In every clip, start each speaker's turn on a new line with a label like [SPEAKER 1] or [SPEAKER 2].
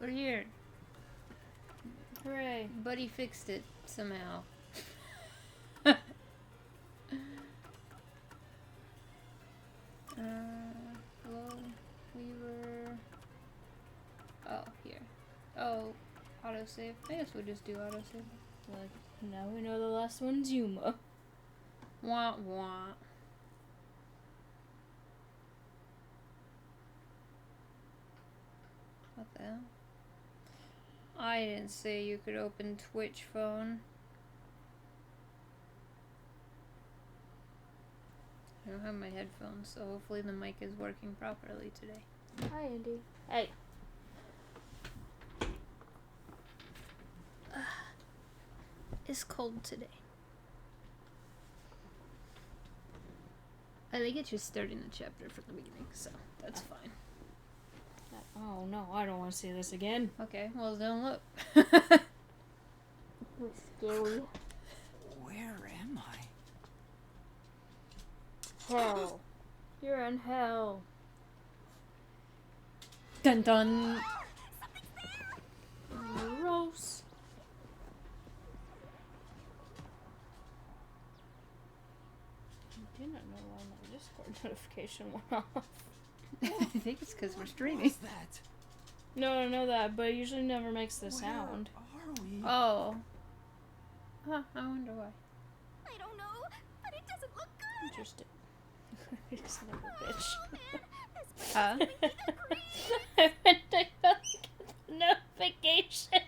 [SPEAKER 1] We're here.
[SPEAKER 2] Hooray.
[SPEAKER 1] Buddy fixed it somehow. Well, we were... Oh, here. Oh, autosave. I guess we'll just do autosave.
[SPEAKER 2] Like, now we know the last one's Yuma.
[SPEAKER 1] Wah, wah. What the hell? I didn't say you could open Twitch phone. I don't have my headphones, so hopefully the mic is working properly today.
[SPEAKER 2] Hi, Andy. Hey.
[SPEAKER 1] It's cold today. I think it's just starting the chapter from the beginning, so that's fine.
[SPEAKER 2] Oh no, I don't want to see this again.
[SPEAKER 1] Okay, well don't look.
[SPEAKER 2] It's scary.
[SPEAKER 3] Where am I?
[SPEAKER 2] Hell. You're in hell.
[SPEAKER 1] Dun dun!
[SPEAKER 2] Gross. I do not know why my Discord notification went off.
[SPEAKER 1] I think it's because we're streaming.
[SPEAKER 3] What's that?
[SPEAKER 2] No, I know that, but it usually never makes the
[SPEAKER 3] Where
[SPEAKER 2] sound.
[SPEAKER 3] are we?
[SPEAKER 1] Oh. Huh, I wonder why.
[SPEAKER 4] I don't know, but it doesn't look good.
[SPEAKER 2] Interesting. You just never bitch.
[SPEAKER 4] Oh man, this
[SPEAKER 1] Huh?
[SPEAKER 2] I went to go get the notification.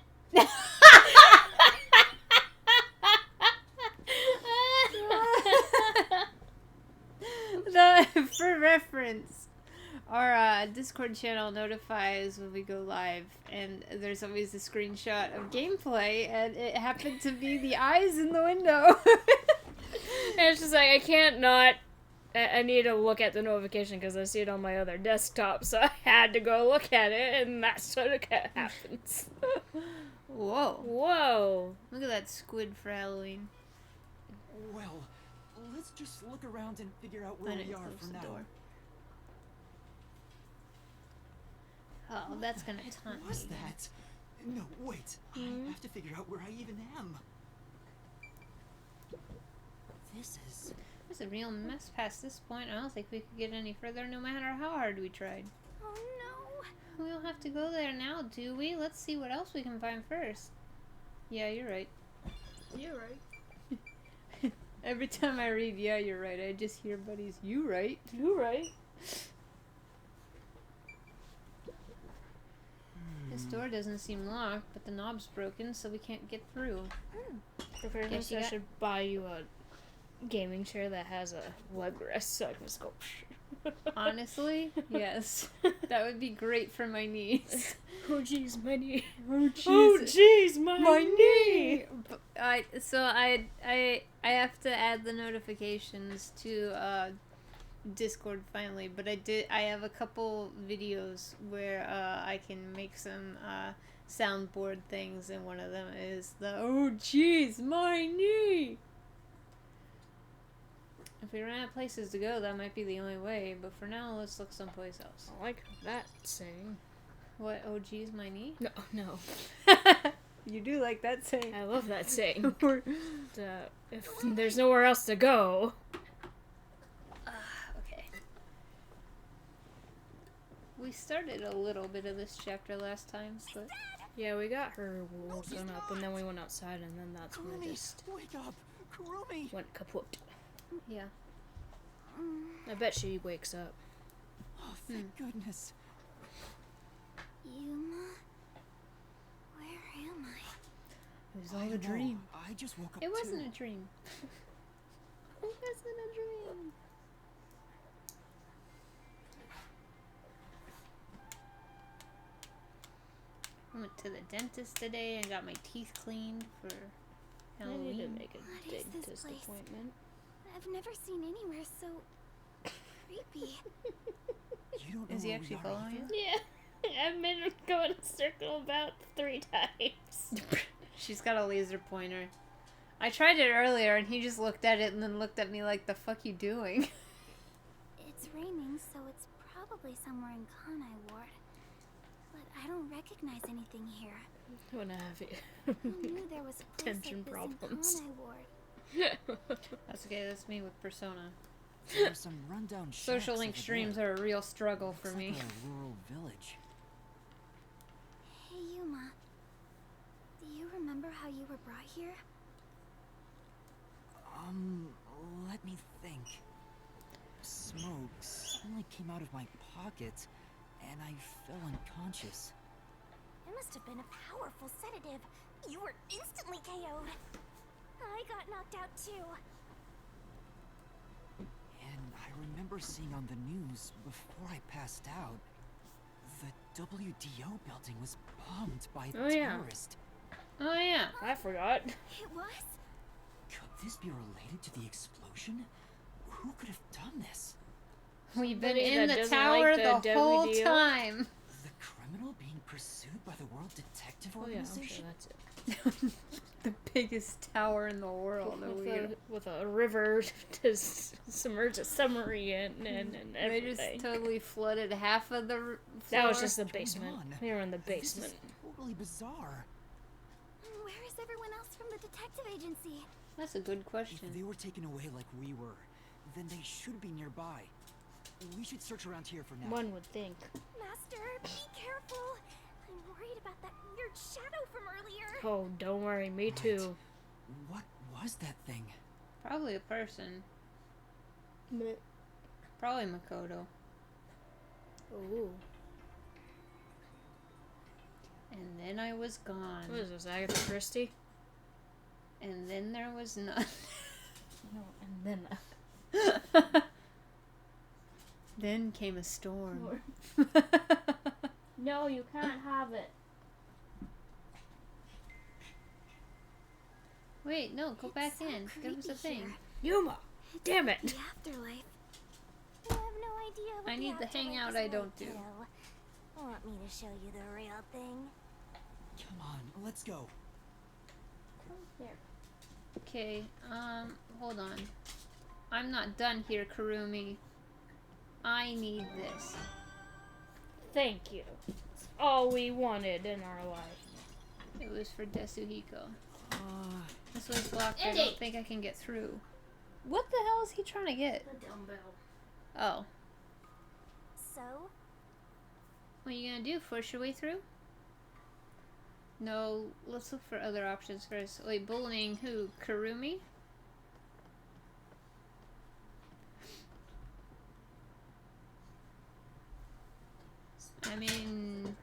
[SPEAKER 1] For reference, our Discord channel notifies when we go live, and there's always a screenshot of gameplay, and it happened to be the eyes in the window.
[SPEAKER 2] And it's just like, I can't not. I need to look at the notification because I see it on my other desktop, so I had to go look at it, and that's what happens.
[SPEAKER 1] Whoa.
[SPEAKER 2] Whoa.
[SPEAKER 1] Look at that squid for Halloween.
[SPEAKER 3] Well, let's just look around and figure out where
[SPEAKER 1] I need
[SPEAKER 3] we
[SPEAKER 1] to
[SPEAKER 3] are
[SPEAKER 1] close
[SPEAKER 3] from
[SPEAKER 1] the
[SPEAKER 3] now.
[SPEAKER 1] door. Oh, that's gonna taunt
[SPEAKER 3] What was
[SPEAKER 1] me.
[SPEAKER 3] that? No, wait. I have to figure out where I even am. This is...
[SPEAKER 1] It's a real mess past this point. I don't think we could get any further no matter how hard we tried.
[SPEAKER 4] Oh no.
[SPEAKER 1] We don't have to go there now, do we? Let's see what else we can find first. Yeah, you're right.
[SPEAKER 2] You're right.
[SPEAKER 1] Every time I read, yeah, you're right, I just hear Buddy's, you right.
[SPEAKER 2] You're right.
[SPEAKER 1] This door doesn't seem locked, but the knob's broken, so we can't get through.
[SPEAKER 2] For fairness,
[SPEAKER 1] you
[SPEAKER 2] I
[SPEAKER 1] got-
[SPEAKER 2] should buy you a gaming chair that has a leg rest so I can just go.
[SPEAKER 1] Honestly, yes. That would be great for my knees.
[SPEAKER 2] Oh jeez, my knee.
[SPEAKER 1] Oh
[SPEAKER 2] Oh jeez, my knee.
[SPEAKER 1] I have to add the notifications to Discord finally, but I have a couple videos where I can make some soundboard things, and one of them is the oh jeez, my knee. If we run out of places to go, that might be the only way, but for now, let's look someplace else.
[SPEAKER 2] I like that saying.
[SPEAKER 1] What, oh geez, my knee?
[SPEAKER 2] No, no.
[SPEAKER 1] You do like that saying.
[SPEAKER 2] I love that saying. If there's nowhere else to go.
[SPEAKER 1] Okay. We started a little bit of this chapter last time, but
[SPEAKER 2] Yeah, we got her woken up, and then we went outside, and then that's when it
[SPEAKER 3] Kurumi,
[SPEAKER 2] just
[SPEAKER 3] wake up! Kurumi!
[SPEAKER 2] went kaput.
[SPEAKER 1] yeah.
[SPEAKER 2] I bet she wakes up.
[SPEAKER 3] Oh, thank goodness.
[SPEAKER 4] Yuma? Where am I?
[SPEAKER 1] It was
[SPEAKER 3] I
[SPEAKER 1] all a
[SPEAKER 3] don't know.
[SPEAKER 1] dream.
[SPEAKER 3] I just woke up
[SPEAKER 1] It
[SPEAKER 3] too.
[SPEAKER 1] wasn't a dream. It wasn't a dream. I went to the dentist today and got my teeth cleaned for
[SPEAKER 2] I need to
[SPEAKER 1] Halloween.
[SPEAKER 2] make a
[SPEAKER 4] What is this
[SPEAKER 2] dentist
[SPEAKER 4] place?
[SPEAKER 2] appointment.
[SPEAKER 4] I've never seen anywhere so creepy.
[SPEAKER 3] You don't know
[SPEAKER 1] Is he
[SPEAKER 3] where we
[SPEAKER 1] actually
[SPEAKER 3] are
[SPEAKER 1] following
[SPEAKER 3] either?
[SPEAKER 1] you?
[SPEAKER 2] Yeah, I've been going in a circle about 3 times.
[SPEAKER 1] She's got a laser pointer. I tried it earlier and he just looked at it and then looked at me like, the fuck you doing?
[SPEAKER 4] It's raining, so it's probably somewhere in Kanai Ward. but I don't recognize anything here.
[SPEAKER 2] Wouldn't have you.
[SPEAKER 4] Who knew there was a place
[SPEAKER 2] Tension
[SPEAKER 4] like this
[SPEAKER 2] problems.
[SPEAKER 4] in Kanai Ward?
[SPEAKER 1] That's okay, that's me with Persona.
[SPEAKER 3] There are some rundown shacks
[SPEAKER 1] Social link
[SPEAKER 3] over
[SPEAKER 1] streams
[SPEAKER 3] there.
[SPEAKER 1] are a real struggle for
[SPEAKER 3] Looks
[SPEAKER 1] me.
[SPEAKER 3] like a rural village.
[SPEAKER 4] Hey, Yuma. Do you remember how you were brought here?
[SPEAKER 3] Let me think. Smoke suddenly came out of my pocket, and I fell unconscious.
[SPEAKER 4] It must have been a powerful sedative. You were instantly KO'd. I got knocked out too.
[SPEAKER 3] And I remember seeing on the news before I passed out, the WDO building was bombed by a
[SPEAKER 2] Oh, yeah.
[SPEAKER 3] terrorist.
[SPEAKER 1] Oh yeah.
[SPEAKER 2] I forgot.
[SPEAKER 4] It was?
[SPEAKER 3] Could this be related to the explosion? Who could have done this?
[SPEAKER 1] We've been
[SPEAKER 2] Somebody
[SPEAKER 1] in
[SPEAKER 2] that
[SPEAKER 1] the
[SPEAKER 2] doesn't
[SPEAKER 1] tower
[SPEAKER 2] like
[SPEAKER 1] the
[SPEAKER 2] the
[SPEAKER 1] whole
[SPEAKER 2] WDO?
[SPEAKER 1] time.
[SPEAKER 3] The criminal being pursued by the World Detective
[SPEAKER 2] Oh yeah, I'm sure
[SPEAKER 3] Organization?
[SPEAKER 2] that's it.
[SPEAKER 1] The biggest tower in the world.
[SPEAKER 2] With a river to submerge a submarine and
[SPEAKER 1] They
[SPEAKER 2] everything.
[SPEAKER 1] just totally flooded half of the floor.
[SPEAKER 2] That was just the
[SPEAKER 3] Come
[SPEAKER 2] basement.
[SPEAKER 3] on.
[SPEAKER 2] We were in the
[SPEAKER 3] This
[SPEAKER 2] basement.
[SPEAKER 3] is totally bizarre.
[SPEAKER 4] Where is everyone else from the detective agency?
[SPEAKER 1] That's a good
[SPEAKER 3] If
[SPEAKER 1] question.
[SPEAKER 3] they were taken away like we were, then they should be nearby. We should search around here for now.
[SPEAKER 2] One would think.
[SPEAKER 4] Master, be careful. I'm worried about that weird shadow from earlier.
[SPEAKER 2] Oh, don't worry, me
[SPEAKER 3] Right.
[SPEAKER 2] too.
[SPEAKER 3] What was that thing?
[SPEAKER 1] Probably a person. Probably Makoto.
[SPEAKER 2] Ooh.
[SPEAKER 1] And then I was gone.
[SPEAKER 2] What is this, Agatha Christie?
[SPEAKER 1] And then there was none.
[SPEAKER 2] No, and then
[SPEAKER 1] Then came a storm.
[SPEAKER 2] No, you can't have it.
[SPEAKER 1] Wait, no, go back
[SPEAKER 4] so
[SPEAKER 1] in. There was a
[SPEAKER 4] creepy
[SPEAKER 1] thing.
[SPEAKER 4] here.
[SPEAKER 2] Yuma! Damn it!
[SPEAKER 4] The afterlife. I have no idea what
[SPEAKER 1] I need the
[SPEAKER 4] afterlife
[SPEAKER 1] hangout
[SPEAKER 4] is
[SPEAKER 1] I don't
[SPEAKER 4] like,
[SPEAKER 1] do.
[SPEAKER 4] kiddo. Want me to show you the real thing?
[SPEAKER 3] Come on, let's go.
[SPEAKER 1] Okay, hold on. I'm not done here, Kurumi. I need this.
[SPEAKER 2] Thank you. It's all we wanted in our life.
[SPEAKER 1] It was for Yasuhiro.
[SPEAKER 3] Uh,
[SPEAKER 1] This was blocked. I
[SPEAKER 2] Andy!
[SPEAKER 1] don't think I can get through. What the hell is he trying to get?
[SPEAKER 2] The dumbbell.
[SPEAKER 1] Oh.
[SPEAKER 4] So,
[SPEAKER 1] What are you gonna do? Force your way through? No, let's look for other options first. Wait, bullying who? Kurumi? I mean...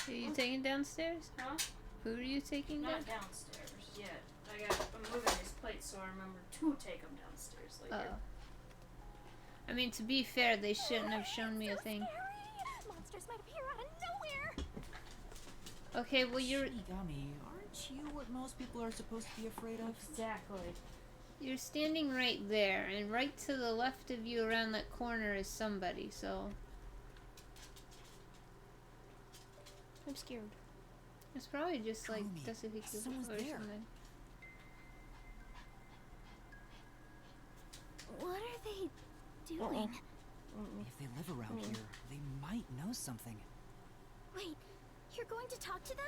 [SPEAKER 1] Who are you taking downstairs?
[SPEAKER 2] Huh?
[SPEAKER 1] Who are you taking down?
[SPEAKER 2] Not downstairs yet. I'm moving these plates so I remember to take them downstairs later.
[SPEAKER 1] Oh. I mean, to be fair, they shouldn't have shown me a thing.
[SPEAKER 4] scary. Monsters might appear out of nowhere.
[SPEAKER 1] Okay, well you're
[SPEAKER 3] Shinigami, aren't you what most people are supposed to be afraid of?
[SPEAKER 2] Exactly.
[SPEAKER 1] you're standing right there, and right to the left of you around that corner is somebody, so
[SPEAKER 2] I'm scared.
[SPEAKER 1] it's probably just like
[SPEAKER 3] Kurumi,
[SPEAKER 1] Yasuhiro
[SPEAKER 3] someone's
[SPEAKER 1] or
[SPEAKER 3] there.
[SPEAKER 1] something.
[SPEAKER 4] What are they doing?
[SPEAKER 3] If they live around here, they might know something.
[SPEAKER 4] Wait, you're going to talk to them?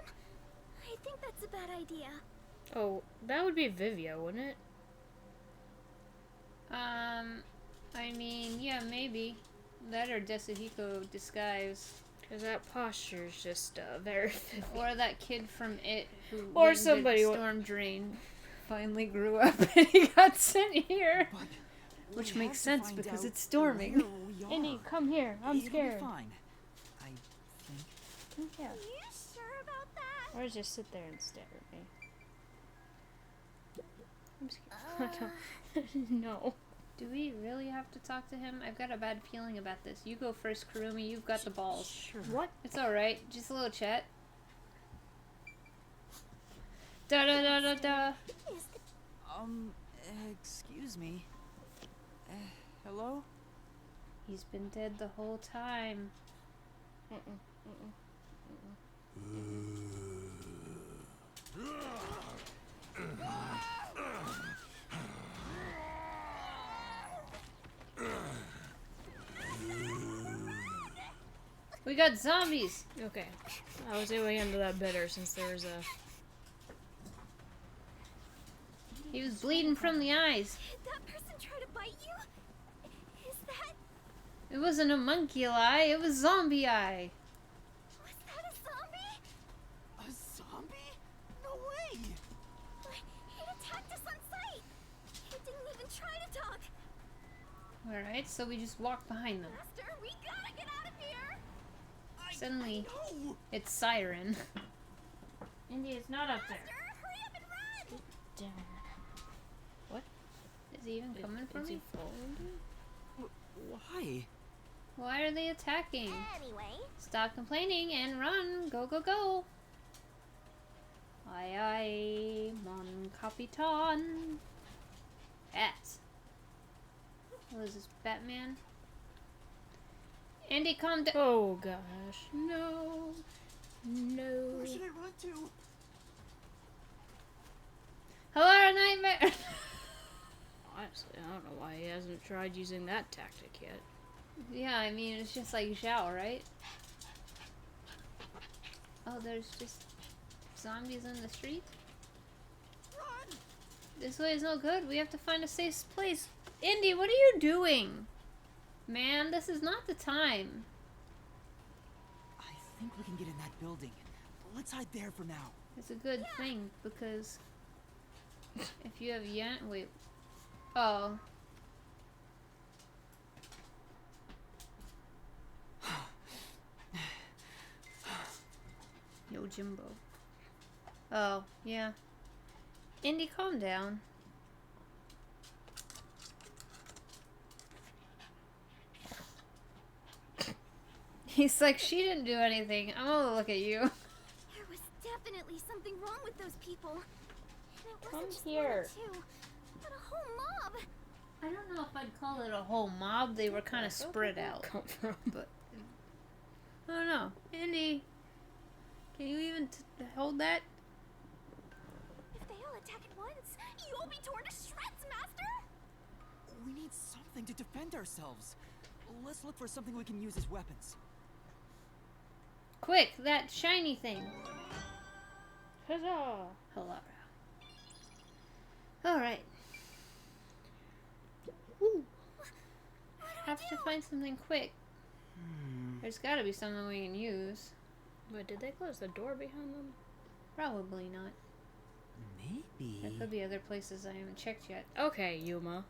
[SPEAKER 4] I think that's a bad idea.
[SPEAKER 2] Oh, that would be Vivia, wouldn't it?
[SPEAKER 1] I mean, yeah, maybe. That or Yasuhiro disguise.
[SPEAKER 2] Because that posture is just very Vivia.
[SPEAKER 1] Or that kid from It who
[SPEAKER 2] Or
[SPEAKER 1] went and did
[SPEAKER 2] somebody
[SPEAKER 1] Storm Drain finally grew up and he got sent here.
[SPEAKER 3] But
[SPEAKER 1] Which
[SPEAKER 3] we
[SPEAKER 1] makes
[SPEAKER 3] have to
[SPEAKER 1] sense
[SPEAKER 3] find
[SPEAKER 1] because
[SPEAKER 3] out
[SPEAKER 1] it's storming.
[SPEAKER 3] where we are.
[SPEAKER 2] Indy, come here. I'm
[SPEAKER 3] It'll
[SPEAKER 2] scared.
[SPEAKER 3] Be fine, I think.
[SPEAKER 2] Yeah.
[SPEAKER 4] Are you sure about that?
[SPEAKER 2] Or just sit there and stare at me. I'm scared. No.
[SPEAKER 1] Do we really have to talk to him? I've got a bad feeling about this. You go first, Kurumi. You've got the balls.
[SPEAKER 3] Sure.
[SPEAKER 2] What?
[SPEAKER 1] It's alright. Just a little chat. Da da da da da.
[SPEAKER 4] Is
[SPEAKER 3] Excuse me. Hello?
[SPEAKER 1] He's been dead the whole time. We got zombies.
[SPEAKER 2] Okay. I was way into that better since there was a...
[SPEAKER 1] He was bleeding from the eyes.
[SPEAKER 4] Did that person try to bite you? Is that...
[SPEAKER 1] It wasn't a monkey eye, it was zombie eye.
[SPEAKER 4] Was that a zombie?
[SPEAKER 3] A zombie? No way!
[SPEAKER 4] But he attacked us on sight. He didn't even try to talk.
[SPEAKER 1] Alright, so we just walk behind them.
[SPEAKER 4] Master, we gotta get out of here.
[SPEAKER 1] Suddenly,
[SPEAKER 3] No!
[SPEAKER 1] it's Siren.
[SPEAKER 2] Indy, it's not up there.
[SPEAKER 4] Master, hurry up and run.
[SPEAKER 2] Down.
[SPEAKER 1] Is he even coming for
[SPEAKER 2] Is
[SPEAKER 1] me?
[SPEAKER 2] he following you?
[SPEAKER 3] Why?
[SPEAKER 1] Why are they attacking?
[SPEAKER 4] Anyway,
[SPEAKER 1] Stop complaining and run! Go, go, go! Aye, aye, mon capitan. Bats. What is this, Batman? Andy, calm down.
[SPEAKER 2] Oh gosh. No. No.
[SPEAKER 3] Where should I run to?
[SPEAKER 1] Hello, nightmare!
[SPEAKER 2] Honestly, I don't know why he hasn't tried using that tactic yet.
[SPEAKER 1] Yeah, I mean, it's just like Zhao, right? Oh, there's just zombies in the street?
[SPEAKER 3] Run!
[SPEAKER 1] This way is no good. We have to find a safe place. Indy, what are you doing? Man, this is not the time.
[SPEAKER 3] I think we can get in that building. Let's hide there for now.
[SPEAKER 1] It's a good thing, because if you have wait. Oh. Yo, Jimbo. Oh, yeah. Indy, calm down. He's like, she didn't do anything. I'm gonna look at you.
[SPEAKER 4] there was definitely something wrong with those people. And it wasn't just one or two, but a whole mob.
[SPEAKER 1] I don't know if I'd call it a whole mob. They were kind of spread out.
[SPEAKER 2] Come from?
[SPEAKER 1] But I don't know. Indy, can you even hold that?
[SPEAKER 4] If they all attack at once, you'll be torn to shreds, Master!
[SPEAKER 3] We need something to defend ourselves. Let's look for something we can use as weapons.
[SPEAKER 1] Quick, that shiny thing.
[SPEAKER 2] Huzzah!
[SPEAKER 1] Hello. Alright. Have to find something quick. There's gotta be something we can use.
[SPEAKER 2] Wait, did they close the door behind them?
[SPEAKER 1] Probably not.
[SPEAKER 3] Maybe.
[SPEAKER 1] There could be other places I haven't checked yet.
[SPEAKER 2] Okay, Yuma.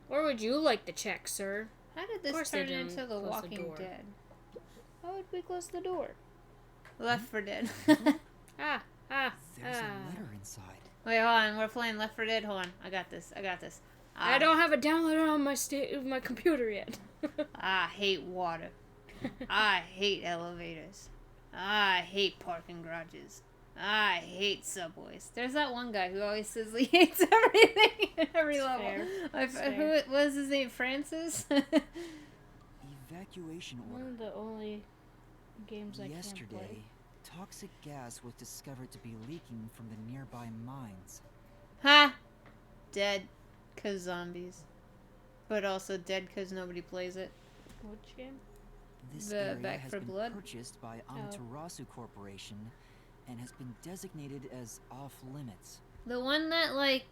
[SPEAKER 2] Where would you like to check, sir?
[SPEAKER 1] How did
[SPEAKER 2] Of
[SPEAKER 1] this
[SPEAKER 2] course they
[SPEAKER 1] turn
[SPEAKER 2] didn't
[SPEAKER 1] into The
[SPEAKER 2] close the
[SPEAKER 1] Walking
[SPEAKER 2] door.
[SPEAKER 1] Dead?
[SPEAKER 2] How would we close the door?
[SPEAKER 1] Left 4 Dead.
[SPEAKER 2] Ah, ah,
[SPEAKER 3] There's
[SPEAKER 2] ah.
[SPEAKER 3] a letter inside.
[SPEAKER 1] Wait, hold on. We're playing Left 4 Dead. Hold on. I got this.
[SPEAKER 2] I don't have it downloaded on my computer yet.
[SPEAKER 1] I hate water. I hate elevators. I hate parking garages. I hate subways. There's that one guy who always says he hates everything at every level.
[SPEAKER 2] Fair.
[SPEAKER 1] Who was his name? Francis?
[SPEAKER 3] Evacuation
[SPEAKER 2] One
[SPEAKER 3] order.
[SPEAKER 2] of the only games I can't
[SPEAKER 3] Yesterday,
[SPEAKER 2] play.
[SPEAKER 3] toxic gas was discovered to be leaking from the nearby mines.
[SPEAKER 1] Ha! Dead. 'Cause zombies. But also dead 'cause nobody plays it.
[SPEAKER 2] Which game?
[SPEAKER 3] This
[SPEAKER 1] The
[SPEAKER 3] area
[SPEAKER 1] Back
[SPEAKER 3] has
[SPEAKER 1] 4
[SPEAKER 3] been
[SPEAKER 1] Blood?
[SPEAKER 3] purchased by Amaterasu Corporation and has been designated as off-limits.
[SPEAKER 1] The one that, like...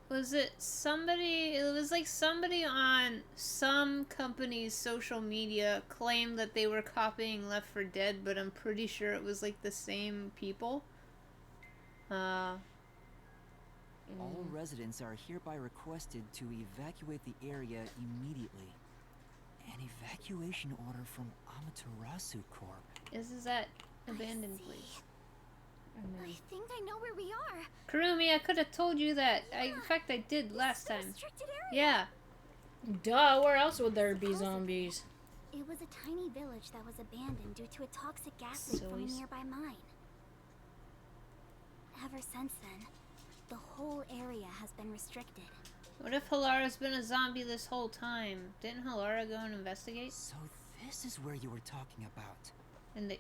[SPEAKER 1] Was it somebody... It was like somebody on some company's social media claimed that they were copying Left 4 Dead, but I'm pretty sure it was like the same people.
[SPEAKER 3] All residents are hereby requested to evacuate the area immediately. An evacuation order from Amaterasu Corp.
[SPEAKER 1] This is that abandoned
[SPEAKER 4] see.
[SPEAKER 1] place.
[SPEAKER 4] I think I know where we are.
[SPEAKER 1] Kurumi, I could have told you that. In fact, I did last
[SPEAKER 4] This is a
[SPEAKER 1] time.
[SPEAKER 4] restricted area.
[SPEAKER 1] Yeah.
[SPEAKER 2] Duh, where else would there be zombies?
[SPEAKER 4] It was a tiny village that was abandoned due to a toxic gas leak from a
[SPEAKER 1] Sillies.
[SPEAKER 4] nearby mine. Ever since then, the whole area has been restricted.
[SPEAKER 1] What if Halara's been a zombie this whole time? Didn't Halara go and investigate?
[SPEAKER 3] So this is where you were talking about.
[SPEAKER 1] And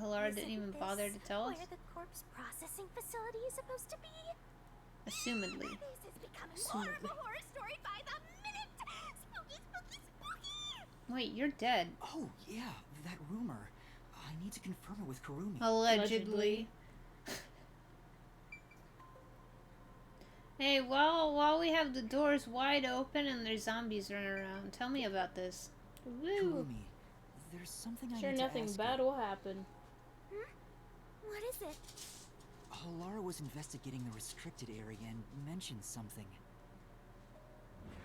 [SPEAKER 1] Halara didn't even
[SPEAKER 4] Isn't
[SPEAKER 1] bother to
[SPEAKER 4] this
[SPEAKER 1] tell us?
[SPEAKER 4] where the corpse processing facility is supposed to be?
[SPEAKER 1] Assumedly.
[SPEAKER 4] This is becoming more of a horror story by the minute! Spooky, spooky, spooky!
[SPEAKER 1] Wait, you're dead.
[SPEAKER 3] Oh, yeah, that rumor. I need to confirm it with Kurumi.
[SPEAKER 1] Allegedly. Hey, while we have the doors wide open and there's zombies running around, tell me about this. Woo!
[SPEAKER 3] Kurumi, there's something I
[SPEAKER 2] Sure,
[SPEAKER 3] need to
[SPEAKER 2] nothing
[SPEAKER 3] ask
[SPEAKER 2] bad
[SPEAKER 3] you.
[SPEAKER 2] will happen.
[SPEAKER 4] What is it?
[SPEAKER 3] Lara was investigating the restricted area and mentioned something.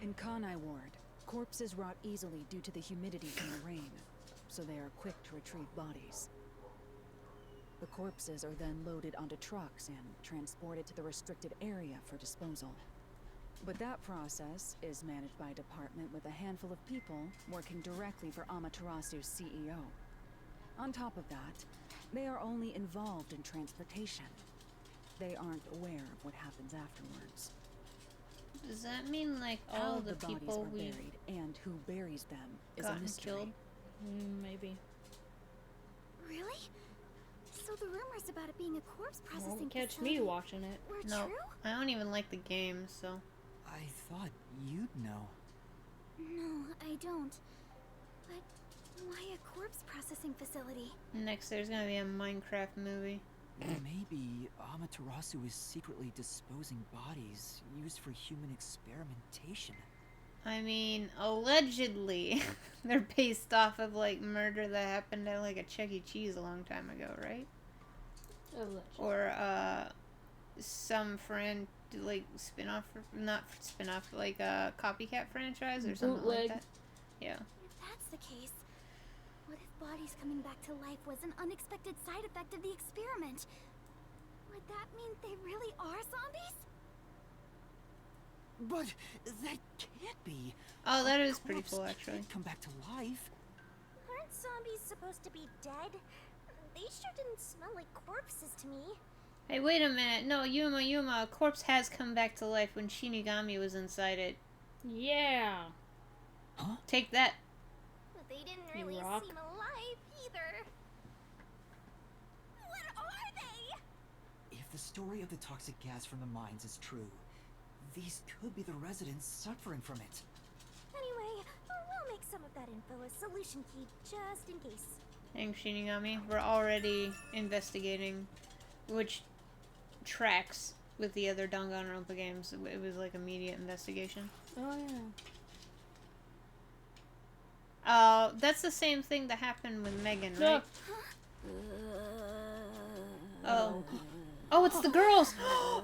[SPEAKER 5] In Kanai Ward, corpses rot easily due to the humidity from the rain, so they are quick to retrieve bodies. The corpses are then loaded onto trucks and transported to the restricted area for disposal. But that process is managed by a department with a handful of people working directly for Amaterasu's CEO. On top of that, they are only involved in transportation. They aren't aware of what happens afterwards.
[SPEAKER 1] Does that mean like
[SPEAKER 5] How
[SPEAKER 1] all
[SPEAKER 5] the
[SPEAKER 1] the
[SPEAKER 5] bodies
[SPEAKER 1] people
[SPEAKER 5] are
[SPEAKER 1] we
[SPEAKER 5] buried and who buries them is a
[SPEAKER 1] gotten
[SPEAKER 5] mystery.
[SPEAKER 1] killed?
[SPEAKER 2] Maybe.
[SPEAKER 4] Really? So the rumors about it being a corpse processing
[SPEAKER 2] Won't catch
[SPEAKER 4] facility
[SPEAKER 2] me watching it.
[SPEAKER 4] were
[SPEAKER 1] No,
[SPEAKER 4] true?
[SPEAKER 1] I don't even like the game, so.
[SPEAKER 3] I thought you'd know.
[SPEAKER 4] No, I don't. But why a corpse processing facility?
[SPEAKER 1] Next, there's gonna be a Minecraft movie.
[SPEAKER 3] Maybe Amaterasu is secretly disposing bodies used for human experimentation.
[SPEAKER 1] I mean, allegedly, they're based off of like murder that happened at like a Chuck E. Cheese a long time ago, right? Or some like spin-off, not spin-off, like a copycat franchise or something
[SPEAKER 2] Bootleg.
[SPEAKER 1] like that. Yeah.
[SPEAKER 4] If that's the case, what if bodies coming back to life was an unexpected side effect of the experiment? Would that mean they really are zombies?
[SPEAKER 3] But that can't be.
[SPEAKER 1] Oh, that
[SPEAKER 3] A
[SPEAKER 1] is pretty
[SPEAKER 3] corpse
[SPEAKER 1] cool, actually.
[SPEAKER 3] can't come back to life.
[SPEAKER 4] Aren't zombies supposed to be dead? They sure didn't smell like corpses to me.
[SPEAKER 1] Hey, wait a minute. No, Yuma, a corpse has come back to life when Shinigami was inside it.
[SPEAKER 2] Yeah.
[SPEAKER 3] Huh?
[SPEAKER 1] Take that.
[SPEAKER 4] But they didn't
[SPEAKER 2] You
[SPEAKER 4] really
[SPEAKER 2] rock.
[SPEAKER 4] seem alive either. What are they?
[SPEAKER 3] If the story of the toxic gas from the mines is true, these could be the residents suffering from it.
[SPEAKER 4] Anyway, we'll make some of that info a solution key just in case.
[SPEAKER 1] Thanks, Shinigami. We're already investigating, which tracks with the other Danganronpa games. It was like immediate investigation.
[SPEAKER 2] Oh yeah.
[SPEAKER 1] That's the same thing that happened with Megan,
[SPEAKER 2] No.
[SPEAKER 1] right? Oh. Oh, it's the girls!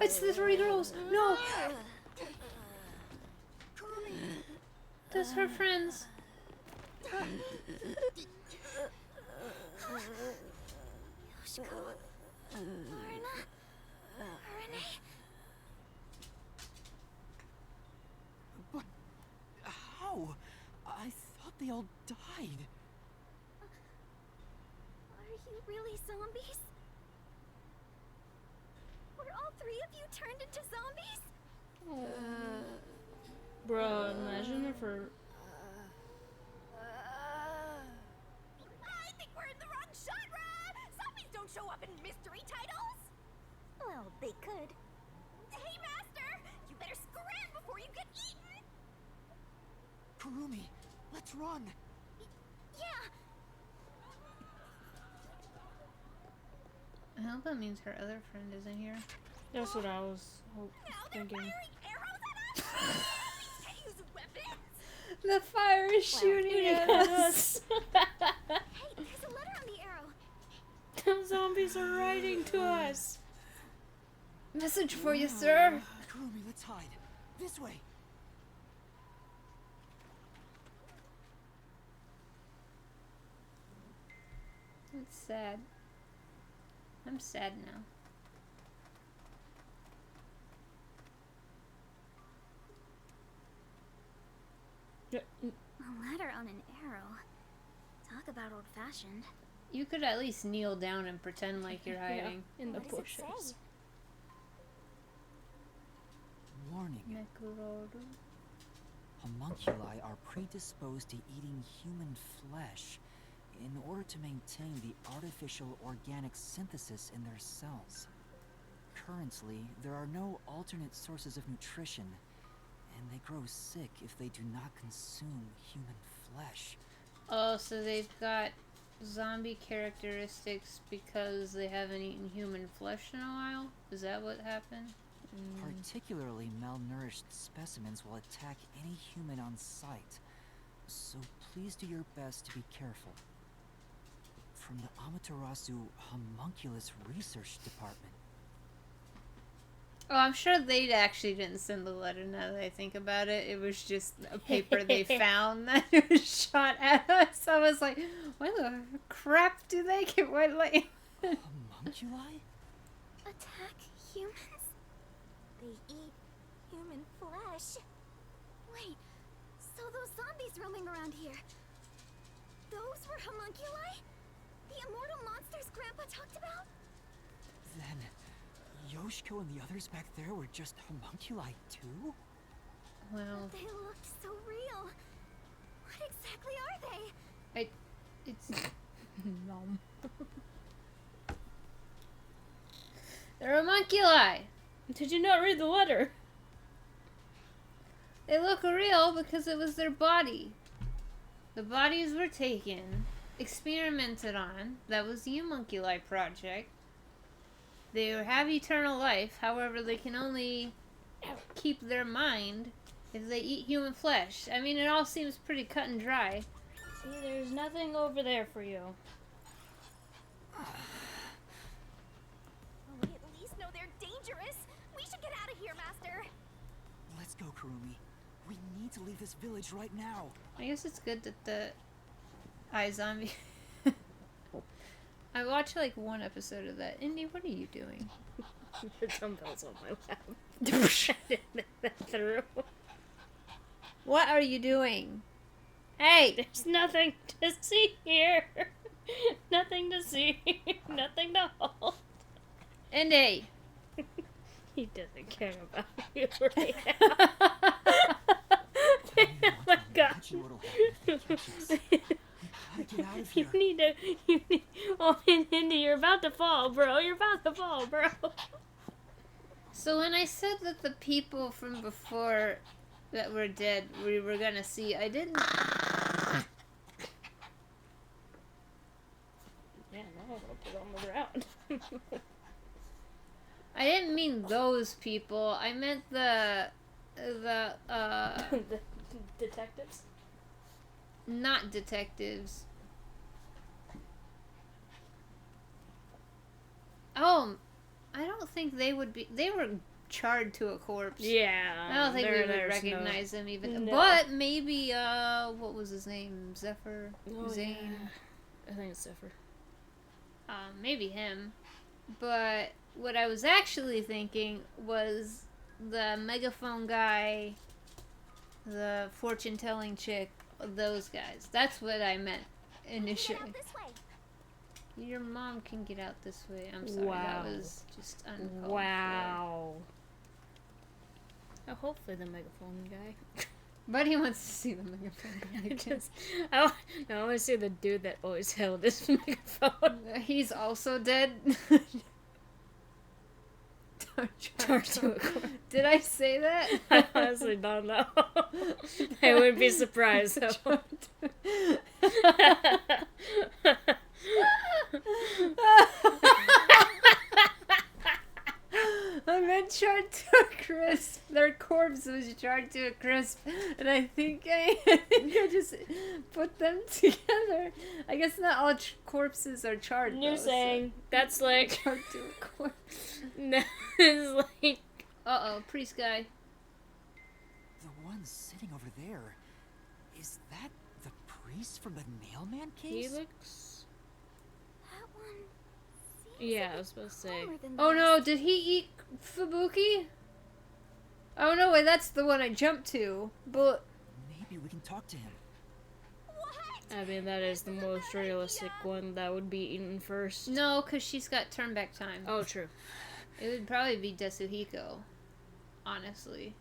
[SPEAKER 1] It's the 3 girls! No! That's her friends.
[SPEAKER 4] Yoshiko, Lorna, Renee.
[SPEAKER 3] But how? I thought they all died.
[SPEAKER 4] Are you really zombies? Were all 3 of you turned into zombies?
[SPEAKER 2] Bro, imagine if her.
[SPEAKER 4] I think we're in the wrong genre! Zombies don't show up in mystery titles! Well, they could. Hey, Master! You better scram before you get eaten!
[SPEAKER 3] Kurumi, let's run.
[SPEAKER 4] Yeah!
[SPEAKER 1] I hope that means her other friend isn't here.
[SPEAKER 2] That's what I was
[SPEAKER 4] Now they're
[SPEAKER 2] thinking.
[SPEAKER 4] firing arrows at us! Zombies can't use weapons!
[SPEAKER 1] The fire is shooting at us.
[SPEAKER 4] Hey, there's a letter on the arrow!
[SPEAKER 2] Zombies are writing to us.
[SPEAKER 1] Message for you, sir.
[SPEAKER 3] Kurumi, let's hide. This way.
[SPEAKER 1] It's sad. I'm sad now.
[SPEAKER 2] Yeah.
[SPEAKER 4] A letter on an arrow. Talk about old-fashioned.
[SPEAKER 1] You could at least kneel down and pretend like you're
[SPEAKER 2] Yeah,
[SPEAKER 1] hiding.
[SPEAKER 2] in the
[SPEAKER 4] What does it
[SPEAKER 2] bushes.
[SPEAKER 4] say?
[SPEAKER 3] Warning.
[SPEAKER 1] Nekororu.
[SPEAKER 3] Homunculi are predisposed to eating human flesh in order to maintain the artificial organic synthesis in their cells. Currently, there are no alternate sources of nutrition, and they grow sick if they do not consume human flesh.
[SPEAKER 1] Oh, so they've got zombie characteristics because they haven't eaten human flesh in a while? Is that what happened?
[SPEAKER 3] Particularly malnourished specimens will attack any human on sight, so please do your best to be careful. From the Amaterasu Homunculus Research Department.
[SPEAKER 1] Oh, I'm sure they actually didn't send the letter now that I think about it. It was just a paper they found that was shot at us. I was like, why the crap do they get? What, like...
[SPEAKER 3] Homunculi?
[SPEAKER 4] Attack humans? They eat human flesh. Wait, so those zombies roaming around here, those were homunculi? The immortal monsters Grandpa talked about?
[SPEAKER 3] Then, Yoshiko and the others back there were just homunculi too?
[SPEAKER 1] Well,
[SPEAKER 4] They looked so real. What exactly are they?
[SPEAKER 1] it's...
[SPEAKER 2] Nom.
[SPEAKER 1] They're homunculi!
[SPEAKER 2] Did you not read the letter?
[SPEAKER 1] They look real because it was their body. The bodies were taken, experimented on. That was the homunculi project. They have eternal life, however, they can only keep their mind if they eat human flesh. I mean, it all seems pretty cut and dry.
[SPEAKER 2] See, there's nothing over there for you.
[SPEAKER 4] Well, we at least know they're dangerous. We should get out of here, Master.
[SPEAKER 3] Let's go, Kurumi. We need to leave this village right now.
[SPEAKER 1] I guess it's good that the iZombie... I watched like one episode of that. Indy, what are you doing?
[SPEAKER 2] Your dumbbells on my lap. I didn't think that through.
[SPEAKER 1] What are you doing? Hey!
[SPEAKER 2] There's nothing to see here. Nothing to see. Nothing to hold.
[SPEAKER 1] Indy!
[SPEAKER 2] He doesn't care about you right now. Oh my god.
[SPEAKER 3] Imagine what'll happen if they catch us. We gotta get out of here.
[SPEAKER 2] You need, oh, Indy, you're about to fall, bro. You're about to fall, bro.
[SPEAKER 1] So when I said that the people from before that were dead we were gonna see, I didn't...
[SPEAKER 2] Yeah, no, I'll put it on the ground.
[SPEAKER 1] I didn't mean those people. I meant the
[SPEAKER 2] The detectives?
[SPEAKER 1] not detectives. Oh, I don't think they would be... They were charred to a corpse.
[SPEAKER 2] Yeah.
[SPEAKER 1] I don't think we would
[SPEAKER 2] there's
[SPEAKER 1] recognize them even.
[SPEAKER 2] No.
[SPEAKER 1] But maybe, what was his name? Zephyr?
[SPEAKER 2] Oh,
[SPEAKER 1] Zane?
[SPEAKER 2] yeah. I think it's Zephyr.
[SPEAKER 1] Maybe him. But what I was actually thinking was the megaphone guy, the fortune-telling chick, those guys. That's what I meant initially.
[SPEAKER 4] Get out this way.
[SPEAKER 1] Your mom can get out this way. I'm sorry,
[SPEAKER 2] Wow.
[SPEAKER 1] that was just uncalled for.
[SPEAKER 2] Wow. Oh, hopefully the megaphone guy.
[SPEAKER 1] Buddy wants to see the megaphone guy.
[SPEAKER 2] I want to see the dude that always held his megaphone.
[SPEAKER 1] He's also dead.
[SPEAKER 2] Charged to a corpse.
[SPEAKER 1] Did I say that?
[SPEAKER 2] I honestly don't know. I wouldn't be surprised though.
[SPEAKER 1] I meant charred to a crisp. Their corpse was charred to a crisp, and I think I just put them together. I guess not all corpses are charred.
[SPEAKER 2] You're
[SPEAKER 1] though,
[SPEAKER 2] saying that's like
[SPEAKER 1] so charred to a corpse.
[SPEAKER 2] no, it's like
[SPEAKER 1] Priest guy.
[SPEAKER 3] The one sitting over there, is that the priest from the mailman
[SPEAKER 2] he
[SPEAKER 3] case?
[SPEAKER 2] looks.
[SPEAKER 4] That one seems
[SPEAKER 2] Yeah,
[SPEAKER 4] a
[SPEAKER 2] I
[SPEAKER 4] bit
[SPEAKER 2] was supposed to say.
[SPEAKER 4] calmer than
[SPEAKER 1] Oh
[SPEAKER 4] the
[SPEAKER 1] no,
[SPEAKER 4] rest.
[SPEAKER 1] did he eat Fubuki? Oh no, wait, that's the one I jumped to. But
[SPEAKER 3] Maybe we can talk to him.
[SPEAKER 4] What?
[SPEAKER 2] I mean, that is the most realistic one that would be eaten first.
[SPEAKER 1] no, because she's got turn back time.
[SPEAKER 2] Oh, true.
[SPEAKER 1] It would probably be Yasuhiro, honestly.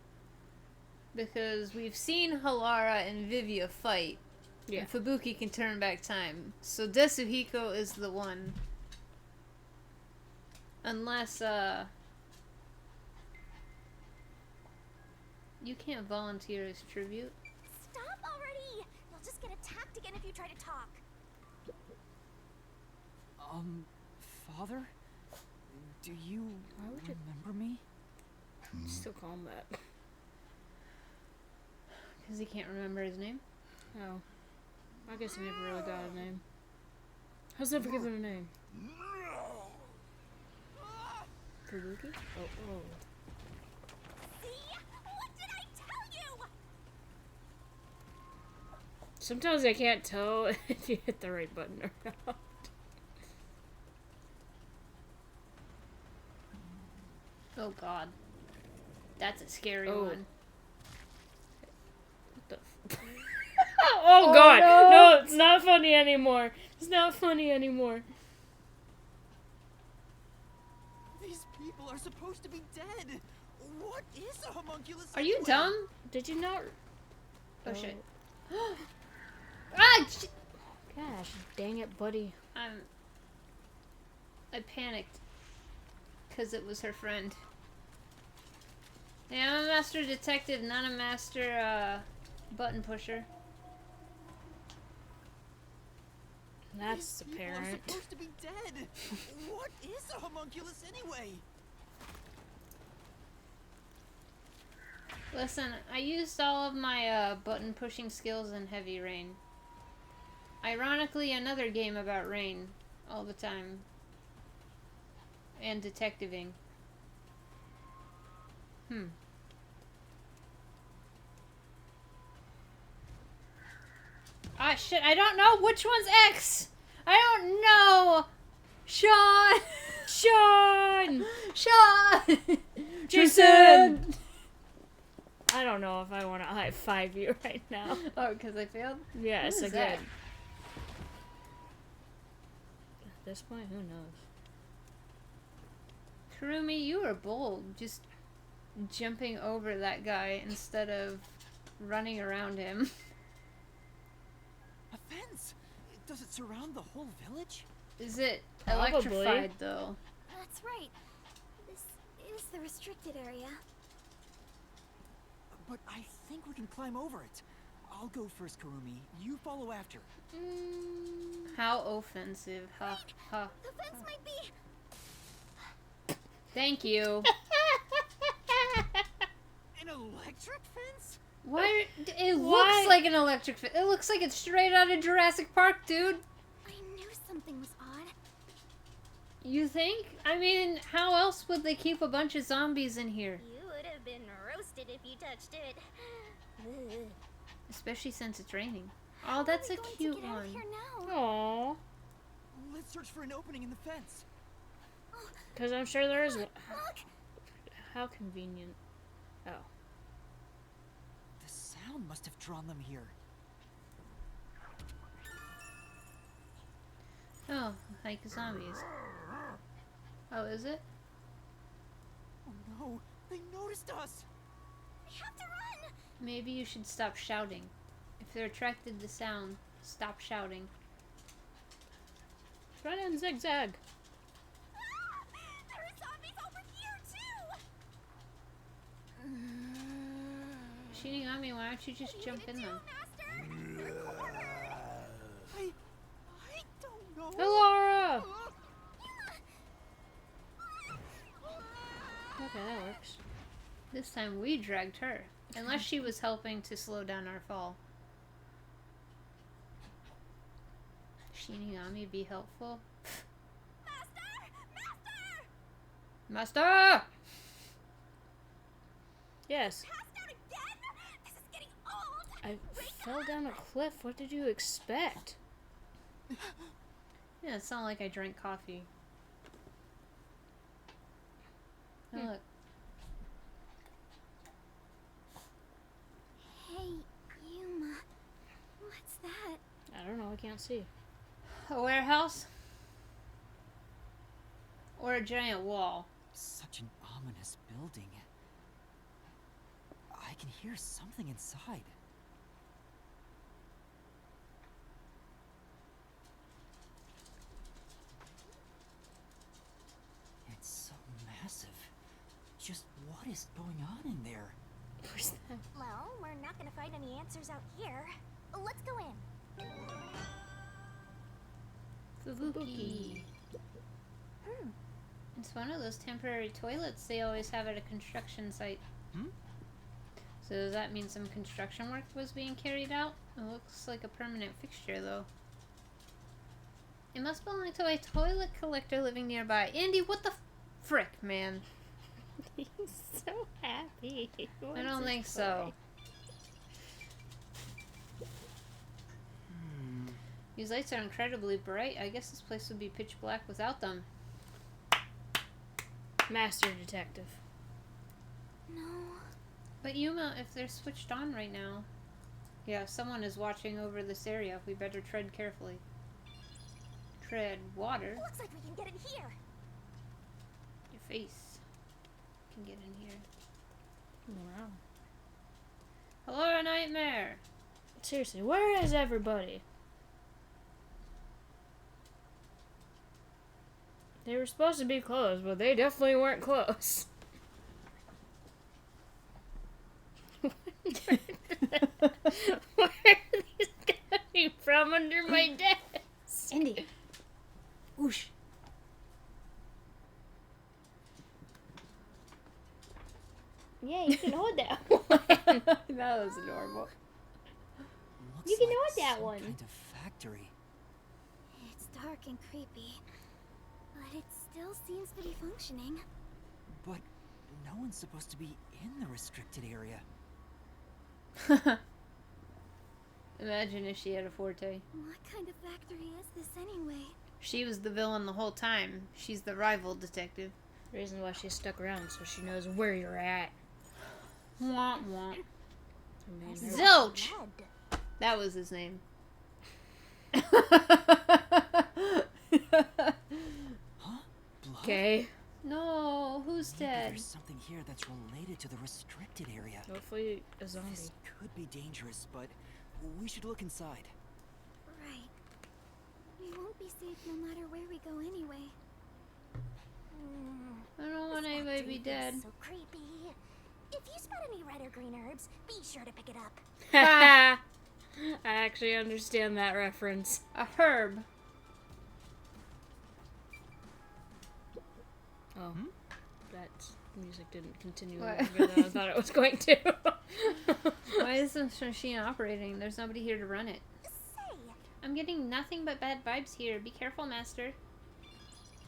[SPEAKER 1] Because we've seen Halara and Vivia fight.
[SPEAKER 2] Yeah.
[SPEAKER 1] And Fubuki can turn back time. So Yasuhiro is the one. Unless, you can't volunteer as tribute.
[SPEAKER 4] Stop already! You'll just get attacked again if you try to talk.
[SPEAKER 3] Father? Do you
[SPEAKER 2] Why would you
[SPEAKER 3] remember me?
[SPEAKER 2] still call him that?
[SPEAKER 1] Because he can't remember his name.
[SPEAKER 2] Oh. I guess he never really got a name. I was never given a name. Kabuki? Oh.
[SPEAKER 4] See? What did I tell you?
[SPEAKER 2] Sometimes I can't tell if you hit the right button or not.
[SPEAKER 1] Oh god. That's a scary
[SPEAKER 2] Oh.
[SPEAKER 1] one.
[SPEAKER 2] What the oh god!
[SPEAKER 1] no.
[SPEAKER 2] No, it's not funny anymore. It's not funny anymore.
[SPEAKER 3] These people are supposed to be dead. What is a homunculus?
[SPEAKER 1] Are you
[SPEAKER 3] anyway?
[SPEAKER 1] dumb?
[SPEAKER 2] Did you not?
[SPEAKER 1] Oh shit. Ah!
[SPEAKER 2] Gosh, dang it, buddy.
[SPEAKER 1] I panicked. Because it was her friend. Yeah, I'm a master detective, not a master, button pusher.
[SPEAKER 2] That's
[SPEAKER 3] These people are
[SPEAKER 2] apparent.
[SPEAKER 3] supposed to be dead. What is a homunculus anyway?
[SPEAKER 1] Listen, I used all of my, button pushing skills in Heavy Rain. Ironically, another game about rain all the time. And detectiving. Ah, shit, I don't know which one's X! I don't know! Sean!
[SPEAKER 2] Sean!
[SPEAKER 1] Sean!
[SPEAKER 2] Jason! I don't know if I want to high five you right now.
[SPEAKER 1] Oh, because I failed?
[SPEAKER 2] Yes,
[SPEAKER 1] Who is
[SPEAKER 2] again.
[SPEAKER 1] that?
[SPEAKER 2] At this point, who knows?
[SPEAKER 1] Kurumi, you were bold. Just jumping over that guy instead of running around him.
[SPEAKER 3] A fence? Does it surround the whole village?
[SPEAKER 1] Is it
[SPEAKER 2] Probably.
[SPEAKER 1] electrified, though?
[SPEAKER 4] That's right. This is the restricted area.
[SPEAKER 3] But I think we can climb over it. I'll go first, Kurumi. You follow after.
[SPEAKER 1] How offensive. Ha, ha.
[SPEAKER 4] The fence might be...
[SPEAKER 1] Thank you.
[SPEAKER 3] An electric fence?
[SPEAKER 1] Why? It
[SPEAKER 2] Why?
[SPEAKER 1] looks like an electric fit. It looks like it's straight out of Jurassic Park, dude.
[SPEAKER 4] I knew something was odd.
[SPEAKER 1] You think? I mean, how else would they keep a bunch of zombies in here?
[SPEAKER 4] You would have been roasted if you touched it. Ugh.
[SPEAKER 1] Especially since it's raining. Oh, that's a
[SPEAKER 4] How are we going
[SPEAKER 1] cute
[SPEAKER 4] to get out of
[SPEAKER 1] one.
[SPEAKER 4] here now?
[SPEAKER 2] Aww.
[SPEAKER 3] Let's search for an opening in the fence.
[SPEAKER 2] Because I'm sure there is one.
[SPEAKER 4] Look!
[SPEAKER 2] How convenient. Oh.
[SPEAKER 3] The sound must have drawn them here.
[SPEAKER 1] Oh, like zombies. Oh, is it?
[SPEAKER 3] Oh no, they noticed us!
[SPEAKER 4] We have to run!
[SPEAKER 1] Maybe you should stop shouting. If they're attracted to sound, stop shouting.
[SPEAKER 2] Run and zigzag.
[SPEAKER 4] Ah! There are zombies over here, too!
[SPEAKER 1] Shinigami, why don't you just jump in them?
[SPEAKER 4] Master! They're cornered!
[SPEAKER 3] I don't know.
[SPEAKER 2] Hey, Laura! Okay, that works.
[SPEAKER 1] This time we dragged her. Unless she was helping to slow down our fall. Shinigami, be helpful.
[SPEAKER 4] Master!
[SPEAKER 1] Master!
[SPEAKER 2] Yes.
[SPEAKER 4] Passed out again? This is getting old!
[SPEAKER 2] I fell down a cliff. What did you expect?
[SPEAKER 1] Yeah, it sounded like I drank coffee. Oh, look.
[SPEAKER 4] Hey, Yuma. What's that?
[SPEAKER 2] I don't know. I can't see.
[SPEAKER 1] A warehouse? Or a giant wall?
[SPEAKER 3] Such an ominous building. I can hear something inside. It's so massive. Just what is going on in there?
[SPEAKER 2] Where's that?
[SPEAKER 4] Well, we're not gonna find any answers out here. Let's go in.
[SPEAKER 1] Fubuki. It's one of those temporary toilets they always have at a construction site. So does that mean some construction work was being carried out? It looks like a permanent fixture, though. It must belong to a toilet collector living nearby. Andy, what the frick, man?
[SPEAKER 2] He's so happy.
[SPEAKER 1] I don't think so. These lights are incredibly bright. I guess this place would be pitch black without them.
[SPEAKER 2] Master detective.
[SPEAKER 4] No.
[SPEAKER 1] But Yuma, if they're switched on right now... Yeah, someone is watching over this area. We better tread carefully. Tread water.
[SPEAKER 4] Looks like we can get in here.
[SPEAKER 1] Your face can get in here.
[SPEAKER 2] Wow.
[SPEAKER 1] Hello, nightmare!
[SPEAKER 2] Seriously, where is everybody? They were supposed to be close, but they definitely weren't close. Where are these coming from under my desk?
[SPEAKER 1] Andy! Whoosh!
[SPEAKER 2] Yeah, you can hold that one.
[SPEAKER 1] That was adorable.
[SPEAKER 3] Looks
[SPEAKER 2] You can
[SPEAKER 3] like
[SPEAKER 2] hold that
[SPEAKER 3] some
[SPEAKER 2] one.
[SPEAKER 3] kind of factory.
[SPEAKER 4] It's dark and creepy, but it still seems to be functioning.
[SPEAKER 3] But no one's supposed to be in the restricted area.
[SPEAKER 1] Imagine if she had a forte.
[SPEAKER 4] What kind of factory is this anyway?
[SPEAKER 1] She was the villain the whole time. She's the rival detective.
[SPEAKER 2] Reason why she stuck around, so she knows where you're at.
[SPEAKER 1] Womp womp.
[SPEAKER 2] I mean,
[SPEAKER 1] Zilch!
[SPEAKER 4] Blood.
[SPEAKER 1] That was his name.
[SPEAKER 3] Huh? Blood?
[SPEAKER 2] okay.
[SPEAKER 1] No, who's
[SPEAKER 3] Maybe
[SPEAKER 1] dead?
[SPEAKER 3] there's something here that's related to the restricted area.
[SPEAKER 2] Hopefully a zombie.
[SPEAKER 3] This could be dangerous, but we should look inside.
[SPEAKER 4] Right. We won't be safe no matter where we go anyway.
[SPEAKER 1] I don't want
[SPEAKER 4] This
[SPEAKER 1] anybody to be
[SPEAKER 4] factory
[SPEAKER 1] dead.
[SPEAKER 4] feels so creepy. If you spot any red or green herbs, be sure to pick it up.
[SPEAKER 2] I actually understand that reference.
[SPEAKER 1] A herb.
[SPEAKER 2] Oh. That music didn't continue
[SPEAKER 1] What?
[SPEAKER 2] longer than I thought it was going to.
[SPEAKER 1] Why is this machine operating? There's nobody here to run it.
[SPEAKER 4] Say,
[SPEAKER 1] I'm getting nothing but bad vibes here. Be careful, Master.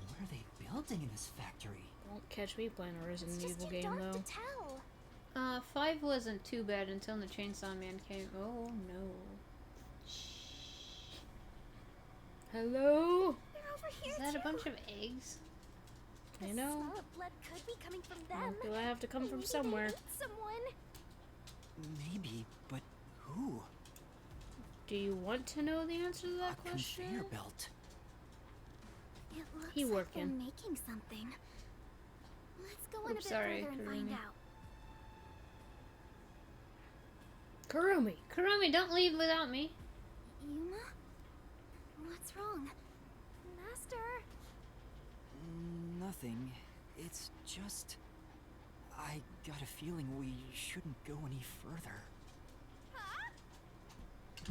[SPEAKER 3] What are they building in this factory?
[SPEAKER 2] Won't catch me playing a
[SPEAKER 4] it's
[SPEAKER 2] Resident
[SPEAKER 4] just
[SPEAKER 2] Evil
[SPEAKER 4] too
[SPEAKER 2] game
[SPEAKER 4] dark
[SPEAKER 2] though.
[SPEAKER 4] to tell.
[SPEAKER 1] 5 wasn't too bad until the Chainsaw Man came. Oh no.
[SPEAKER 2] Hello?
[SPEAKER 4] They're over here
[SPEAKER 1] Is that a
[SPEAKER 4] too.
[SPEAKER 1] bunch of eggs?
[SPEAKER 2] I
[SPEAKER 4] The
[SPEAKER 2] know.
[SPEAKER 4] smell of blood could be coming from them.
[SPEAKER 2] Do I have to come from
[SPEAKER 4] Maybe they
[SPEAKER 2] somewhere?
[SPEAKER 4] ate someone.
[SPEAKER 3] Maybe, but who?
[SPEAKER 2] Do you want to know the answer to that
[SPEAKER 3] A
[SPEAKER 2] question?
[SPEAKER 3] conveyor belt.
[SPEAKER 4] It looks
[SPEAKER 2] He
[SPEAKER 4] like
[SPEAKER 2] working.
[SPEAKER 4] they're making something. Let's go in a
[SPEAKER 1] Oops,
[SPEAKER 4] bit
[SPEAKER 1] sorry,
[SPEAKER 4] further and find
[SPEAKER 1] Karumi.
[SPEAKER 4] out.
[SPEAKER 2] Kurumi.
[SPEAKER 1] Kurumi, don't leave without me.
[SPEAKER 4] Yuma? What's wrong? Master?
[SPEAKER 3] Nothing. It's just... I got a feeling we shouldn't go any further.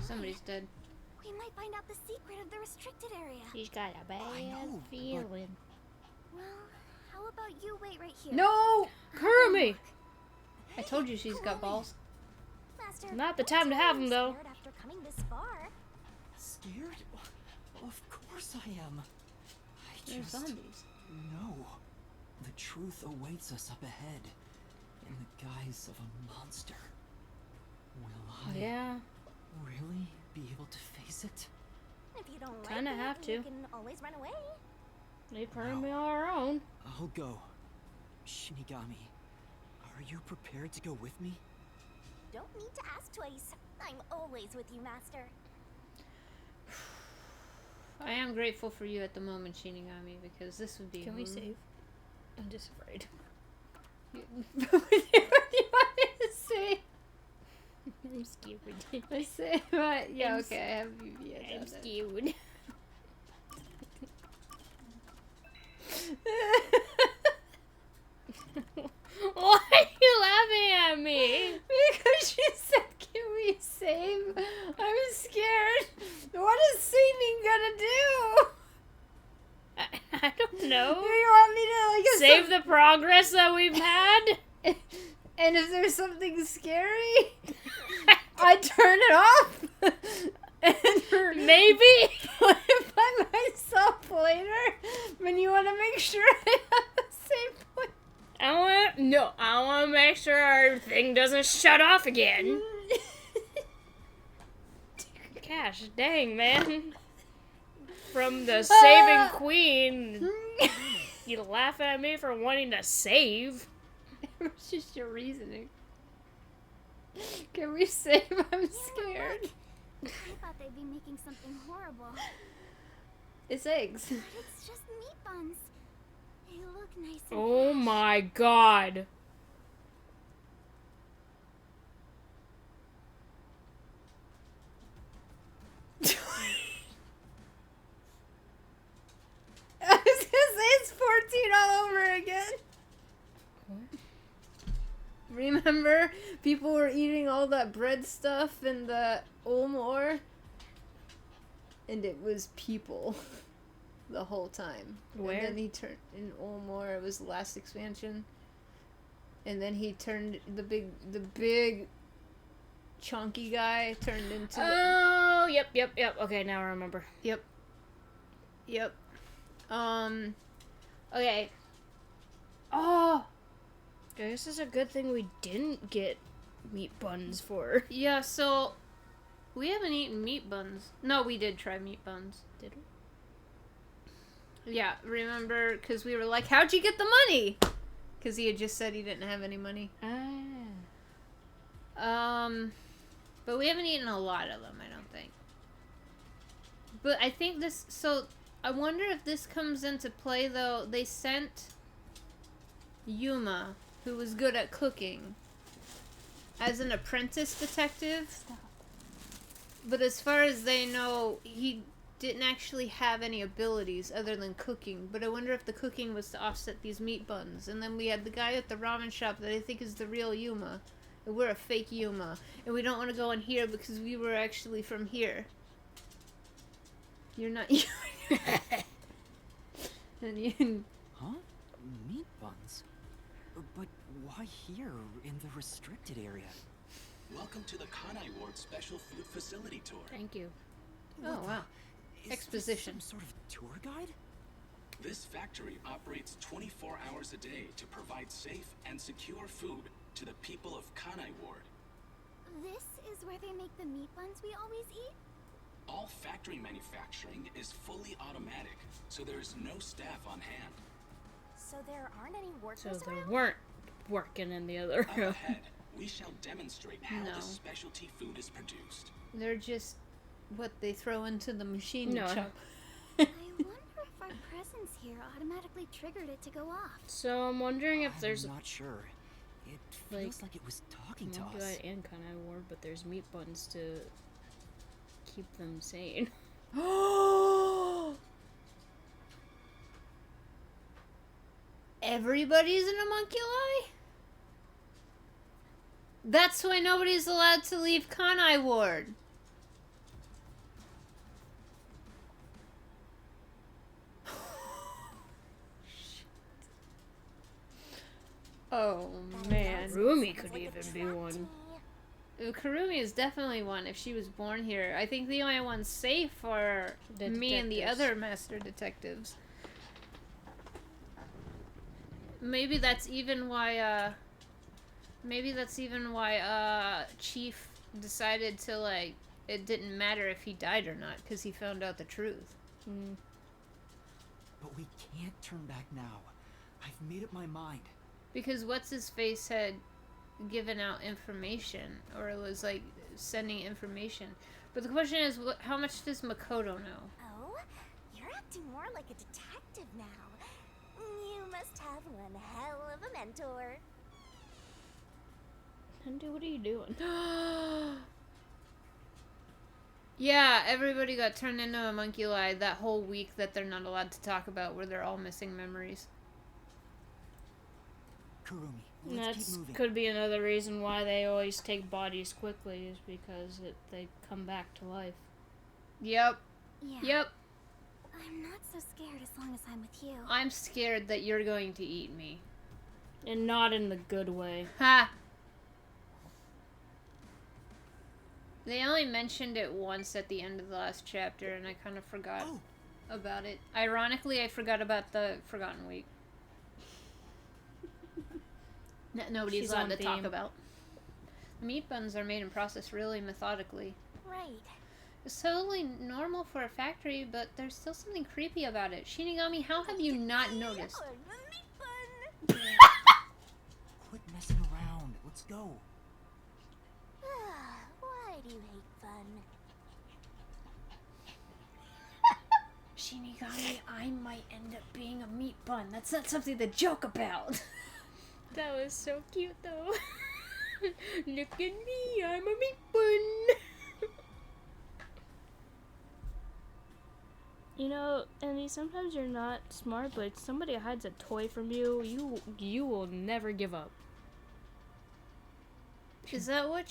[SPEAKER 1] Somebody's dead.
[SPEAKER 4] We might find out the secret of the restricted area.
[SPEAKER 2] She's got a bad
[SPEAKER 3] I know, but-
[SPEAKER 2] feeling.
[SPEAKER 4] Well, how about you wait right here?
[SPEAKER 1] No!
[SPEAKER 2] Kurumi!
[SPEAKER 1] I told you she's got balls.
[SPEAKER 4] Master,
[SPEAKER 2] Not the
[SPEAKER 4] don't
[SPEAKER 2] time to
[SPEAKER 4] tell
[SPEAKER 2] have
[SPEAKER 4] me
[SPEAKER 2] 'em,
[SPEAKER 4] you're
[SPEAKER 2] though.
[SPEAKER 4] scared after coming this far.
[SPEAKER 3] Scared? Of course I am. I
[SPEAKER 1] They're
[SPEAKER 3] just
[SPEAKER 1] zombies.
[SPEAKER 3] know. The truth awaits us up ahead. In the guise of a monster. Will I
[SPEAKER 2] Yeah.
[SPEAKER 3] really be able to face it?
[SPEAKER 4] If you don't like
[SPEAKER 2] Kinda
[SPEAKER 4] it,
[SPEAKER 2] have
[SPEAKER 4] you
[SPEAKER 2] to.
[SPEAKER 4] can always run away.
[SPEAKER 2] Leave Kurumi on her own.
[SPEAKER 3] I'll go. Shinigami, are you prepared to go with me?
[SPEAKER 4] Don't need to ask twice. I'm always with you, Master.
[SPEAKER 1] I am grateful for you at the moment, Shinigami, because this would be.
[SPEAKER 2] Can we save? I'm just afraid.
[SPEAKER 1] What do you want me to say?
[SPEAKER 2] I'm scared.
[SPEAKER 1] I say, what? Yeah,
[SPEAKER 2] I'm
[SPEAKER 1] okay. I have you. Yeah,
[SPEAKER 2] I'm
[SPEAKER 1] done
[SPEAKER 2] scared. Why are you laughing at me?
[SPEAKER 1] Because she said, "Can we save?" I'm
[SPEAKER 2] No.
[SPEAKER 1] Do you want me to like
[SPEAKER 2] Save the progress that we've had?
[SPEAKER 1] And if there's something scary, I turn it off. And
[SPEAKER 2] Maybe.
[SPEAKER 1] put it by myself later. But you want to make sure I have the same point.
[SPEAKER 2] I want to make sure our thing doesn't shut off again. Gosh dang, man. From the saving queen, you laugh at me for wanting to save.
[SPEAKER 1] It was just your reasoning. Can we save? I'm scared.
[SPEAKER 4] I thought they'd be making something horrible.
[SPEAKER 1] It's eggs.
[SPEAKER 4] But it's just meat buns. They look nice and
[SPEAKER 2] Oh my god.
[SPEAKER 1] I was gonna say it's 14 all over again. Remember, people were eating all that bread stuff in the Olmore, and it was people the whole time.
[SPEAKER 2] Where?
[SPEAKER 1] And then he turned in Olmore. It was the last expansion, and then he turned the big chunky guy turned into.
[SPEAKER 2] Oh, yep. Okay, now I remember.
[SPEAKER 1] Yep. Okay. Oh.
[SPEAKER 2] I guess it's a good thing we didn't get meat buns for.
[SPEAKER 1] Yeah, so we haven't eaten meat buns. No, we did try meat buns.
[SPEAKER 2] Did we?
[SPEAKER 1] Yeah, remember? Because we were like, how'd you get the money? Because he had just said he didn't have any money. But we haven't eaten a lot of them, I don't think. But I think this... So, I wonder if this comes into play, though. They sent Yuma, who was good at cooking, as an apprentice detective. But as far as they know, he didn't actually have any abilities other than cooking. But I wonder if the cooking was to offset these meat buns. And then we had the guy at the ramen shop that I think is the real Yuma. And we're a fake Yuma. And we don't want to go in here because we were actually from here. You're not Yuma. And you...
[SPEAKER 3] Huh? Meat buns? But why here, in the restricted area?
[SPEAKER 6] Welcome to the Kanai Ward Special Food Facility Tour.
[SPEAKER 2] Thank you.
[SPEAKER 1] Oh,
[SPEAKER 3] What the-
[SPEAKER 1] wow.
[SPEAKER 3] Is
[SPEAKER 1] Exposition.
[SPEAKER 3] this some sort of tour guide?
[SPEAKER 6] This factory operates 24 hours a day to provide safe and secure food to the people of Kanai Ward.
[SPEAKER 4] This is where they make the meat buns we always eat?
[SPEAKER 6] All factory manufacturing is fully automatic, so there is no staff on hand.
[SPEAKER 4] So there aren't any
[SPEAKER 2] So
[SPEAKER 4] workers
[SPEAKER 2] they
[SPEAKER 4] around?
[SPEAKER 2] weren't working in the other
[SPEAKER 6] Up
[SPEAKER 2] room.
[SPEAKER 6] ahead, we shall demonstrate how
[SPEAKER 1] No.
[SPEAKER 6] this specialty food is produced.
[SPEAKER 1] They're just what they throw into the machine
[SPEAKER 2] No.
[SPEAKER 1] to chop.
[SPEAKER 4] I wonder if our presence here automatically triggered it to go off.
[SPEAKER 2] So I'm wondering if there's
[SPEAKER 3] I'm not sure. It
[SPEAKER 2] like,
[SPEAKER 3] feels like it was talking to
[SPEAKER 2] Monkey
[SPEAKER 3] us.
[SPEAKER 2] Eye and Kanai Ward, but there's meat buns to keep them sane.
[SPEAKER 1] Everybody's in a homunculi? That's why nobody's allowed to leave Kanai Ward. Oh man.
[SPEAKER 2] Rumi could even be one.
[SPEAKER 1] Kurumi is definitely one if she was born here. I think the only ones safe are
[SPEAKER 2] The
[SPEAKER 1] me and the
[SPEAKER 2] detectives.
[SPEAKER 1] other master detectives. Maybe that's even why Chief decided to, like, it didn't matter if he died or not because he found out the truth.
[SPEAKER 3] But we can't turn back now. I've made up my mind.
[SPEAKER 1] Because what's his face had given out information, or it was like sending information. But the question is, how much does Makoto know?
[SPEAKER 4] Oh, you're acting more like a detective now. You must have one hell of a mentor.
[SPEAKER 2] Andy, what are you doing?
[SPEAKER 1] Yeah, everybody got turned into a homunculi that whole week that they're not allowed to talk about, where they're all missing memories.
[SPEAKER 3] Kurumi, let's
[SPEAKER 2] That's
[SPEAKER 3] keep moving.
[SPEAKER 2] could be another reason why they always take bodies quickly, is because they come back to life.
[SPEAKER 1] Yep.
[SPEAKER 4] Yeah.
[SPEAKER 1] Yep.
[SPEAKER 4] I'm not so scared as long as I'm with you.
[SPEAKER 1] I'm scared that you're going to eat me.
[SPEAKER 2] And not in the good way.
[SPEAKER 1] Ha! They only mentioned it once at the end of the last chapter, and I kind of forgot about it. Ironically, I forgot about the Forgotten Week. That nobody's
[SPEAKER 2] She's
[SPEAKER 1] allowed
[SPEAKER 2] on
[SPEAKER 1] to talk
[SPEAKER 2] theme.
[SPEAKER 1] about. Meat buns are made and processed really methodically.
[SPEAKER 4] Right.
[SPEAKER 1] It's totally normal for a factory, but there's still something creepy about it. Shinigami, how have you not noticed?
[SPEAKER 4] Meat bun.
[SPEAKER 3] Quit messing around. Let's go.
[SPEAKER 4] Why do you hate fun?
[SPEAKER 1] Shinigami, I might end up being a meat bun. That's not something to joke about.
[SPEAKER 2] That was so cute, though. Look at me, I'm a meat bun. You know, Andy, sometimes you're not smart, but if somebody hides a toy from you, you will never give up.
[SPEAKER 1] Is that what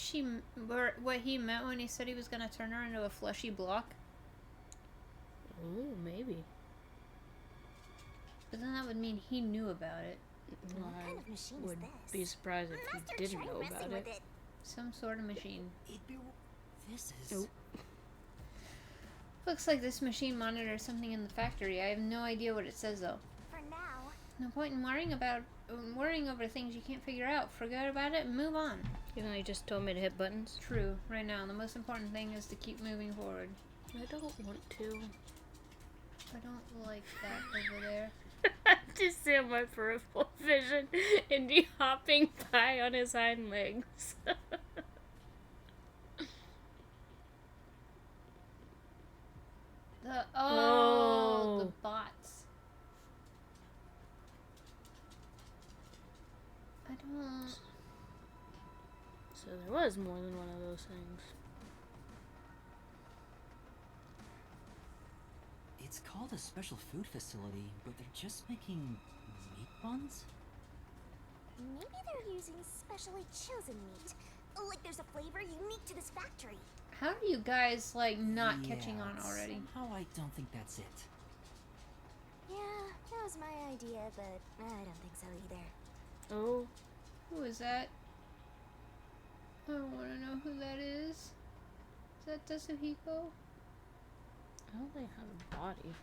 [SPEAKER 1] what he meant when he said he was gonna turn her into a fleshy block?
[SPEAKER 2] Ooh, maybe.
[SPEAKER 1] But then that would mean he knew about it.
[SPEAKER 4] What kind of machine
[SPEAKER 2] Would
[SPEAKER 4] is this?
[SPEAKER 2] be surprised if
[SPEAKER 4] Master,
[SPEAKER 2] he didn't
[SPEAKER 4] try
[SPEAKER 2] know
[SPEAKER 4] messing
[SPEAKER 2] about
[SPEAKER 4] with
[SPEAKER 2] it.
[SPEAKER 1] Some sort of machine.
[SPEAKER 3] This is...
[SPEAKER 2] Nope.
[SPEAKER 1] Looks like this machine monitors something in the factory. I have no idea what it says though.
[SPEAKER 4] For now.
[SPEAKER 1] No point in worrying over things you can't figure out. Forget about it and move on.
[SPEAKER 2] Even though you just told me to hit buttons.
[SPEAKER 1] True. Right now, the most important thing is to keep moving forward.
[SPEAKER 2] I don't want to.
[SPEAKER 1] I don't like that over there.
[SPEAKER 2] I just see my peripheral vision Indy hopping by on his hind legs.
[SPEAKER 1] The bots. I don't.
[SPEAKER 2] So there was more than one of those things.
[SPEAKER 3] It's called a special food facility, but they're just making meat buns?
[SPEAKER 4] Maybe they're using specially chosen meat. Like there's a flavor unique to this factory.
[SPEAKER 1] How are you guys like not catching
[SPEAKER 3] Yeah,
[SPEAKER 1] on already?
[SPEAKER 3] Somehow I don't think that's it.
[SPEAKER 4] Yeah, that was my idea, but I don't think so either.
[SPEAKER 2] Oh,
[SPEAKER 1] Who is that? I don't want to know who that is. Is that Yasuhiro?
[SPEAKER 2] I don't think it has a body.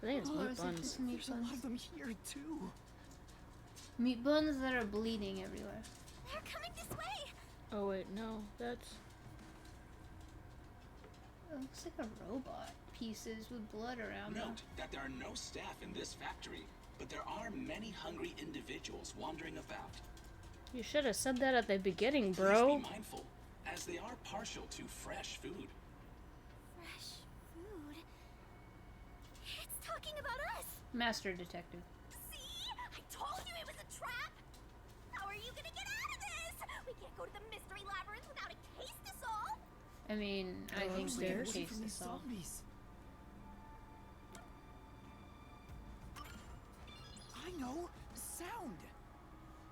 [SPEAKER 2] I think it's
[SPEAKER 1] Or
[SPEAKER 2] meat
[SPEAKER 1] is it
[SPEAKER 2] buns.
[SPEAKER 1] just meat
[SPEAKER 3] There's a lot
[SPEAKER 1] buns?
[SPEAKER 3] of them here, too.
[SPEAKER 1] Meat buns that are bleeding everywhere.
[SPEAKER 4] They're coming this way!
[SPEAKER 2] Oh wait, no, that's...
[SPEAKER 1] It looks like a robot. Pieces with blood around them.
[SPEAKER 6] Note that there are no staff in this factory, but there are many hungry individuals wandering about.
[SPEAKER 2] You should have said that at the beginning,
[SPEAKER 6] Please
[SPEAKER 2] bro.
[SPEAKER 6] be mindful, as they are partial to fresh food.
[SPEAKER 4] Fresh food? It's talking about us!
[SPEAKER 1] Master detective.
[SPEAKER 4] See? I told you it was a trap! How are you gonna get out of this? We can't go to the mystery labyrinth without a case to solve!
[SPEAKER 1] I mean, I think we can
[SPEAKER 2] upstairs?
[SPEAKER 1] case this all.
[SPEAKER 3] Zombies. I know! Sound!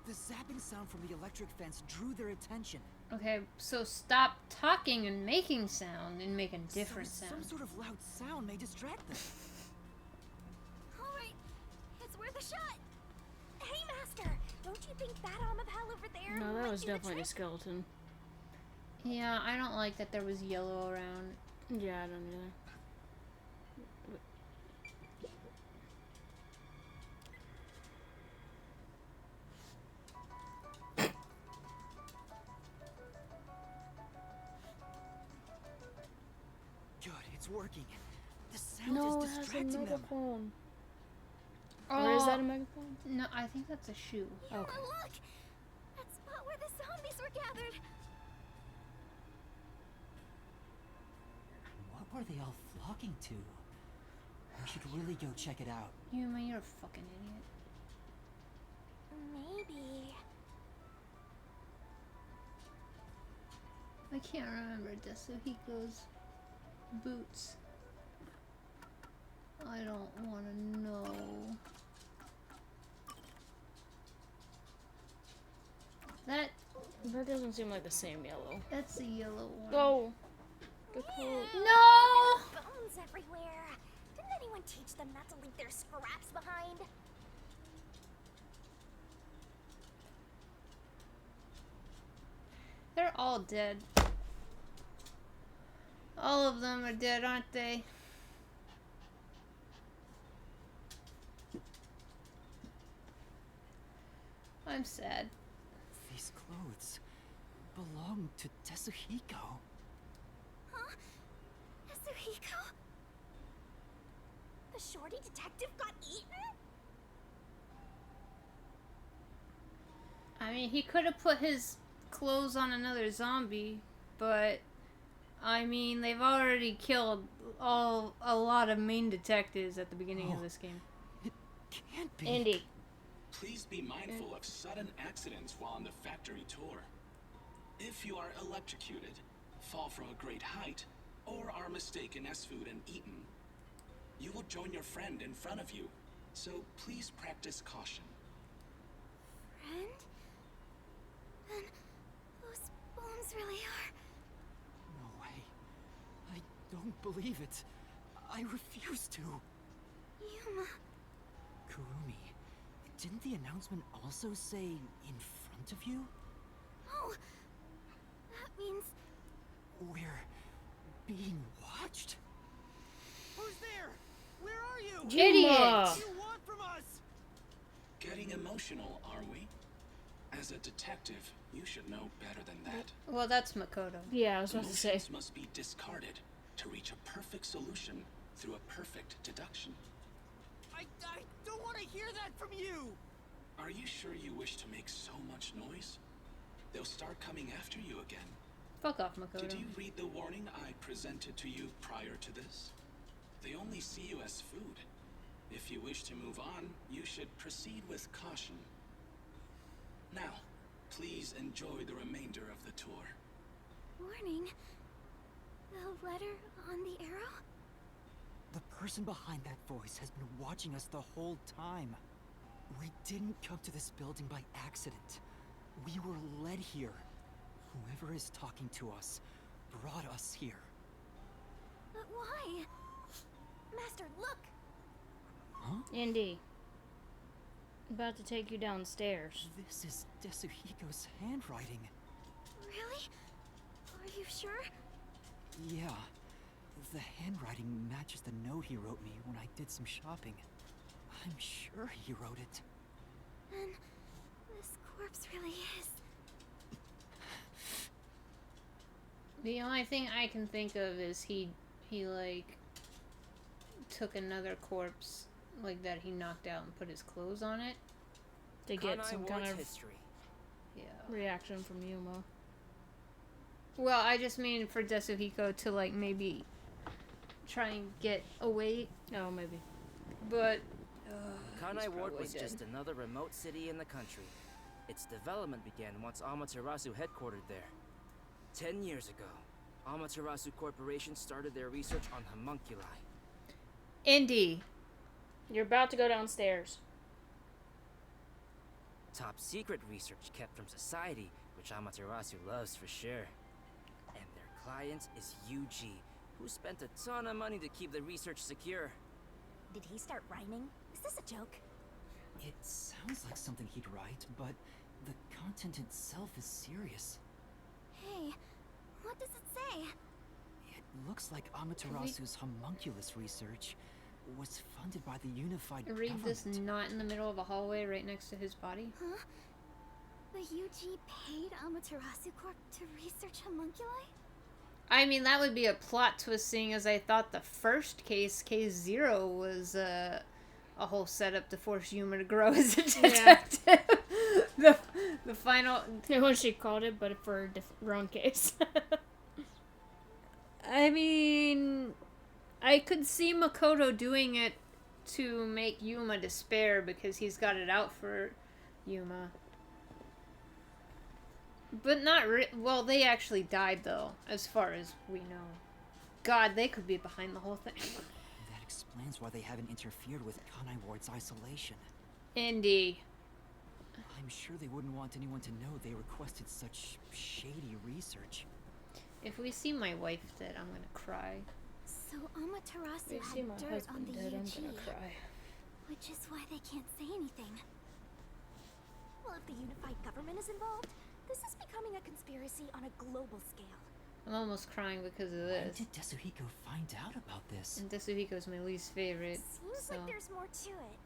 [SPEAKER 3] The zapping sound from the electric fence drew their attention.
[SPEAKER 1] Okay, so stop talking and making sound and make a different
[SPEAKER 3] Some
[SPEAKER 1] sound.
[SPEAKER 3] sort of loud sound may distract them.
[SPEAKER 4] Alright, it's worth a shot! Hey, Master! Don't you think that arm of hell over there
[SPEAKER 2] No, that
[SPEAKER 4] might
[SPEAKER 2] was
[SPEAKER 4] do the
[SPEAKER 2] definitely a
[SPEAKER 4] trick?
[SPEAKER 2] skeleton.
[SPEAKER 1] Yeah, I don't like that there was yellow around.
[SPEAKER 2] Yeah, I don't either.
[SPEAKER 3] Good, it's working. The sound
[SPEAKER 2] No, it
[SPEAKER 3] is
[SPEAKER 2] has a
[SPEAKER 3] distracting them.
[SPEAKER 2] megaphone. Or is that a megaphone?
[SPEAKER 1] No, I think that's a shoe.
[SPEAKER 4] Yuma,
[SPEAKER 2] Okay.
[SPEAKER 4] look! That spot where the zombies were gathered!
[SPEAKER 3] What were they all flocking to? We should really go check it out.
[SPEAKER 1] Yuma, you're a fucking idiot.
[SPEAKER 4] Maybe.
[SPEAKER 1] I can't remember Yasuhiko's boots. I don't want to know.
[SPEAKER 2] That doesn't seem like the same yellow.
[SPEAKER 1] That's the yellow one.
[SPEAKER 2] Oh! The coat.
[SPEAKER 1] No!
[SPEAKER 4] Bones everywhere! Didn't anyone teach them not to leave their scraps behind?
[SPEAKER 1] They're all dead. All of them are dead, aren't they? I'm sad.
[SPEAKER 3] These clothes belong to Yasuhiro.
[SPEAKER 4] Huh? Yasuhiro? The shorty detective got eaten?
[SPEAKER 1] I mean, he could have put his clothes on another zombie, but I mean, they've already killed a lot of main detectives at the beginning of this game.
[SPEAKER 3] It can't be.
[SPEAKER 2] Indy.
[SPEAKER 6] Please be mindful of sudden accidents while on the factory tour. If you are electrocuted, fall from a great height, or are mistaken as food and eaten, you will join your friend in front of you, so please practice caution.
[SPEAKER 4] Friend? Then those bones really are...
[SPEAKER 3] No way. I don't believe it. I refuse to.
[SPEAKER 4] Yuma.
[SPEAKER 3] Kurumi, didn't the announcement also say in front of you?
[SPEAKER 4] Oh, that means...
[SPEAKER 3] We're being watched?
[SPEAKER 7] Who's there? Where are you?
[SPEAKER 2] Idiot!
[SPEAKER 7] What do you want from us?
[SPEAKER 6] Getting emotional, are we? As a detective, you should know better than that.
[SPEAKER 1] Well, that's Makoto.
[SPEAKER 2] Yeah, I was about to say.
[SPEAKER 6] Emotions must be discarded to reach a perfect solution through a perfect deduction.
[SPEAKER 7] I don't want to hear that from you.
[SPEAKER 6] Are you sure you wish to make so much noise? They'll start coming after you again.
[SPEAKER 1] Fuck off, Makoto.
[SPEAKER 6] Did you read the warning I presented to you prior to this? They only see you as food. If you wish to move on, you should proceed with caution. Now, please enjoy the remainder of the tour.
[SPEAKER 4] Warning? The letter on the arrow?
[SPEAKER 3] The person behind that voice has been watching us the whole time. We didn't come to this building by accident. We were led here. Whoever is talking to us brought us here.
[SPEAKER 4] But why? Master, look!
[SPEAKER 3] Huh?
[SPEAKER 2] Indy. About to take you downstairs.
[SPEAKER 3] This is Yasuhiko's handwriting.
[SPEAKER 4] Really? Are you sure?
[SPEAKER 3] Yeah. The handwriting matches the note he wrote me when I did some shopping. I'm sure he wrote it.
[SPEAKER 4] Then this corpse really is...
[SPEAKER 1] The only thing I can think of is he like took another corpse like that he knocked out and put his clothes on it.
[SPEAKER 2] To get some kind of
[SPEAKER 7] history.
[SPEAKER 1] Yeah.
[SPEAKER 2] reaction from Yuma.
[SPEAKER 1] Well, I just mean for Yasuhiko to like maybe try and get away,
[SPEAKER 2] Oh, maybe.
[SPEAKER 1] but
[SPEAKER 8] Kanai
[SPEAKER 1] he's
[SPEAKER 8] Ward
[SPEAKER 1] probably
[SPEAKER 8] was
[SPEAKER 1] dead.
[SPEAKER 8] just another remote city in the country. Its development began once Amaterasu headquartered there. 10 years ago, Amaterasu Corporation started their research on homunculi.
[SPEAKER 1] Indy.
[SPEAKER 2] You're about to go downstairs.
[SPEAKER 8] Top secret research kept from society, which Amaterasu loves for sure. And their client is UG, who spent a ton of money to keep the research secure.
[SPEAKER 4] Did he start rhyming? Is this a joke?
[SPEAKER 3] It sounds like something he'd write, but the content itself is serious.
[SPEAKER 4] Hey, what does it say?
[SPEAKER 3] It looks like Amaterasu's homunculus research was funded by the unified
[SPEAKER 1] Read this
[SPEAKER 3] government.
[SPEAKER 1] not in the middle of a hallway right next to his body.
[SPEAKER 4] Huh? The UG paid Amaterasu Corp to research homunculi?
[SPEAKER 1] I mean, that would be a plot twist, seeing as I thought the first case, Case 0, was a whole setup to force Yuma to grow as a detective. The final...
[SPEAKER 2] What she called it, but for a wrong case.
[SPEAKER 1] I mean, I could see Makoto doing it to make Yuma despair because he's got it out for Yuma. But not well, they actually died, though, as far as we know. God, they could be behind the whole thing.
[SPEAKER 3] That explains why they haven't interfered with Kanai Ward's isolation.
[SPEAKER 1] Indy.
[SPEAKER 3] I'm sure they wouldn't want anyone to know they requested such shady research.
[SPEAKER 1] If we see my wife dead, I'm gonna cry.
[SPEAKER 4] So Amaterasu
[SPEAKER 2] If you see
[SPEAKER 4] had
[SPEAKER 2] my
[SPEAKER 4] dirt on
[SPEAKER 2] husband
[SPEAKER 4] the
[SPEAKER 2] dead, I'm
[SPEAKER 4] UG,
[SPEAKER 2] gonna cry.
[SPEAKER 4] which is why they can't say anything. Well, if the unified government is involved, this is becoming a conspiracy on a global scale.
[SPEAKER 1] I'm almost crying because of
[SPEAKER 3] When
[SPEAKER 1] this.
[SPEAKER 3] did Yasuhiro find out about this?
[SPEAKER 1] And Yasuhiko's my least favorite.
[SPEAKER 4] Seems
[SPEAKER 1] So
[SPEAKER 4] like there's more to it.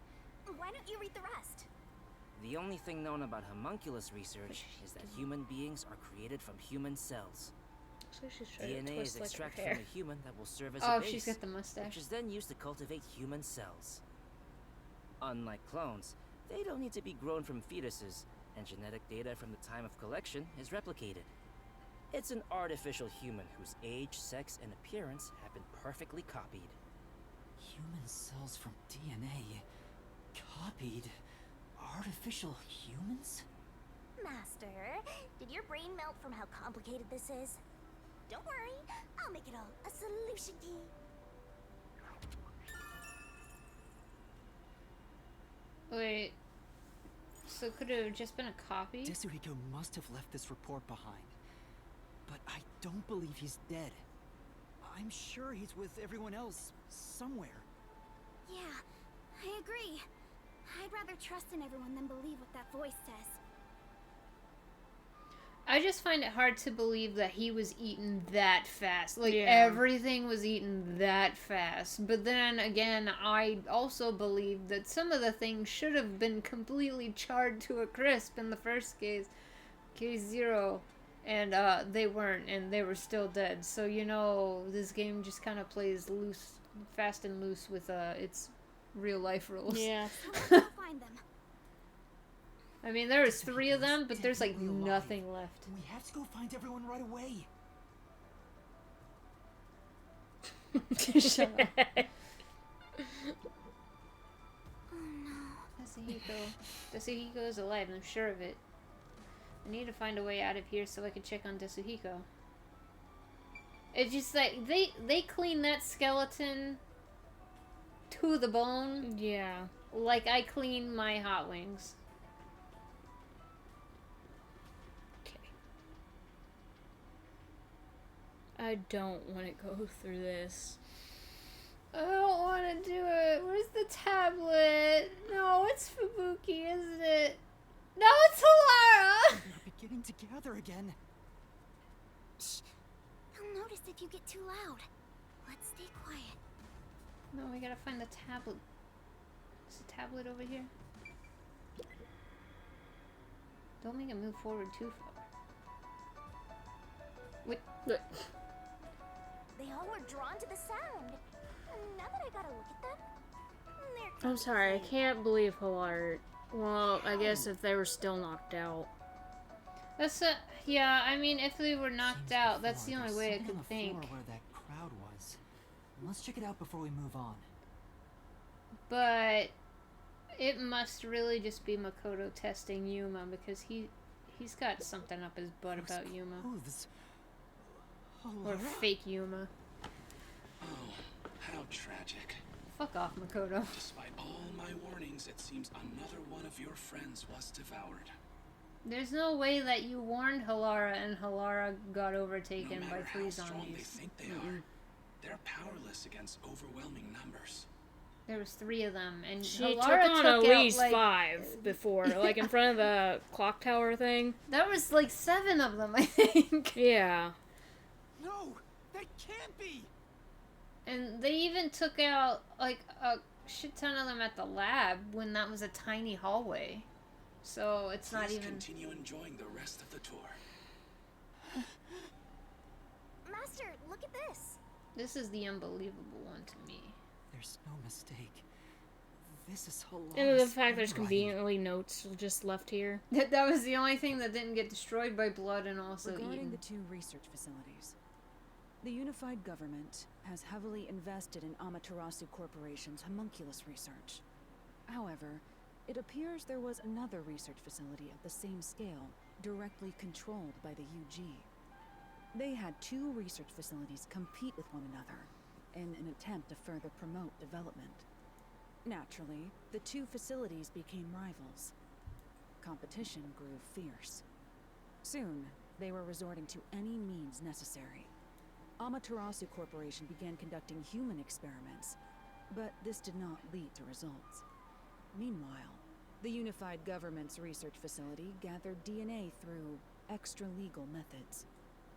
[SPEAKER 4] Why don't you read the rest?
[SPEAKER 8] The only thing known about homunculus research is that human beings are created from human cells.
[SPEAKER 2] So she's trying to
[SPEAKER 8] DNA is
[SPEAKER 2] twist like her
[SPEAKER 8] extracted
[SPEAKER 2] hair.
[SPEAKER 8] from a human that will serve as
[SPEAKER 1] oh,
[SPEAKER 8] a base,
[SPEAKER 1] she's got the
[SPEAKER 8] which
[SPEAKER 1] mustache.
[SPEAKER 8] is then used to cultivate human cells. Unlike clones, they don't need to be grown from fetuses, and genetic data from the time of collection is replicated. It's an artificial human whose age, sex, and appearance have been perfectly copied.
[SPEAKER 3] Human cells from DNA. Copied. Artificial humans?
[SPEAKER 4] Master, did your brain melt from how complicated this is? Don't worry, I'll make it all a solution key.
[SPEAKER 1] Wait. So could it have just been a copy?
[SPEAKER 3] Yasuhiro must have left this report behind. But I don't believe he's dead. I'm sure he's with everyone else, somewhere.
[SPEAKER 4] Yeah, I agree. I'd rather trust in everyone than believe what that voice says.
[SPEAKER 1] I just find it hard to believe that he was eaten that fast. Like,
[SPEAKER 2] Yeah.
[SPEAKER 1] everything was eaten that fast. But then again, I also believe that some of the things should have been completely charred to a crisp in the first case. Case 0. And they weren't, and they were still dead. So, you know, this game just kind of plays loose, fast and loose with its real life rules.
[SPEAKER 2] Yeah.
[SPEAKER 4] Someone will find them.
[SPEAKER 1] I mean, there was 3 of them, but there's like
[SPEAKER 3] Definitely alive.
[SPEAKER 1] nothing left.
[SPEAKER 3] We have to go find everyone right away.
[SPEAKER 1] Shut up.
[SPEAKER 4] Oh no.
[SPEAKER 1] Yasuhiko is alive, I'm sure of it. I need to find a way out of here so I can check on Yasuhiko. It's just like, they clean that skeleton to the bone
[SPEAKER 2] Yeah.
[SPEAKER 1] like I clean my hot wings.
[SPEAKER 2] Okay. I don't want to go through this.
[SPEAKER 1] I don't want to do it. Where's the tablet? No, it's Fubuki, isn't it? No, it's Halara!
[SPEAKER 3] We're beginning to gather again.
[SPEAKER 4] Shh. They'll notice if you get too loud. Let's stay quiet.
[SPEAKER 1] No, we gotta find the tablet. Is the tablet over here? Don't make it move forward too far. Wait.
[SPEAKER 4] They all were drawn to the sound. Now that I gotta look at them, they're
[SPEAKER 2] I'm sorry, I can't believe Halar. Well, I guess if they were still knocked out.
[SPEAKER 1] That's yeah, I mean, if we were knocked
[SPEAKER 3] Seems
[SPEAKER 1] out, that's the
[SPEAKER 3] before
[SPEAKER 1] only
[SPEAKER 3] there's
[SPEAKER 1] way I
[SPEAKER 3] something
[SPEAKER 1] could
[SPEAKER 3] on the
[SPEAKER 1] think.
[SPEAKER 3] floor where that crowd was. Let's check it out before we move on.
[SPEAKER 1] But it must really just be Makoto testing Yuma because he's got something up his butt
[SPEAKER 3] Those
[SPEAKER 1] about Yuma.
[SPEAKER 3] clothes.
[SPEAKER 1] Or
[SPEAKER 3] Halara?
[SPEAKER 1] fake Yuma.
[SPEAKER 6] Oh, how tragic.
[SPEAKER 1] Fuck off, Makoto.
[SPEAKER 6] Despite all my warnings, it seems another one of your friends was devoured.
[SPEAKER 1] There's no way that you warned Halara and Halara got
[SPEAKER 6] No
[SPEAKER 1] overtaken by
[SPEAKER 6] matter
[SPEAKER 1] 3
[SPEAKER 6] how strong they
[SPEAKER 1] zombies.
[SPEAKER 6] think they are, they're powerless against overwhelming numbers.
[SPEAKER 1] There was 3 of them, and
[SPEAKER 2] She
[SPEAKER 1] Halara
[SPEAKER 2] took on
[SPEAKER 1] took
[SPEAKER 2] at
[SPEAKER 1] out,
[SPEAKER 2] least
[SPEAKER 1] like,
[SPEAKER 2] 5 before, like in front of the clock tower thing.
[SPEAKER 1] That was like 7 of them, I think.
[SPEAKER 2] Yeah.
[SPEAKER 7] No, that can't be.
[SPEAKER 1] And they even took out like a shit ton of them at the lab when that was a tiny hallway. So it's not
[SPEAKER 6] Please
[SPEAKER 1] even.
[SPEAKER 6] continue enjoying the rest of the tour.
[SPEAKER 4] Master, look at this.
[SPEAKER 1] This is the unbelievable one to me.
[SPEAKER 3] There's no mistake. This is Halara's
[SPEAKER 2] And the fact there's
[SPEAKER 3] handwriting.
[SPEAKER 2] conveniently notes just left here.
[SPEAKER 1] That was the only thing that didn't get destroyed by blood and also
[SPEAKER 5] Regarding
[SPEAKER 1] eaten.
[SPEAKER 5] the 2 research facilities, the unified government has heavily invested in Amaterasu Corporation's homunculus research. However, it appears there was another research facility of the same scale, directly controlled by the UG. They had 2 research facilities compete with one another in an attempt to further promote development. Naturally, the 2 facilities became rivals. Competition grew fierce. Soon, they were resorting to any means necessary. Amaterasu Corporation began conducting human experiments, but this did not lead to results. Meanwhile, the Unified Government's research facility gathered DNA through extra-legal methods.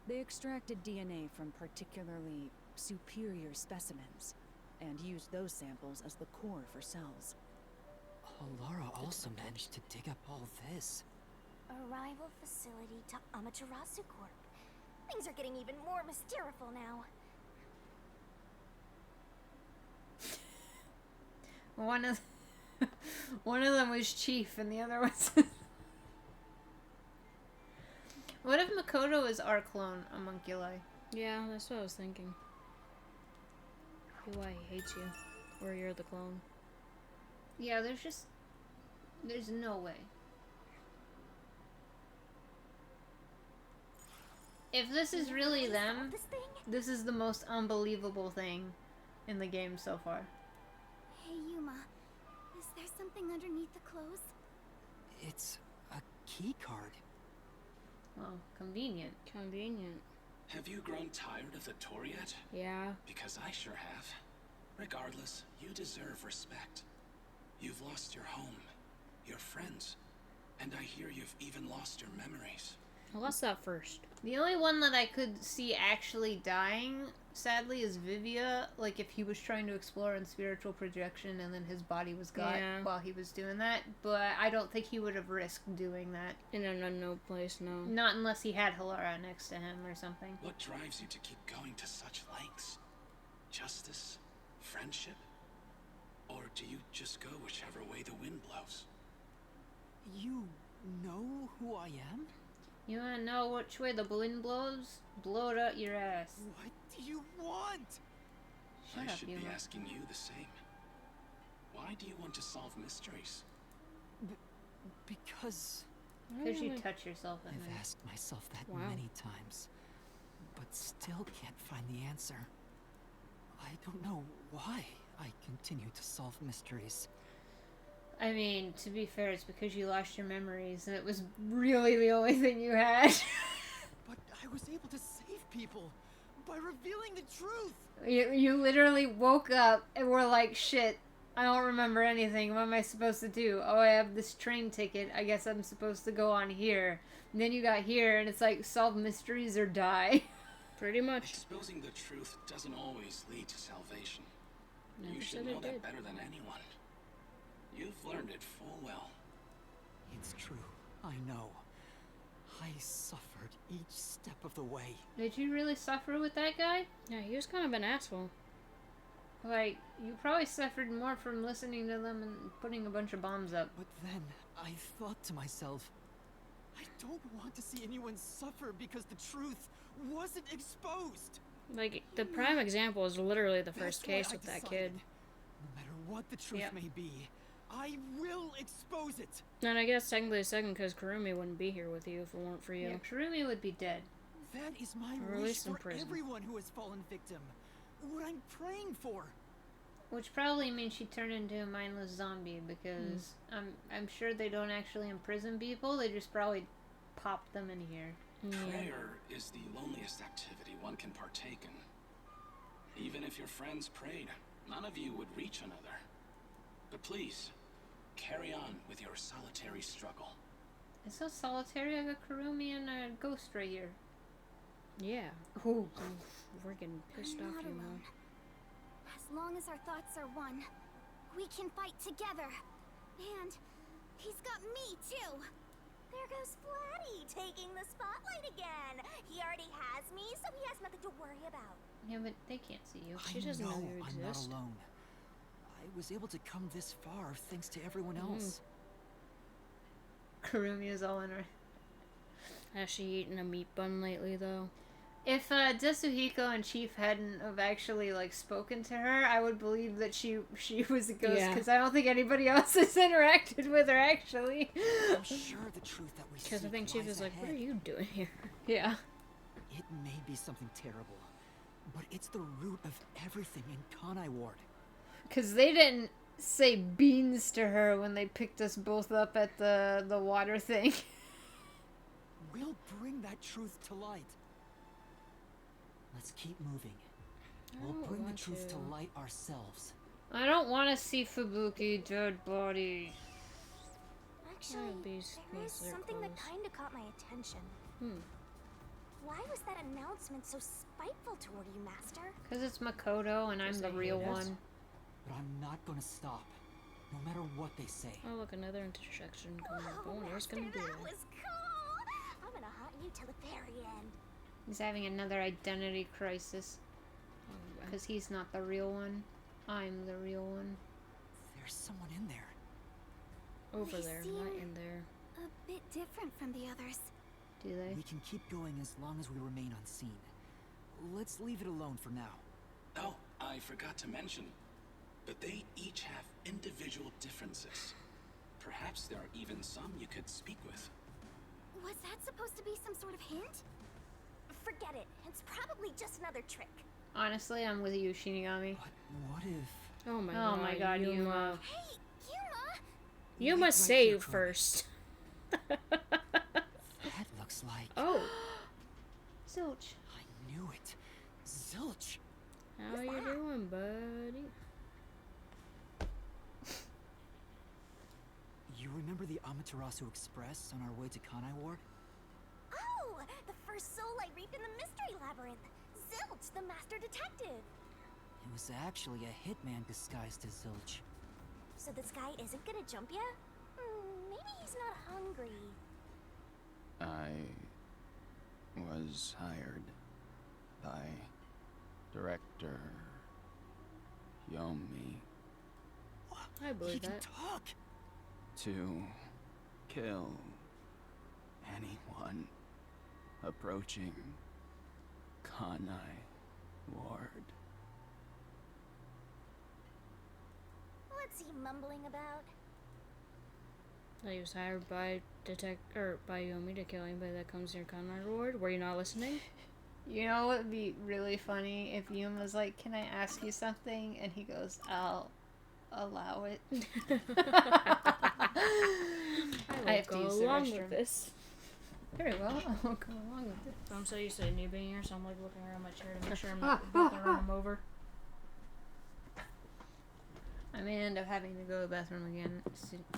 [SPEAKER 5] They extracted DNA from particularly superior specimens, and used those samples as the core for cells.
[SPEAKER 3] Laura also managed to dig up all this.
[SPEAKER 4] A rival facility to Amaterasu Corp. Things are getting even more mysterious now.
[SPEAKER 1] One of them was Chief, and the other was. What if Makoto is our clone, homunculi?
[SPEAKER 2] Yeah, that's what I was thinking. Why he hates you, or you're the clone.
[SPEAKER 1] Yeah, there's no way. If this is really them, this is the most unbelievable thing in the game so far.
[SPEAKER 4] Hey Yuma, is there something underneath the clothes?
[SPEAKER 3] It's a key card.
[SPEAKER 1] Well, convenient.
[SPEAKER 2] Convenient.
[SPEAKER 6] Have you grown tired of the tour yet?
[SPEAKER 2] Yeah.
[SPEAKER 6] Because I sure have. Regardless, you deserve respect. You've lost your home, your friends, and I hear you've even lost your memories.
[SPEAKER 2] I lost that first.
[SPEAKER 1] The only one that I could see actually dying, sadly, is Vivia. Like, if he was trying to explore in spiritual projection and then his body was got while he was doing that. But I don't think he would have risked doing that.
[SPEAKER 2] In an unknown place, no.
[SPEAKER 1] Not unless he had Halara next to him or something.
[SPEAKER 6] What drives you to keep going to such lengths? Justice? Friendship? Or do you just go whichever way the wind blows?
[SPEAKER 3] You know who I am?
[SPEAKER 1] You wanna know which way the wind blows? Blow it out your ass.
[SPEAKER 7] What do you want?
[SPEAKER 6] I
[SPEAKER 1] Shut
[SPEAKER 6] should
[SPEAKER 1] up,
[SPEAKER 6] be
[SPEAKER 1] Yuma.
[SPEAKER 6] asking you the same. Why do you want to solve mysteries?
[SPEAKER 3] Because
[SPEAKER 1] Because you touch yourself at
[SPEAKER 3] I've
[SPEAKER 1] night.
[SPEAKER 3] asked myself that
[SPEAKER 2] Wow.
[SPEAKER 3] many times, but still can't find the answer. I don't know why I continue to solve mysteries.
[SPEAKER 1] I mean, to be fair, it's because you lost your memories, and it was really the only thing you had.
[SPEAKER 7] But I was able to save people by revealing the truth.
[SPEAKER 1] You literally woke up and were like, shit, I don't remember anything. What am I supposed to do? Oh, I have this train ticket. I guess I'm supposed to go on here. And then you got here, and it's like, solve mysteries or die.
[SPEAKER 2] Pretty much.
[SPEAKER 6] Exposing the truth doesn't always lead to salvation.
[SPEAKER 2] Never
[SPEAKER 6] You should
[SPEAKER 2] said
[SPEAKER 6] know
[SPEAKER 2] it
[SPEAKER 6] that
[SPEAKER 2] did.
[SPEAKER 6] better than anyone. You've learned it full well.
[SPEAKER 3] It's true, I know. I suffered each step of the way.
[SPEAKER 1] Did you really suffer with that guy?
[SPEAKER 2] Yeah, he was kind of an asshole.
[SPEAKER 1] Like, you probably suffered more from listening to them and putting a bunch of bombs up.
[SPEAKER 3] But then I thought to myself,
[SPEAKER 7] I don't want to see anyone suffer because the truth wasn't exposed.
[SPEAKER 2] Like, the prime example is literally the first
[SPEAKER 7] That's what
[SPEAKER 2] case
[SPEAKER 7] I
[SPEAKER 2] with that
[SPEAKER 7] decided.
[SPEAKER 2] kid.
[SPEAKER 7] No matter what the truth
[SPEAKER 1] Yep.
[SPEAKER 7] may be, I will expose it.
[SPEAKER 2] And I guess technically second because Kurumi wouldn't be here with you if it weren't for you.
[SPEAKER 1] Yeah, Kurumi would be dead.
[SPEAKER 7] That is my
[SPEAKER 2] Or
[SPEAKER 7] wish
[SPEAKER 2] released in
[SPEAKER 7] for
[SPEAKER 2] prison.
[SPEAKER 7] everyone who has fallen victim. What I'm praying for.
[SPEAKER 1] Which probably means she turned into a mindless zombie, because I'm sure they don't actually imprison people, they just probably pop them in here.
[SPEAKER 6] Prayer is the loneliest activity one can partake in. Even if your friends prayed, none of you would reach another. But please, carry on with your solitary struggle.
[SPEAKER 1] It's so solitary. I got Kurumi and a ghost right here.
[SPEAKER 2] Yeah.
[SPEAKER 1] Ooh.
[SPEAKER 2] I'm freaking pissed
[SPEAKER 4] I'm
[SPEAKER 2] off
[SPEAKER 4] not
[SPEAKER 2] you,
[SPEAKER 4] alone.
[SPEAKER 2] Mom.
[SPEAKER 4] As long as our thoughts are one, we can fight together. And he's got me too. There goes Flatty taking the spotlight again. He already has me, so he has nothing to worry about.
[SPEAKER 1] Yeah, but they can't see you.
[SPEAKER 2] She doesn't know you
[SPEAKER 3] I'm not
[SPEAKER 2] exist.
[SPEAKER 3] alone. I was able to come this far thanks to everyone else.
[SPEAKER 1] Kurumi is all in her.
[SPEAKER 2] Has she eaten a meat bun lately, though?
[SPEAKER 1] If Yasuhiro and Chief hadn't have actually like spoken to her, I would believe that she was a ghost,
[SPEAKER 2] Yeah.
[SPEAKER 1] because I don't think anybody else has interacted with her actually.
[SPEAKER 3] I'm sure the truth that we
[SPEAKER 2] Because I
[SPEAKER 3] seek
[SPEAKER 2] think Chief
[SPEAKER 3] lies
[SPEAKER 2] is like, what are
[SPEAKER 3] ahead.
[SPEAKER 2] you doing here?
[SPEAKER 1] Yeah.
[SPEAKER 3] It may be something terrible, but it's the root of everything in Kanai Ward.
[SPEAKER 1] Because they didn't say beans to her when they picked us both up at the water thing.
[SPEAKER 3] We'll bring that truth to light. Let's keep moving. We'll bring the truth to light ourselves.
[SPEAKER 1] I don't want to see Fubuki dead body.
[SPEAKER 4] Actually, there is something that kinda caught my attention. Why was that announcement so spiteful toward you, Master?
[SPEAKER 1] Because it's Makoto and I'm the real one.
[SPEAKER 3] But I'm not gonna stop, no matter what they say.
[SPEAKER 2] Oh, look, another intersection coming up. Oh, there's gonna be
[SPEAKER 4] that was cool! I'm gonna haunt you till the very end.
[SPEAKER 1] He's having another identity crisis. Because he's not the real one. I'm the real one.
[SPEAKER 3] There's someone in there.
[SPEAKER 2] Over there, not in there.
[SPEAKER 4] A bit different from the others.
[SPEAKER 1] Do they?
[SPEAKER 3] We can keep going as long as we remain unseen. Let's leave it alone for now.
[SPEAKER 6] Oh, I forgot to mention, but they each have individual differences. Perhaps there are even some you could speak with.
[SPEAKER 4] Was that supposed to be some sort of hint? Forget it. It's probably just another trick.
[SPEAKER 1] Honestly, I'm with you, Shinigami.
[SPEAKER 3] But what if...
[SPEAKER 2] Oh my god,
[SPEAKER 1] Yuma.
[SPEAKER 4] Hey, Yuma!
[SPEAKER 2] Yuma save first.
[SPEAKER 3] That looks like...
[SPEAKER 2] Oh.
[SPEAKER 1] Zilch.
[SPEAKER 3] I knew it. Zilch.
[SPEAKER 2] How you doing, buddy?
[SPEAKER 3] You remember the Amaterasu Express on our way to Kanai Ward?
[SPEAKER 4] Oh! The first soul I reaped in the Mystery Labyrinth! Zilch, the master detective!
[SPEAKER 3] It was actually a hitman disguised as Zilch.
[SPEAKER 4] So this guy isn't gonna jump ya? Maybe he's not hungry.
[SPEAKER 9] I was hired by Director Yomi
[SPEAKER 2] I believe
[SPEAKER 3] He can
[SPEAKER 2] that.
[SPEAKER 3] talk!
[SPEAKER 9] to kill anyone approaching Kanai Ward.
[SPEAKER 4] What's he mumbling about?
[SPEAKER 2] He was hired by by Yomi to kill anybody that comes near Conrad Ward. Were you not listening?
[SPEAKER 1] You know what would be really funny if Yuma's like, "Can I ask you something?" And he goes, "I'll allow it." I have to use the
[SPEAKER 2] along
[SPEAKER 1] restroom.
[SPEAKER 2] with this.
[SPEAKER 1] Very well, I'll go along with this.
[SPEAKER 2] I'm so used to you being here, so I'm like looking around my chair to make sure I'm not about to run him over.
[SPEAKER 1] I may end up having to go to the bathroom again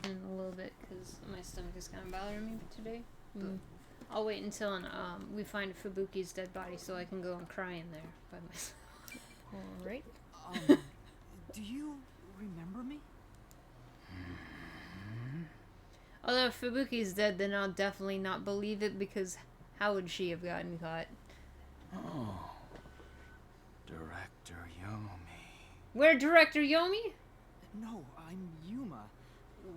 [SPEAKER 1] in a little bit because my stomach is kind of bothering me today. But I'll wait until we find Fubuki's dead body so I can go and cry in there by myself.
[SPEAKER 2] Alright.
[SPEAKER 3] Do you remember me?
[SPEAKER 1] Although if Fubuki's dead, then I'll definitely not believe it because how would she have gotten caught?
[SPEAKER 9] Oh, Director Yomi.
[SPEAKER 1] Where Director Yomi?
[SPEAKER 3] No, I'm Yuma.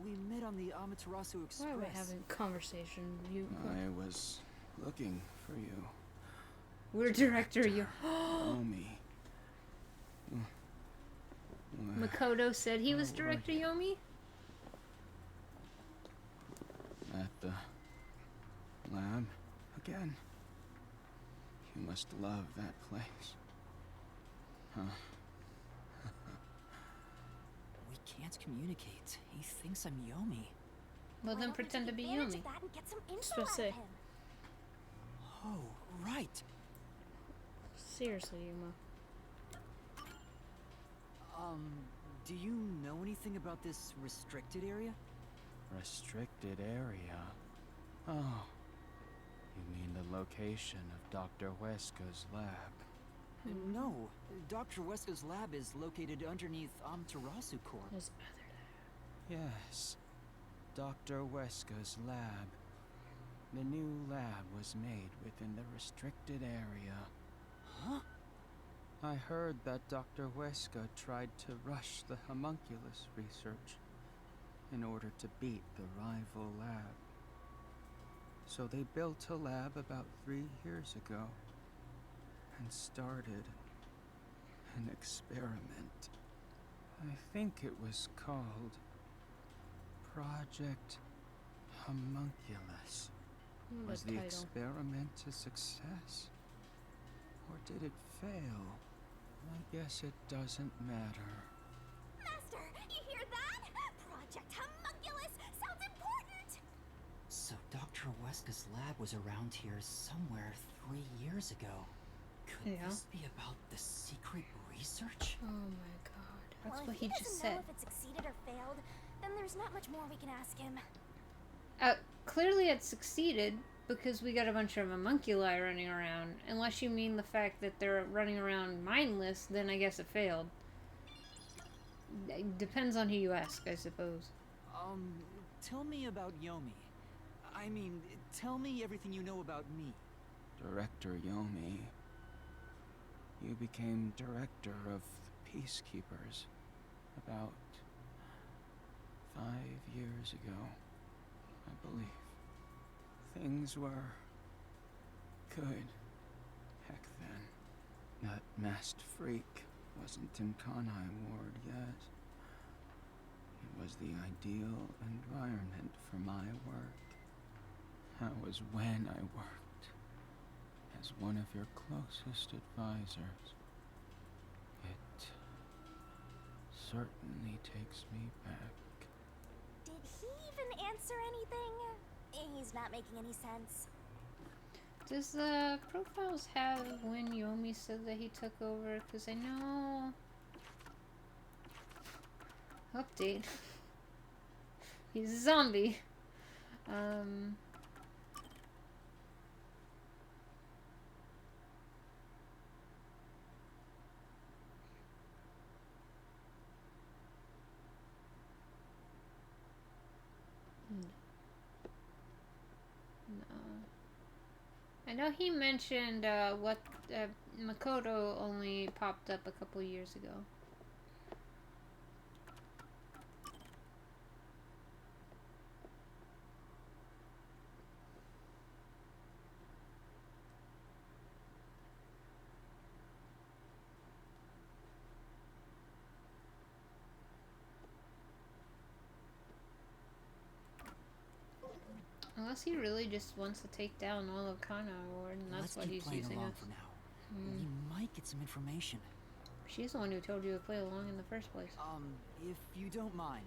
[SPEAKER 3] We met on the Amaterasu Express.
[SPEAKER 2] Why are we having a conversation? You.
[SPEAKER 9] I was looking for you.
[SPEAKER 1] Where Director
[SPEAKER 9] Yomi.
[SPEAKER 1] Makoto said he was Director Yomi?
[SPEAKER 9] At the lab again. You must love that place. Huh?
[SPEAKER 3] We can't communicate. He thinks I'm Yomi.
[SPEAKER 1] Well,
[SPEAKER 4] Why
[SPEAKER 1] then
[SPEAKER 4] don't we
[SPEAKER 1] pretend to
[SPEAKER 4] take
[SPEAKER 1] be
[SPEAKER 4] advantage
[SPEAKER 1] Yomi.
[SPEAKER 4] of that and get some info
[SPEAKER 2] Supposed to
[SPEAKER 4] out
[SPEAKER 2] say.
[SPEAKER 4] of him?
[SPEAKER 3] Oh, right.
[SPEAKER 2] Seriously, Yuma.
[SPEAKER 3] Do you know anything about this restricted area?
[SPEAKER 9] Restricted area? Oh. You mean the location of Dr. Weska's lab?
[SPEAKER 3] No, Dr. Weska's lab is located underneath Amaterasu Corp.
[SPEAKER 2] There's
[SPEAKER 9] Yes. Dr. Weska's lab. The new lab was made within the restricted area.
[SPEAKER 3] Huh?
[SPEAKER 9] I heard that Dr. Weska tried to rush the homunculus research in order to beat the rival lab. So they built a lab about 3 years ago and started an experiment. I think it was called Project Homunculus. Was the experiment a success? Or did it fail? I guess it doesn't matter.
[SPEAKER 4] Master, you hear that? Project Homunculus sounds important!
[SPEAKER 3] So Dr. Weska's lab was around here somewhere 3 years ago. Could
[SPEAKER 1] Yeah.
[SPEAKER 3] this be about the secret research?
[SPEAKER 2] Oh my god.
[SPEAKER 1] That's
[SPEAKER 4] Well,
[SPEAKER 1] what
[SPEAKER 4] if
[SPEAKER 1] he
[SPEAKER 4] doesn't
[SPEAKER 1] just
[SPEAKER 4] know
[SPEAKER 1] said.
[SPEAKER 4] if it succeeded or failed, then there's not much more we can ask him.
[SPEAKER 1] Clearly it succeeded because we got a bunch of homunculi running around. Unless you mean the fact that they're running around mindless, then I guess it failed. It depends on who you ask, I suppose.
[SPEAKER 3] Tell me about Yomi. I mean, tell me everything you know about me.
[SPEAKER 9] Director Yomi, you became director of the Peacekeepers about 5 years ago, I believe. Things were good heck then. That masked freak wasn't in Kanai Ward yet. It was the ideal environment for my work. That was when I worked as one of your closest advisors. It certainly takes me back.
[SPEAKER 4] Did he even answer anything? He's not making any sense.
[SPEAKER 1] Does the profiles have when Yomi said that he took over? Because I know... Update. He's a zombie. No. I know he mentioned what Makoto only popped up a couple years ago. Unless he really just wants to take down all of Kana Ward, and that's
[SPEAKER 3] Let's
[SPEAKER 1] what
[SPEAKER 3] keep
[SPEAKER 1] he's
[SPEAKER 3] playing
[SPEAKER 1] using
[SPEAKER 3] along
[SPEAKER 1] us.
[SPEAKER 3] for now. We might get some information.
[SPEAKER 1] She's the one who told you to play along in the first place.
[SPEAKER 3] If you don't mind,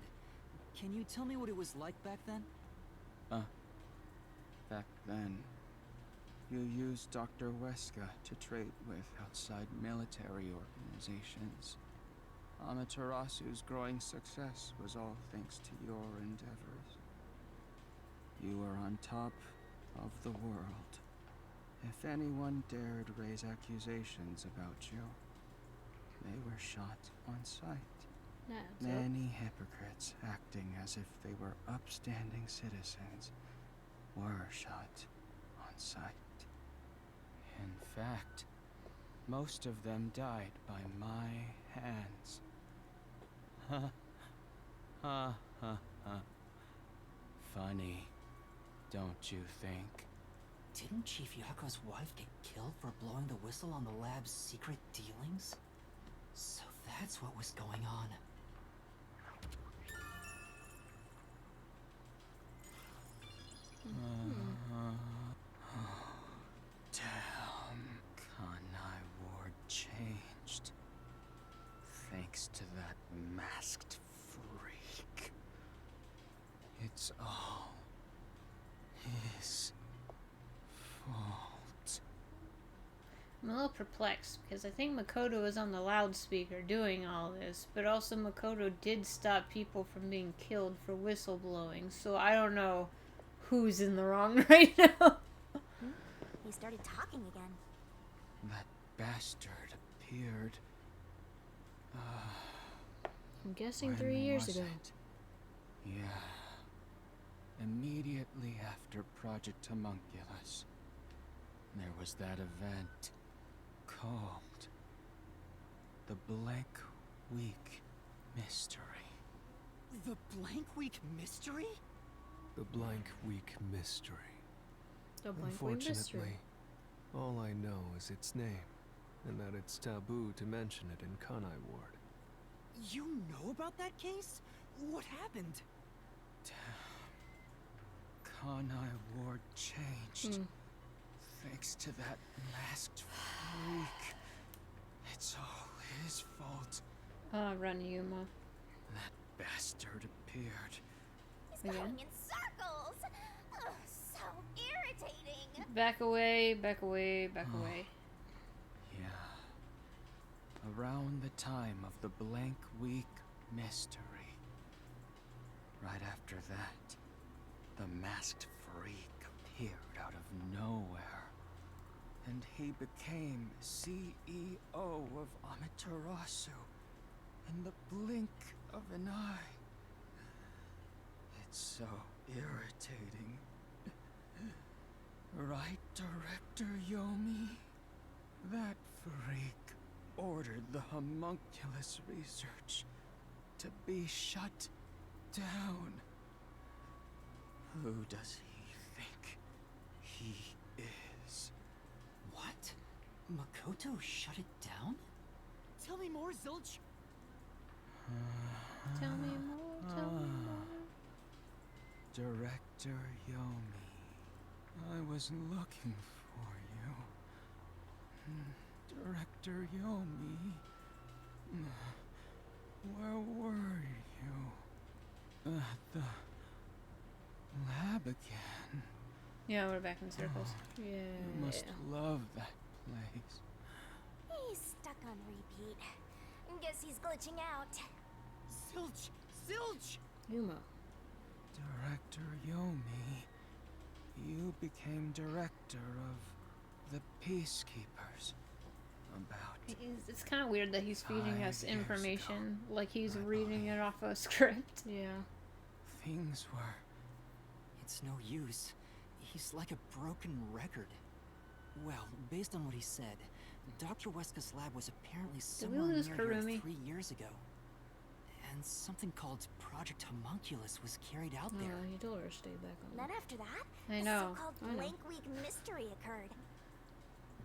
[SPEAKER 3] can you tell me what it was like back then?
[SPEAKER 9] Back then, you used Dr. Weska to trade with outside military organizations. Amaterasu's growing success was all thanks to your endeavors. You were on top of the world. If anyone dared raise accusations about you, they were shot on sight. Many hypocrites acting as if they were upstanding citizens were shot on sight. In fact, most of them died by my hands. Ha ha ha ha. Funny, don't you think?
[SPEAKER 3] Didn't Chief Yako's wife get killed for blowing the whistle on the lab's secret dealings? So that's what was going on.
[SPEAKER 9] Damn, Kanai Ward changed. Thanks to that masked freak. It's all his fault.
[SPEAKER 1] I'm a little perplexed because I think Makoto was on the loudspeaker doing all this, but also Makoto did stop people from being killed for whistleblowing, so I don't know who's in the wrong right now.
[SPEAKER 4] He started talking again.
[SPEAKER 9] That bastard appeared.
[SPEAKER 2] I'm guessing
[SPEAKER 9] When
[SPEAKER 2] 3 years
[SPEAKER 9] was
[SPEAKER 2] ago.
[SPEAKER 9] it? Yeah. Immediately after Project Homunculus, there was that event called the Blank Week Mystery.
[SPEAKER 7] The Blank Week Mystery?
[SPEAKER 10] The Blank Week Mystery.
[SPEAKER 2] The blank wing mystery.
[SPEAKER 10] Unfortunately, all I know is its name, and that it's taboo to mention it in Kanai Ward.
[SPEAKER 7] You know about that case? What happened?
[SPEAKER 9] Kanai Ward changed. Thanks to that masked freak. It's all his fault.
[SPEAKER 1] Run, Yuma.
[SPEAKER 9] That bastard appeared.
[SPEAKER 4] He's
[SPEAKER 1] Again?
[SPEAKER 4] going in circles. Ugh, so irritating.
[SPEAKER 1] Back away, back away, back away.
[SPEAKER 9] Yeah. around the time of the Blank Week mystery. Right after that, the masked freak appeared out of nowhere, and he became CEO of Amaterasu in the blink of an eye. It's so irritating. Right, Director Yomi? That freak ordered the homunculus research to be shut down. Who does he think he is?
[SPEAKER 3] What? Makoto shut it down?
[SPEAKER 7] Tell me more, Zilch.
[SPEAKER 1] Tell me more, tell me more.
[SPEAKER 9] Director Yomi, I was looking for you. Director Yomi, where were you? At the lab again.
[SPEAKER 1] Yeah, we're back in circles.
[SPEAKER 2] Yeah.
[SPEAKER 9] You must love that place.
[SPEAKER 4] He's stuck on repeat. Guess he's glitching out.
[SPEAKER 7] Zilch! Zilch!
[SPEAKER 2] Yuma.
[SPEAKER 9] Director Yomi, you became director of the Peacekeepers. About
[SPEAKER 1] It's kind of weird that he's feeding
[SPEAKER 9] 5
[SPEAKER 1] us
[SPEAKER 9] years
[SPEAKER 1] information
[SPEAKER 9] ago,
[SPEAKER 1] like he's
[SPEAKER 9] I
[SPEAKER 1] reading it
[SPEAKER 9] believe.
[SPEAKER 1] off a script.
[SPEAKER 2] Yeah.
[SPEAKER 9] things were.
[SPEAKER 3] It's no use. He's like a broken record. Well, based on what he said, Dr. Weska's lab was apparently somewhere
[SPEAKER 1] lose
[SPEAKER 3] near here
[SPEAKER 1] Kurumi?
[SPEAKER 3] 3 years ago. And something called Project Homunculus was carried out there.
[SPEAKER 2] He told her to stay back on.
[SPEAKER 4] Then after that,
[SPEAKER 1] I
[SPEAKER 4] the
[SPEAKER 1] know.
[SPEAKER 4] so-called
[SPEAKER 2] I know.
[SPEAKER 4] Blank Week mystery occurred.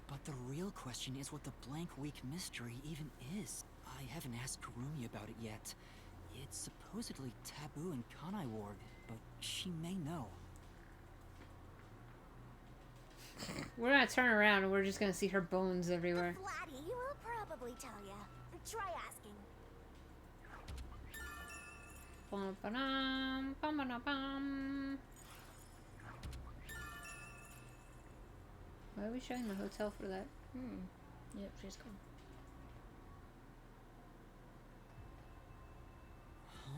[SPEAKER 3] But the real question is what the Blank Week mystery even is. I haven't asked Kurumi about it yet. It's supposedly taboo in Kanai Ward, but she may know.
[SPEAKER 1] We're gonna turn around and we're just gonna see her bones everywhere.
[SPEAKER 4] Flatty will probably tell ya. Try asking.
[SPEAKER 1] Bum-ba-dum, bum-ba-dum-bum. Why are we showing the hotel for that?
[SPEAKER 2] Yep, she's gone.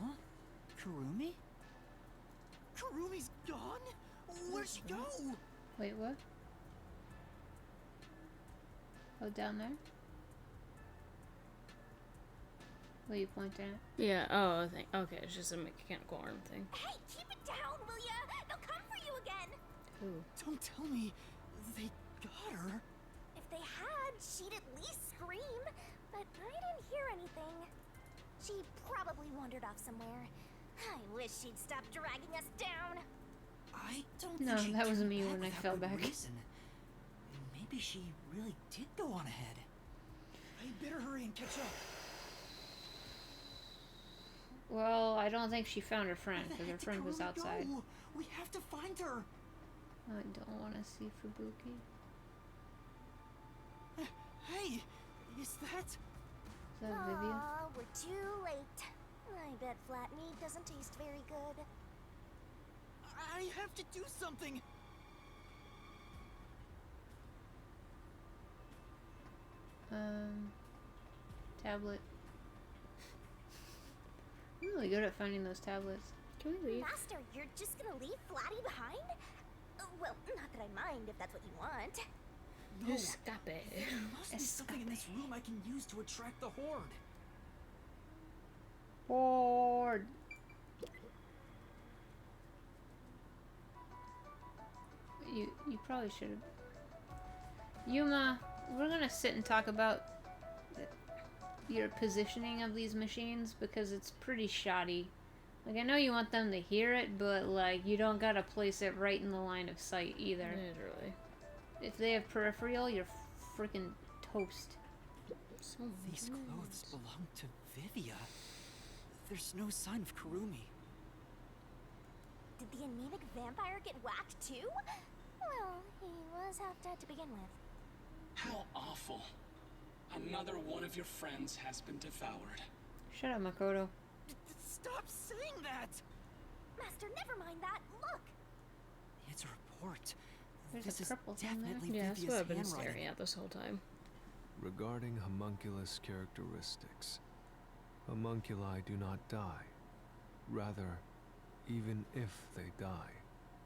[SPEAKER 3] Huh? Kurumi?
[SPEAKER 7] Kurumi's gone? Where'd she go?
[SPEAKER 1] Wait, what? Oh, down there? What are you pointing at?
[SPEAKER 2] Yeah, oh, I think. Okay, it's just a mechanical arm thing.
[SPEAKER 4] Hey, keep it down, will ya? They'll come for you again.
[SPEAKER 2] Ooh.
[SPEAKER 7] Don't tell me they got her.
[SPEAKER 4] If they had, she'd at least scream. But I didn't hear anything. She probably wandered off somewhere. I wish she'd stop dragging us down.
[SPEAKER 3] I don't
[SPEAKER 1] No,
[SPEAKER 3] think she
[SPEAKER 1] that wasn't
[SPEAKER 3] turned
[SPEAKER 1] me
[SPEAKER 3] back
[SPEAKER 1] when I
[SPEAKER 3] without
[SPEAKER 1] fell
[SPEAKER 3] good
[SPEAKER 1] back.
[SPEAKER 3] reason. Maybe she really did go on ahead.
[SPEAKER 7] I better hurry and catch up.
[SPEAKER 1] Well, I don't think she found her friend,
[SPEAKER 7] Where the
[SPEAKER 1] because her
[SPEAKER 7] heck did
[SPEAKER 1] friend was
[SPEAKER 7] Kurumi
[SPEAKER 1] outside.
[SPEAKER 7] go? We have to find her.
[SPEAKER 1] I don't want to see Fubuki.
[SPEAKER 7] Hey, is that?
[SPEAKER 1] Is that Vivian?
[SPEAKER 4] Aw, we're too late. I bet flat meat doesn't taste very good.
[SPEAKER 7] I have to do something.
[SPEAKER 1] Tablet. I'm really good at finding those tablets.
[SPEAKER 2] Can we leave?
[SPEAKER 4] Master, you're just gonna leave Flatty behind? Well, not that I mind if that's what you want.
[SPEAKER 7] No,
[SPEAKER 2] Escape.
[SPEAKER 7] there must be something in this room I can use to attract the horde.
[SPEAKER 1] Bored. You probably should have. Yuma, we're gonna sit and talk about your positioning of these machines because it's pretty shoddy. Like, I know you want them to hear it, but like you don't gotta place it right in the line of sight either.
[SPEAKER 2] Literally.
[SPEAKER 1] If they have peripheral, you're freaking toast.
[SPEAKER 3] These clothes belong to Vivia. There's no sign of Kurumi.
[SPEAKER 4] Did the anemic vampire get whacked too? Well, he was half dead to begin with.
[SPEAKER 6] How awful. Another one of your friends has been devoured.
[SPEAKER 1] Shut up, Makoto.
[SPEAKER 7] Stop saying that!
[SPEAKER 4] Master, never mind that. Look!
[SPEAKER 3] It's a report.
[SPEAKER 1] There's
[SPEAKER 3] This
[SPEAKER 1] a
[SPEAKER 3] is
[SPEAKER 1] purple thing there.
[SPEAKER 3] definitely
[SPEAKER 2] Yeah, that's
[SPEAKER 3] Vivia's
[SPEAKER 2] what I've been
[SPEAKER 3] handwriting.
[SPEAKER 2] staring at this whole time.
[SPEAKER 10] Regarding homunculus characteristics, homunculi do not die. Rather, even if they die,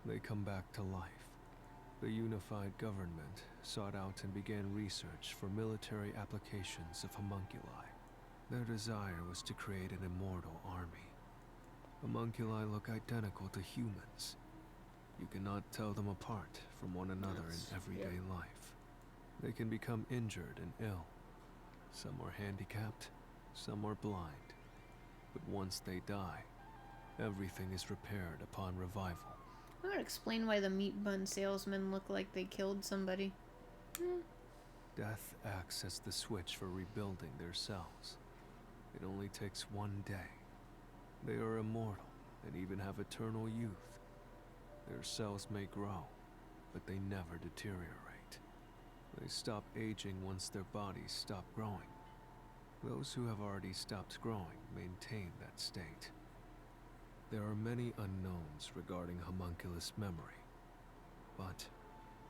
[SPEAKER 10] they come back to life. The unified government sought out and began research for military applications of homunculi. Their desire was to create an immortal army. Homunculi look identical to humans. You cannot tell them apart from one another in everyday life. They can become injured and ill. Some are handicapped, some are blind. But once they die, everything is repaired upon revival.
[SPEAKER 1] That would explain why the meat bun salesmen look like they killed somebody.
[SPEAKER 10] Death acts as the switch for rebuilding their cells. It only takes one day. They are immortal and even have eternal youth. Their cells may grow, but they never deteriorate. They stop aging once their bodies stop growing. Those who have already stopped growing maintain that state. There are many unknowns regarding homunculus memory, but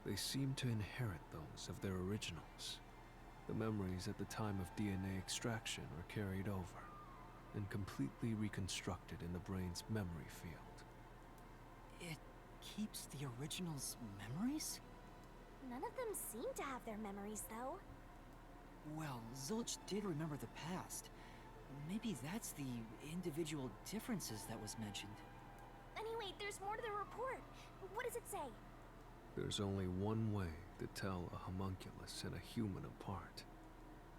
[SPEAKER 10] they seem to inherit those of their originals. The memories at the time of DNA extraction are carried over and completely reconstructed in the brain's memory field.
[SPEAKER 3] It keeps the original's memories?
[SPEAKER 4] None of them seem to have their memories, though.
[SPEAKER 3] Well, Zilch did remember the past. Maybe that's the individual differences that was mentioned.
[SPEAKER 4] Anyway, there's more to the report. What does it say?
[SPEAKER 10] There's only one way to tell a homunculus and a human apart: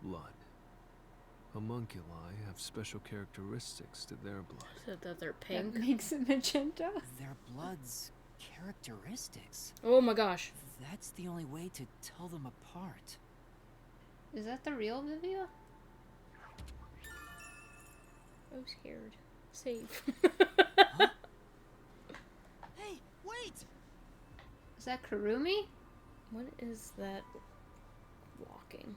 [SPEAKER 10] blood. Homunculi have special characteristics to their blood.
[SPEAKER 2] So that they're pink.
[SPEAKER 1] That makes it magenta.
[SPEAKER 3] Their blood's characteristics.
[SPEAKER 2] Oh my gosh.
[SPEAKER 3] That's the only way to tell them apart.
[SPEAKER 1] Is that the real video?
[SPEAKER 2] I'm scared. Save.
[SPEAKER 7] Huh? Hey, wait!
[SPEAKER 1] Is that Kurumi?
[SPEAKER 2] What is that walking?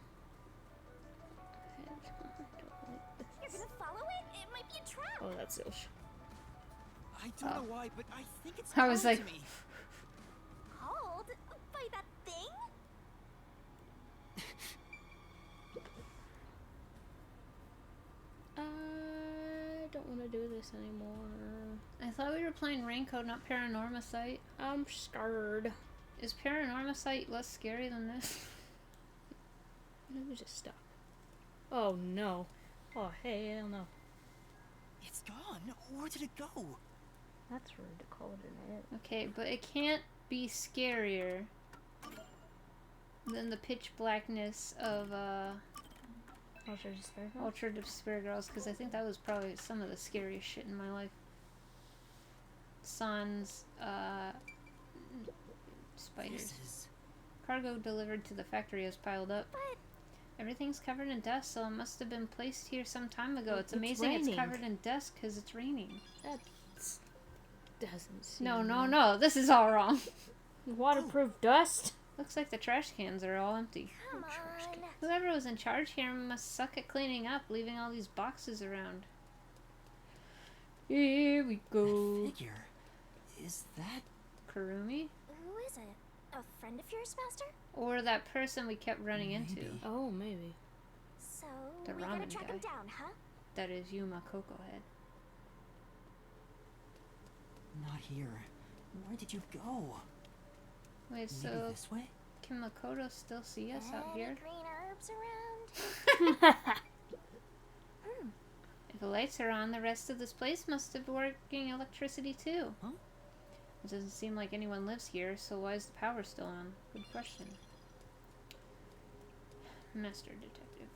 [SPEAKER 4] You're gonna follow it? It might be a trap.
[SPEAKER 2] Oh, that's Ilsh.
[SPEAKER 7] I don't know why, but I think it's
[SPEAKER 1] I was
[SPEAKER 7] calling
[SPEAKER 1] like-
[SPEAKER 7] to me.
[SPEAKER 4] Called? By that thing?
[SPEAKER 2] I don't want to do this anymore.
[SPEAKER 1] I thought we were playing Raincoat, not Paranormasight.
[SPEAKER 2] I'm scared.
[SPEAKER 1] Is Paranormasight less scary than this?
[SPEAKER 2] Let me just stop. Oh no. Oh hell no.
[SPEAKER 3] It's gone. Where did it go?
[SPEAKER 2] That's rude to call it an ant.
[SPEAKER 1] Okay, but it can't be scarier than the pitch blackness of
[SPEAKER 2] Ultra Despair.
[SPEAKER 1] Ultra Despair Girls, because I think that was probably some of the scariest shit in my life. Sans, spiders.
[SPEAKER 3] This is...
[SPEAKER 1] Cargo delivered to the factory is piled up. Everything's covered in dust, so it must have been placed here some time ago. It's amazing it's
[SPEAKER 2] raining.
[SPEAKER 1] covered in dust because it's raining.
[SPEAKER 2] That doesn't seem...
[SPEAKER 1] No. This is all wrong.
[SPEAKER 2] Waterproof dust?
[SPEAKER 1] Looks like the trash cans are all empty.
[SPEAKER 4] Come on.
[SPEAKER 1] Whoever was in charge here must suck at cleaning up, leaving all these boxes around. Here we go.
[SPEAKER 3] Figure. Is that...
[SPEAKER 1] Kurumi?
[SPEAKER 4] Who is it? A friend of yours, Master?
[SPEAKER 1] Or that person we kept running into.
[SPEAKER 3] Maybe.
[SPEAKER 2] Oh, maybe.
[SPEAKER 4] So,
[SPEAKER 1] The
[SPEAKER 4] we gotta
[SPEAKER 1] ramen
[SPEAKER 4] track
[SPEAKER 1] guy.
[SPEAKER 4] him down, huh?
[SPEAKER 1] That is Yuma Coco Head.
[SPEAKER 3] Not here. Where did you go?
[SPEAKER 1] Wait,
[SPEAKER 3] Maybe
[SPEAKER 1] so
[SPEAKER 3] this way?
[SPEAKER 1] can Makoto still see us out
[SPEAKER 4] Any
[SPEAKER 1] here?
[SPEAKER 4] green herbs around?
[SPEAKER 1] If the lights are on, the rest of this place must have working electricity too.
[SPEAKER 3] Huh?
[SPEAKER 1] It doesn't seem like anyone lives here, so why is the power still on? Good question. Master Detective.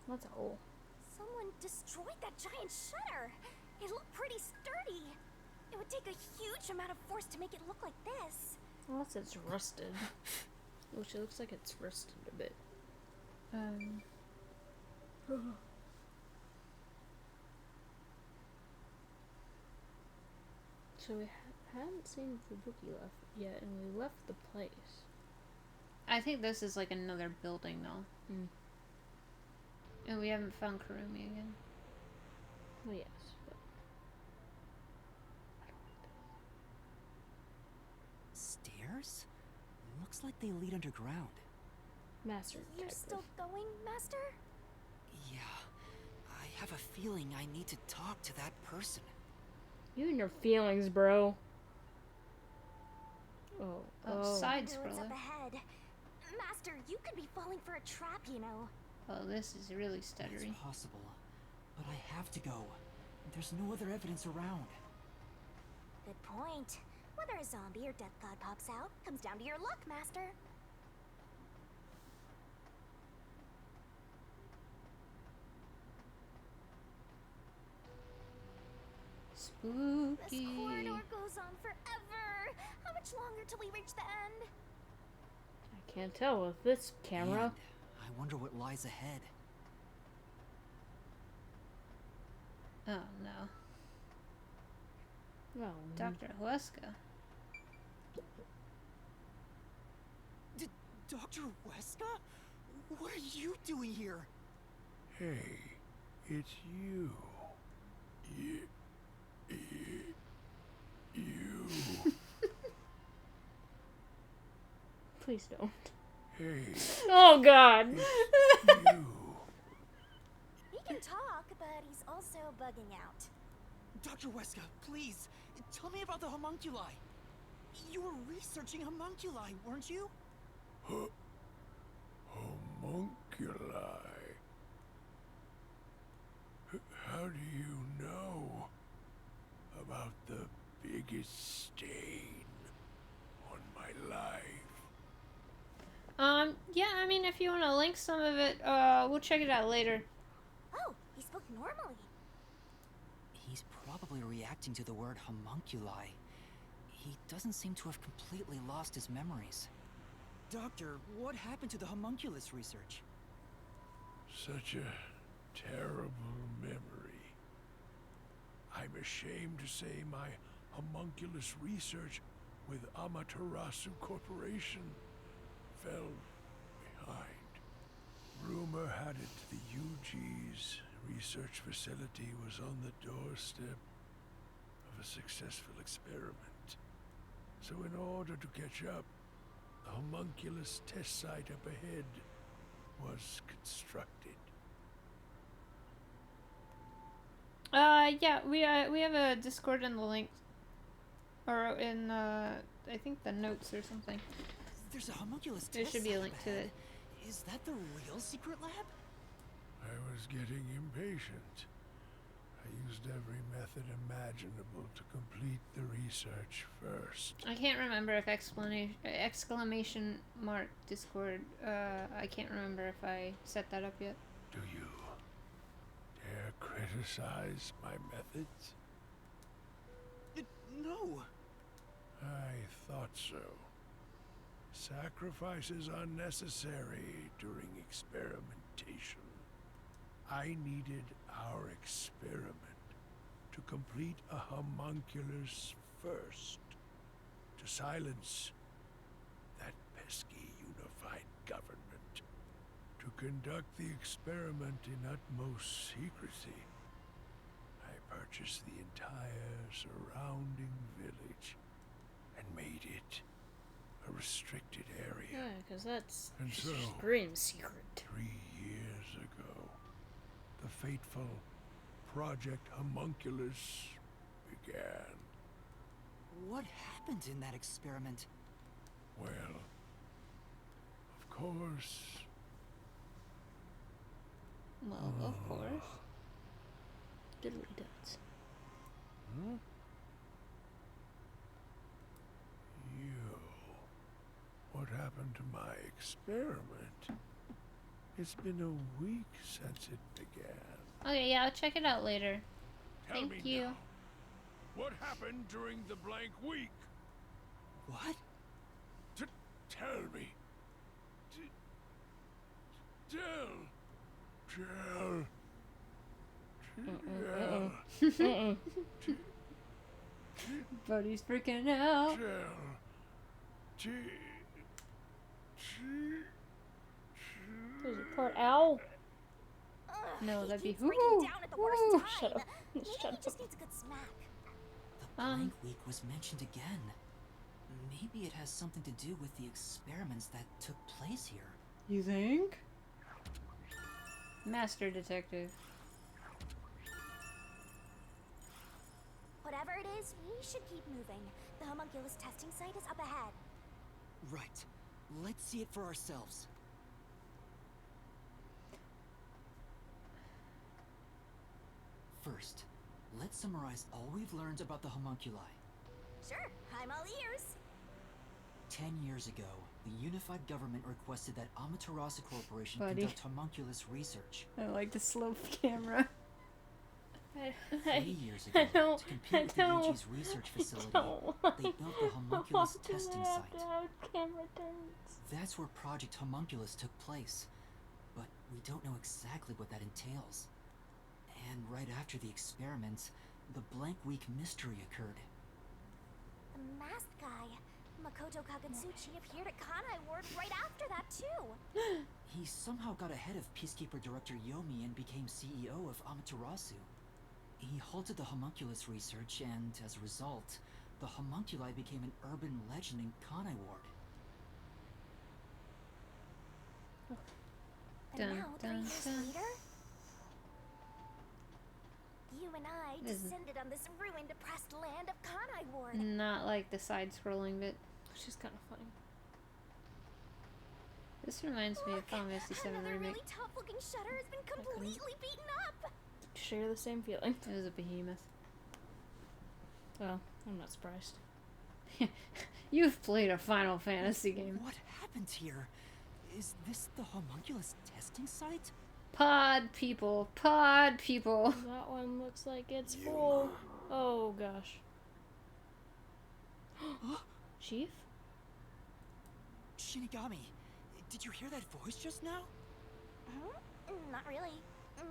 [SPEAKER 2] What's a hole?
[SPEAKER 4] Someone destroyed that giant shutter. It looked pretty sturdy. It would take a huge amount of force to make it look like this.
[SPEAKER 2] Unless it's rusted. Which it looks like it's rusted a bit. So we hadn't seen Fubuki left yet, and we left the place.
[SPEAKER 1] I think this is like another building though.
[SPEAKER 2] Mm.
[SPEAKER 1] And we haven't found Kurumi again.
[SPEAKER 2] Well, yes, but
[SPEAKER 3] doors? Looks like they lead underground.
[SPEAKER 2] Master
[SPEAKER 4] You're
[SPEAKER 2] detective.
[SPEAKER 4] still going, Master?
[SPEAKER 3] Yeah, I have a feeling I need to talk to that person.
[SPEAKER 2] You and your feelings, bro. Oh,
[SPEAKER 1] Side
[SPEAKER 4] I know what's
[SPEAKER 1] scroller.
[SPEAKER 4] up ahead. Master, you could be falling for a trap, you know.
[SPEAKER 1] Oh, this is really
[SPEAKER 3] It's
[SPEAKER 1] stuttery.
[SPEAKER 3] possible, but I have to go. There's no other evidence around.
[SPEAKER 4] Good point. Whether a zombie or death god pops out comes down to your luck, Master. This
[SPEAKER 1] Spooky.
[SPEAKER 4] corridor goes on forever. How much longer till we reach the end?
[SPEAKER 2] I can't tell with this camera.
[SPEAKER 3] And I wonder what lies ahead.
[SPEAKER 1] Oh no.
[SPEAKER 2] Well,
[SPEAKER 1] Dr. Huesca.
[SPEAKER 7] Dr. Weska? What are you doing here?
[SPEAKER 10] Hey, it's you. You.
[SPEAKER 2] please don't.
[SPEAKER 10] Hey,
[SPEAKER 2] Oh God.
[SPEAKER 10] you.
[SPEAKER 4] He can talk, but he's also bugging out.
[SPEAKER 7] Dr. Weska, please, tell me about the homunculi. You were researching homunculi, weren't you?
[SPEAKER 10] Homunculi. How do you know about the biggest stain on my life?
[SPEAKER 1] Yeah, I mean, if you want to link some of it, we'll check it out later.
[SPEAKER 4] Oh, he spoke normally.
[SPEAKER 3] He's probably reacting to the word homunculi. He doesn't seem to have completely lost his memories.
[SPEAKER 7] Doctor, what happened to the homunculus research?
[SPEAKER 10] Such a terrible memory. I'm ashamed to say my homunculus research with Amaterasu Corporation fell behind. Rumor had it the UG's research facility was on the doorstep of a successful experiment. So in order to catch up, the homunculus test site up ahead was constructed.
[SPEAKER 1] Yeah, we have a Discord in the link, or in I think the notes or something.
[SPEAKER 7] There's a homunculus
[SPEAKER 1] There
[SPEAKER 7] test
[SPEAKER 1] should be a
[SPEAKER 7] site
[SPEAKER 1] link
[SPEAKER 7] up
[SPEAKER 1] to
[SPEAKER 7] ahead.
[SPEAKER 1] it.
[SPEAKER 7] Is that the real secret lab?
[SPEAKER 10] I was getting impatient. I used every method imaginable to complete the research first.
[SPEAKER 1] I can't remember if exclamation mark Discord. I can't remember if I set that up yet.
[SPEAKER 10] Do you dare criticize my methods?
[SPEAKER 7] No.
[SPEAKER 10] I thought so. Sacrifices are necessary during experimentation. I needed our experiment to complete a homunculus first, to silence that pesky unified government, to conduct the experiment in utmost secrecy. I purchased the entire surrounding village and made it a restricted area.
[SPEAKER 2] Yeah, because that's
[SPEAKER 10] And so,
[SPEAKER 2] Scream secret.
[SPEAKER 10] 3 years ago, the fateful Project Homunculus began.
[SPEAKER 3] What happened in that experiment?
[SPEAKER 10] Well, of course,
[SPEAKER 1] Well, of course.
[SPEAKER 2] Diddly dots.
[SPEAKER 10] hmm? You. What happened to my experiment? It's been a week since it began.
[SPEAKER 1] Okay, yeah, I'll check it out later.
[SPEAKER 10] Tell
[SPEAKER 1] Thank
[SPEAKER 10] me
[SPEAKER 1] you.
[SPEAKER 10] now, what happened during the blank week?
[SPEAKER 7] What?
[SPEAKER 10] Tell me. Tell.
[SPEAKER 1] Buddy's freaking out.
[SPEAKER 2] There's a part owl.
[SPEAKER 4] Ugh,
[SPEAKER 1] No,
[SPEAKER 4] he
[SPEAKER 1] that'd be
[SPEAKER 4] keeps breaking
[SPEAKER 1] whoo,
[SPEAKER 4] down at the worst
[SPEAKER 2] whoo.
[SPEAKER 4] time.
[SPEAKER 2] Shut up.
[SPEAKER 4] Maybe
[SPEAKER 2] Shut
[SPEAKER 4] he just
[SPEAKER 2] up.
[SPEAKER 4] needs a good smack.
[SPEAKER 3] The blank week was mentioned again. Maybe it has something to do with the experiments that took place here.
[SPEAKER 2] You think?
[SPEAKER 1] Master detective.
[SPEAKER 4] Whatever it is, we should keep moving. The homunculus testing site is up ahead.
[SPEAKER 7] Right. Let's see it for ourselves.
[SPEAKER 3] First, let's summarize all we've learned about the homunculi.
[SPEAKER 4] Sure, I'm all ears.
[SPEAKER 3] 10 years ago, the unified government requested that Amaterasu Corporation
[SPEAKER 1] Buddy.
[SPEAKER 3] conduct homunculus research.
[SPEAKER 1] I like the slow camera.
[SPEAKER 3] 3 years ago, to compete with the UG's research facility, they built the homunculus testing site. That's where Project Homunculus took place, but we don't know exactly what that entails. And right after the experiments, the blank week mystery occurred.
[SPEAKER 4] The masked guy, Makoto Kagetsuchi, appeared at Kanai Ward right after that too.
[SPEAKER 3] He somehow got ahead of Peacekeeper Director Yomi and became CEO of Amaterasu. He halted the homunculus research, and as a result, the homunculi became an urban legend in Kanai Ward.
[SPEAKER 4] And
[SPEAKER 1] Dun,
[SPEAKER 4] now, 3
[SPEAKER 1] dun,
[SPEAKER 4] years
[SPEAKER 1] dun.
[SPEAKER 4] later, you and I
[SPEAKER 1] This is-
[SPEAKER 4] descended on this ruined, depressed land of Kanai Ward.
[SPEAKER 1] Not like the side-scrolling bit.
[SPEAKER 2] She's kind of funny.
[SPEAKER 1] This reminds me of
[SPEAKER 4] Look,
[SPEAKER 1] Final Fantasy VII
[SPEAKER 4] another
[SPEAKER 1] Remake.
[SPEAKER 4] really tough-looking shutter has been completely beaten up.
[SPEAKER 2] Share the same feeling.
[SPEAKER 1] It was a behemoth.
[SPEAKER 2] Well, I'm not surprised.
[SPEAKER 1] You've played a Final Fantasy game.
[SPEAKER 7] What happened here? Is this the homunculus testing site?
[SPEAKER 1] Pod people. Pod people.
[SPEAKER 2] That one looks like it's full. Oh gosh. Chief?
[SPEAKER 7] Shinigami, did you hear that voice just now?
[SPEAKER 4] Huh? Not really.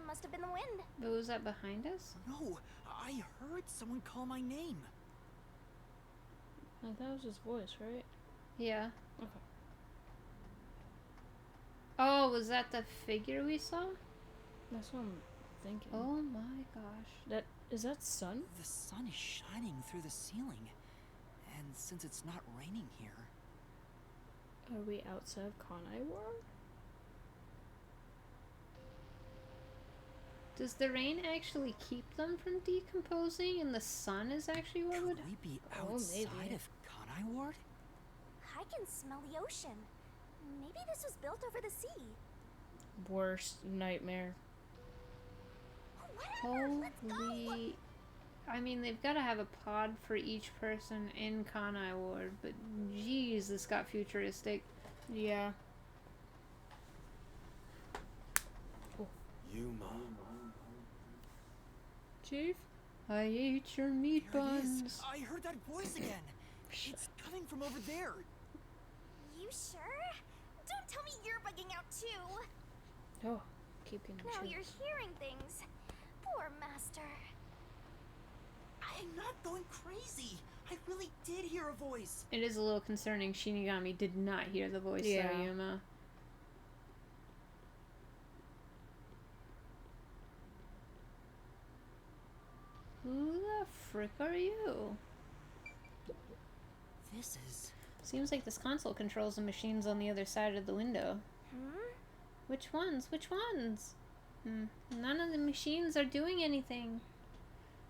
[SPEAKER 4] Must have been the wind.
[SPEAKER 1] But was that behind us?
[SPEAKER 7] No, I heard someone call my name.
[SPEAKER 2] Like, that was his voice, right?
[SPEAKER 1] Yeah.
[SPEAKER 2] Okay.
[SPEAKER 1] Oh, was that the figure we saw?
[SPEAKER 2] That's what I'm thinking.
[SPEAKER 1] Oh my gosh.
[SPEAKER 2] Is that sun?
[SPEAKER 7] The sun is shining through the ceiling. And since it's not raining here...
[SPEAKER 2] Are we outside of Kanai Ward?
[SPEAKER 1] Does the rain actually keep them from decomposing and the sun is actually what would...
[SPEAKER 7] Could we be
[SPEAKER 2] Oh,
[SPEAKER 7] outside
[SPEAKER 2] maybe.
[SPEAKER 7] of Kanai Ward?
[SPEAKER 4] I can smell the ocean. Maybe this was built over the sea.
[SPEAKER 2] Worst nightmare.
[SPEAKER 4] Whatever, let's go!
[SPEAKER 1] Holy... I mean, they've got to have a pod for each person in Kanai Ward, but jeez, this got futuristic.
[SPEAKER 2] Yeah.
[SPEAKER 10] Yuma.
[SPEAKER 2] Chief?
[SPEAKER 1] I ate your meat
[SPEAKER 7] There it is.
[SPEAKER 1] buns.
[SPEAKER 7] I heard that voice again. It's coming from over there.
[SPEAKER 4] You sure? Don't tell me you're bugging out too.
[SPEAKER 2] Oh, keep getting
[SPEAKER 4] Now
[SPEAKER 2] chills.
[SPEAKER 4] you're hearing things. Poor master.
[SPEAKER 7] I'm not going crazy. I really did hear a voice.
[SPEAKER 1] It is a little concerning Shinigami did not hear the voice
[SPEAKER 2] Yeah.
[SPEAKER 1] of Yuma. Who the frick are you?
[SPEAKER 7] This is...
[SPEAKER 1] Seems like this console controls the machines on the other side of the window. Which ones? Which ones? None of the machines are doing anything.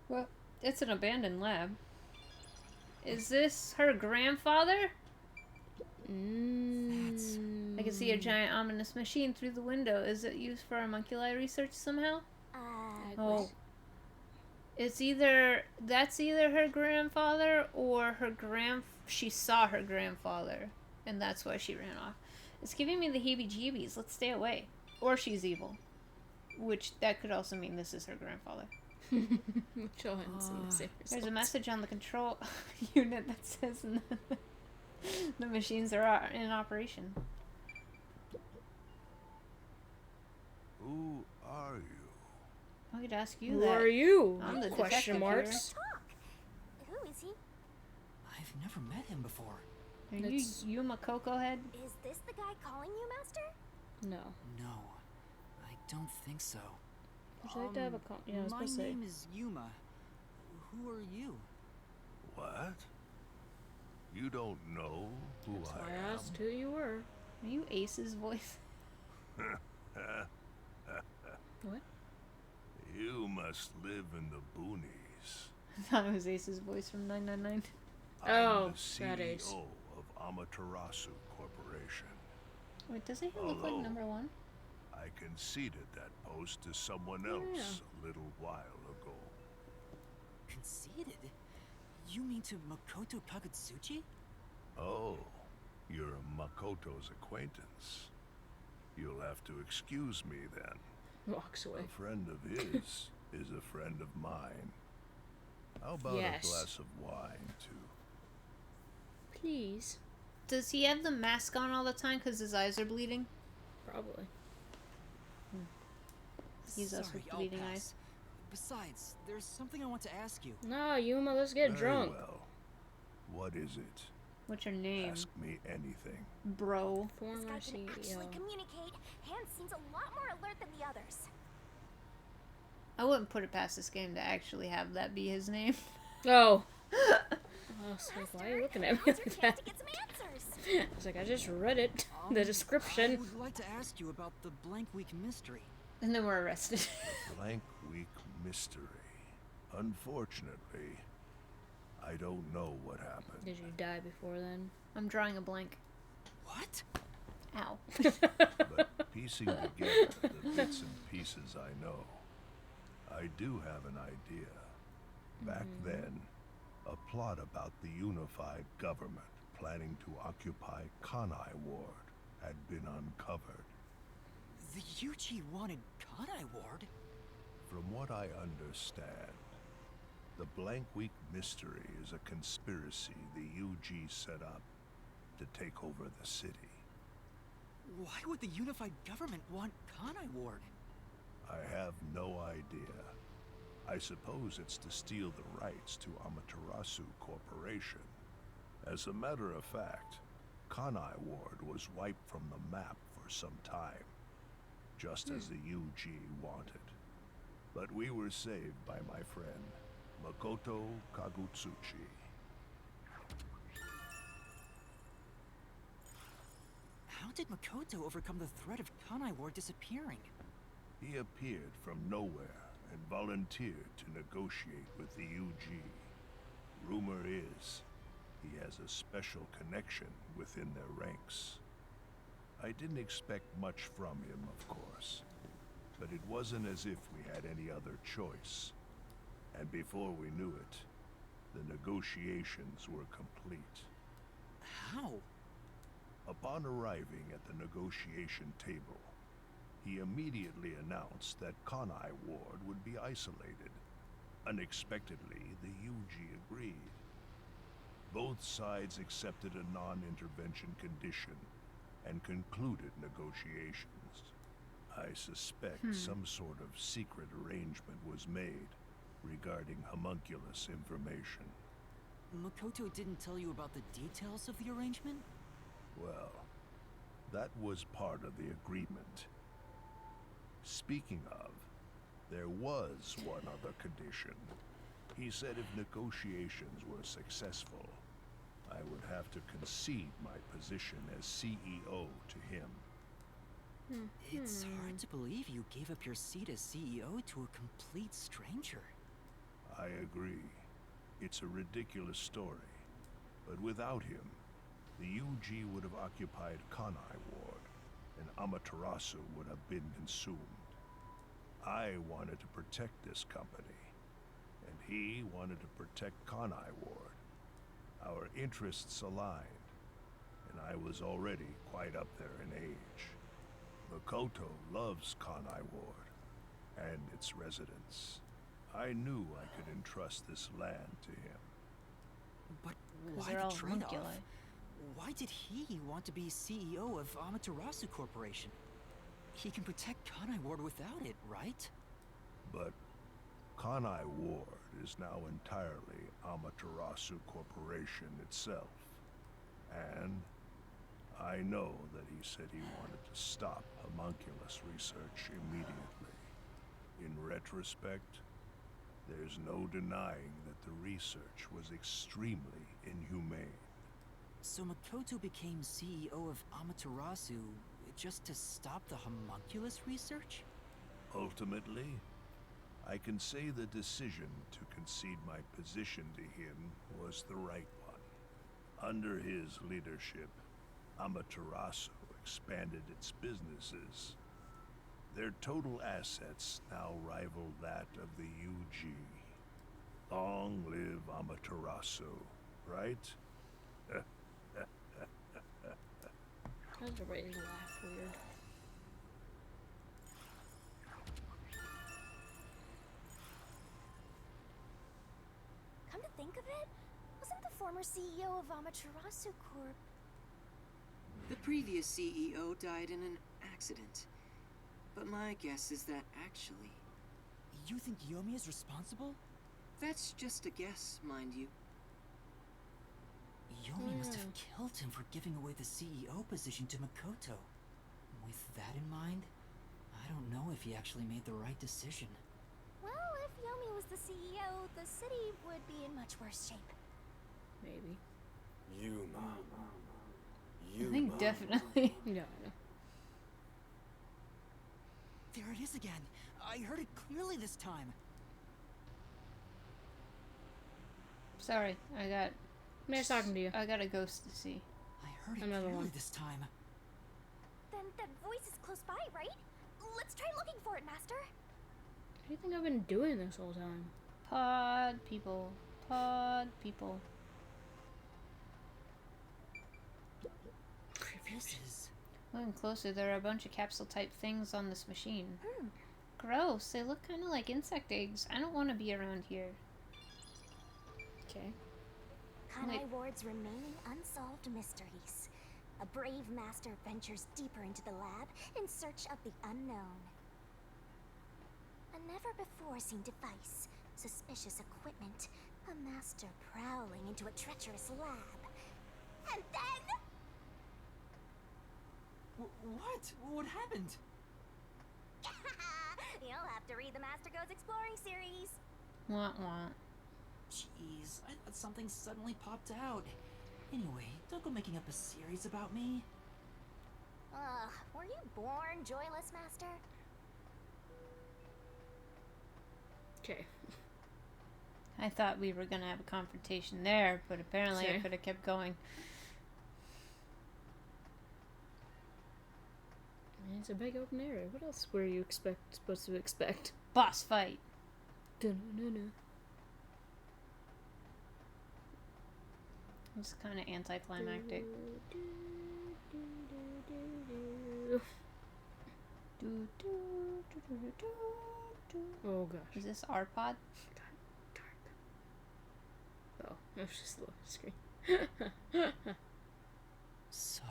[SPEAKER 1] Well, it's an abandoned lab. Is this her grandfather?
[SPEAKER 7] That's...
[SPEAKER 1] I can see a giant ominous machine through the window. Is it used for homunculi research somehow? Oh. It's either... That's either her grandfather or her she saw her grandfather. And that's why she ran off. It's giving me the heebie-jeebies. Let's stay away. Or she's evil. Which, that could also mean this is her grandfather.
[SPEAKER 2] Go ahead and see the same
[SPEAKER 1] There's a
[SPEAKER 2] results.
[SPEAKER 1] message on the control unit that says the machines are in operation.
[SPEAKER 10] Who are you?
[SPEAKER 1] I could ask you
[SPEAKER 2] Who
[SPEAKER 1] that.
[SPEAKER 2] are you?
[SPEAKER 1] I'm the
[SPEAKER 2] Question
[SPEAKER 1] detective
[SPEAKER 2] marks.
[SPEAKER 4] Talk. Who is he?
[SPEAKER 3] I've never met him before.
[SPEAKER 1] Are you
[SPEAKER 2] It's-
[SPEAKER 1] Yuma Coco Head?
[SPEAKER 4] Is this the guy calling you master?
[SPEAKER 2] No.
[SPEAKER 3] No, I don't think so.
[SPEAKER 2] Would you like to have a yeah, I was
[SPEAKER 7] my
[SPEAKER 2] supposed to say.
[SPEAKER 7] name is Yuma. Who are you?
[SPEAKER 10] What?
[SPEAKER 11] You don't know who
[SPEAKER 2] That's why
[SPEAKER 11] I
[SPEAKER 2] I asked who you were.
[SPEAKER 1] Are you Ace's voice?
[SPEAKER 11] am?
[SPEAKER 2] What?
[SPEAKER 11] You must live in the boonies.
[SPEAKER 1] I thought it was Ace's voice from 999.
[SPEAKER 2] Oh,
[SPEAKER 11] I'm the
[SPEAKER 2] that Ace.
[SPEAKER 11] CEO of Amaterasu Corporation.
[SPEAKER 1] Wait, doesn't he look like
[SPEAKER 11] Hello.
[SPEAKER 1] number one?
[SPEAKER 11] I conceded that post to someone else a little while ago.
[SPEAKER 3] Conceded? You mean to Makoto Kagutsuchi?
[SPEAKER 11] Oh, you're Makoto's acquaintance. You'll have to excuse me then.
[SPEAKER 2] Walks away.
[SPEAKER 11] A friend of his is a friend of mine. How about
[SPEAKER 2] Yes.
[SPEAKER 11] a glass of wine, too?
[SPEAKER 2] Please.
[SPEAKER 1] Does he have the mask on all the time because his eyes are bleeding?
[SPEAKER 2] Probably.
[SPEAKER 1] He's us with
[SPEAKER 3] Sorry, I'll
[SPEAKER 1] bleeding
[SPEAKER 3] pass.
[SPEAKER 1] eyes.
[SPEAKER 3] Besides, there's something I want to ask you.
[SPEAKER 2] No, Yuma, let's get
[SPEAKER 11] Very
[SPEAKER 2] drunk.
[SPEAKER 11] well. What is it?
[SPEAKER 1] What's your name,
[SPEAKER 11] Ask me anything.
[SPEAKER 1] bro?
[SPEAKER 4] This
[SPEAKER 2] Former
[SPEAKER 4] guy can actually
[SPEAKER 2] CEO.
[SPEAKER 4] communicate and seems a lot more alert than the others.
[SPEAKER 1] I wouldn't put it past this game to actually have that be his name.
[SPEAKER 2] Oh. I was like, why are you looking at me
[SPEAKER 4] Now's your
[SPEAKER 2] like
[SPEAKER 4] chance
[SPEAKER 2] that?
[SPEAKER 4] to get some answers.
[SPEAKER 2] I was like, I just read it. The
[SPEAKER 3] I
[SPEAKER 2] description.
[SPEAKER 3] would like to ask you about the Blank Week mystery.
[SPEAKER 1] And then we're arrested.
[SPEAKER 11] Blank Week mystery. Unfortunately, I don't know what happened.
[SPEAKER 2] Did you die before then?
[SPEAKER 1] I'm drawing a blank.
[SPEAKER 3] What?
[SPEAKER 1] Ow.
[SPEAKER 11] But piecing together the bits and pieces I know, I do have an idea. Back then, a plot about the unified government planning to occupy Kanai Ward had been uncovered.
[SPEAKER 3] The UG wanted Kanai Ward?
[SPEAKER 11] From what I understand, the Blank Week mystery is a conspiracy the UG set up to take over the city.
[SPEAKER 3] Why would the unified government want Kanai Ward?
[SPEAKER 11] I have no idea. I suppose it's to steal the rights to Amaterasu Corporation. As a matter of fact, Kanai Ward was wiped from the map for some time, just as the UG wanted. But we were saved by my friend, Makoto Kagutsuchi.
[SPEAKER 3] How did Makoto overcome the threat of Kanai Ward disappearing?
[SPEAKER 11] He appeared from nowhere and volunteered to negotiate with the UG. Rumor is, he has a special connection within their ranks. I didn't expect much from him, of course, but it wasn't as if we had any other choice. And before we knew it, the negotiations were complete.
[SPEAKER 3] How?
[SPEAKER 11] Upon arriving at the negotiation table, he immediately announced that Kanai Ward would be isolated. Unexpectedly, the UG agreed. Both sides accepted a non-intervention condition and concluded negotiations. I suspect some sort of secret arrangement was made regarding homunculus information.
[SPEAKER 3] Makoto didn't tell you about the details of the arrangement?
[SPEAKER 11] Well, that was part of the agreement. Speaking of, there was one other condition. He said if negotiations were successful, I would have to concede my position as CEO to him.
[SPEAKER 3] It's hard to believe you gave up your seat as CEO to a complete stranger.
[SPEAKER 11] I agree. It's a ridiculous story. But without him, the UG would have occupied Kanai Ward, and Amaterasu would have been consumed. I wanted to protect this company, and he wanted to protect Kanai Ward. Our interests aligned, and I was already quite up there in age. Makoto loves Kanai Ward and its residents. I knew I could entrust this land to him.
[SPEAKER 3] But
[SPEAKER 1] 'Cause
[SPEAKER 3] why
[SPEAKER 1] they're
[SPEAKER 3] the
[SPEAKER 1] all
[SPEAKER 3] trade-off?
[SPEAKER 1] homunculi.
[SPEAKER 3] Why did he want to be CEO of Amaterasu Corporation? He can protect Kanai Ward without it, right?
[SPEAKER 11] But Kanai Ward is now entirely Amaterasu Corporation itself. And I know that he said he wanted to stop homunculus research immediately. In retrospect, there's no denying that the research was extremely inhumane.
[SPEAKER 3] So Makoto became CEO of Amaterasu just to stop the homunculus research?
[SPEAKER 11] Ultimately, I can say the decision to concede my position to him was the right one. Under his leadership, Amaterasu expanded its businesses. Their total assets now rival that of the UG. Long live Amaterasu, right?
[SPEAKER 2] Everybody laugh weird.
[SPEAKER 4] Come to think of it, wasn't the former CEO of Amaterasu Corp?
[SPEAKER 12] The previous CEO died in an accident. But my guess is that actually...
[SPEAKER 3] You think Yomi is responsible?
[SPEAKER 12] That's just a guess, mind you.
[SPEAKER 3] Yomi must have killed him for giving away the CEO position to Makoto. With that in mind, I don't know if he actually made the right decision.
[SPEAKER 4] Well, if Yomi was the CEO, the city would be in much worse shape.
[SPEAKER 2] Maybe.
[SPEAKER 10] Yuma.
[SPEAKER 1] I think definitely.
[SPEAKER 2] No.
[SPEAKER 3] There it is again. I heard it clearly this time.
[SPEAKER 1] Sorry, I got.
[SPEAKER 2] Nice talking to you.
[SPEAKER 1] I got a ghost to see.
[SPEAKER 3] I heard it
[SPEAKER 2] Another
[SPEAKER 3] clearly
[SPEAKER 2] one.
[SPEAKER 3] this time.
[SPEAKER 4] Then that voice is close by, right? Let's try looking for it, Master.
[SPEAKER 2] What do you think I've been doing this whole time?
[SPEAKER 1] Pod people. Pod people.
[SPEAKER 3] This is...
[SPEAKER 1] Looking closer, there are a bunch of capsule-type things on this machine. Gross. They look kind of like insect eggs. I don't want to be around here.
[SPEAKER 2] Okay.
[SPEAKER 4] Kanai Ward's remaining unsolved mysteries. A brave master ventures deeper into the lab in search of the unknown. A never-before-seen device, suspicious equipment, a master prowling into a treacherous lab. And then...
[SPEAKER 3] What? What happened?
[SPEAKER 4] You'll have to read the Master Goes Exploring series.
[SPEAKER 1] Want.
[SPEAKER 3] Jeez, I thought something suddenly popped out. Anyway, don't go making up a series about me.
[SPEAKER 4] Were you born joyless, Master?
[SPEAKER 2] Okay.
[SPEAKER 1] I thought we were gonna have a confrontation there, but apparently I could have kept going.
[SPEAKER 2] It's a big open area. What else were you supposed to expect?
[SPEAKER 1] Boss fight.
[SPEAKER 2] Dun-dun-dun-dun.
[SPEAKER 1] It's kind of anticlimactic.
[SPEAKER 2] Oh gosh.
[SPEAKER 1] Is this our pod?
[SPEAKER 2] Oh, it was just the screen.
[SPEAKER 3] So,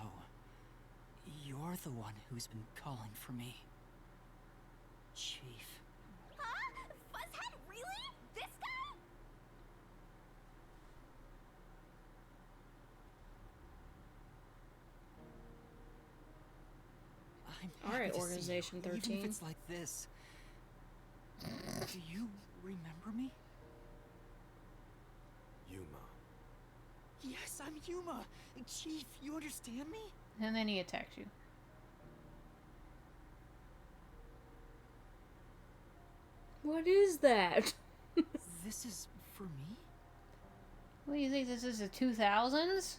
[SPEAKER 3] you're the one who's been calling for me. Chief.
[SPEAKER 4] Huh? Fuzzhead, really? This guy?
[SPEAKER 3] I'm
[SPEAKER 2] Alright,
[SPEAKER 3] happy to
[SPEAKER 2] Organization
[SPEAKER 3] see you,
[SPEAKER 2] 13.
[SPEAKER 3] even if it's like this. Do you remember me?
[SPEAKER 10] Yuma.
[SPEAKER 7] Yes, I'm Yuma. Chief, you understand me?
[SPEAKER 1] And then he attacks you.
[SPEAKER 2] What is that?
[SPEAKER 3] This is for me?
[SPEAKER 1] What do you think? This is the 2000s?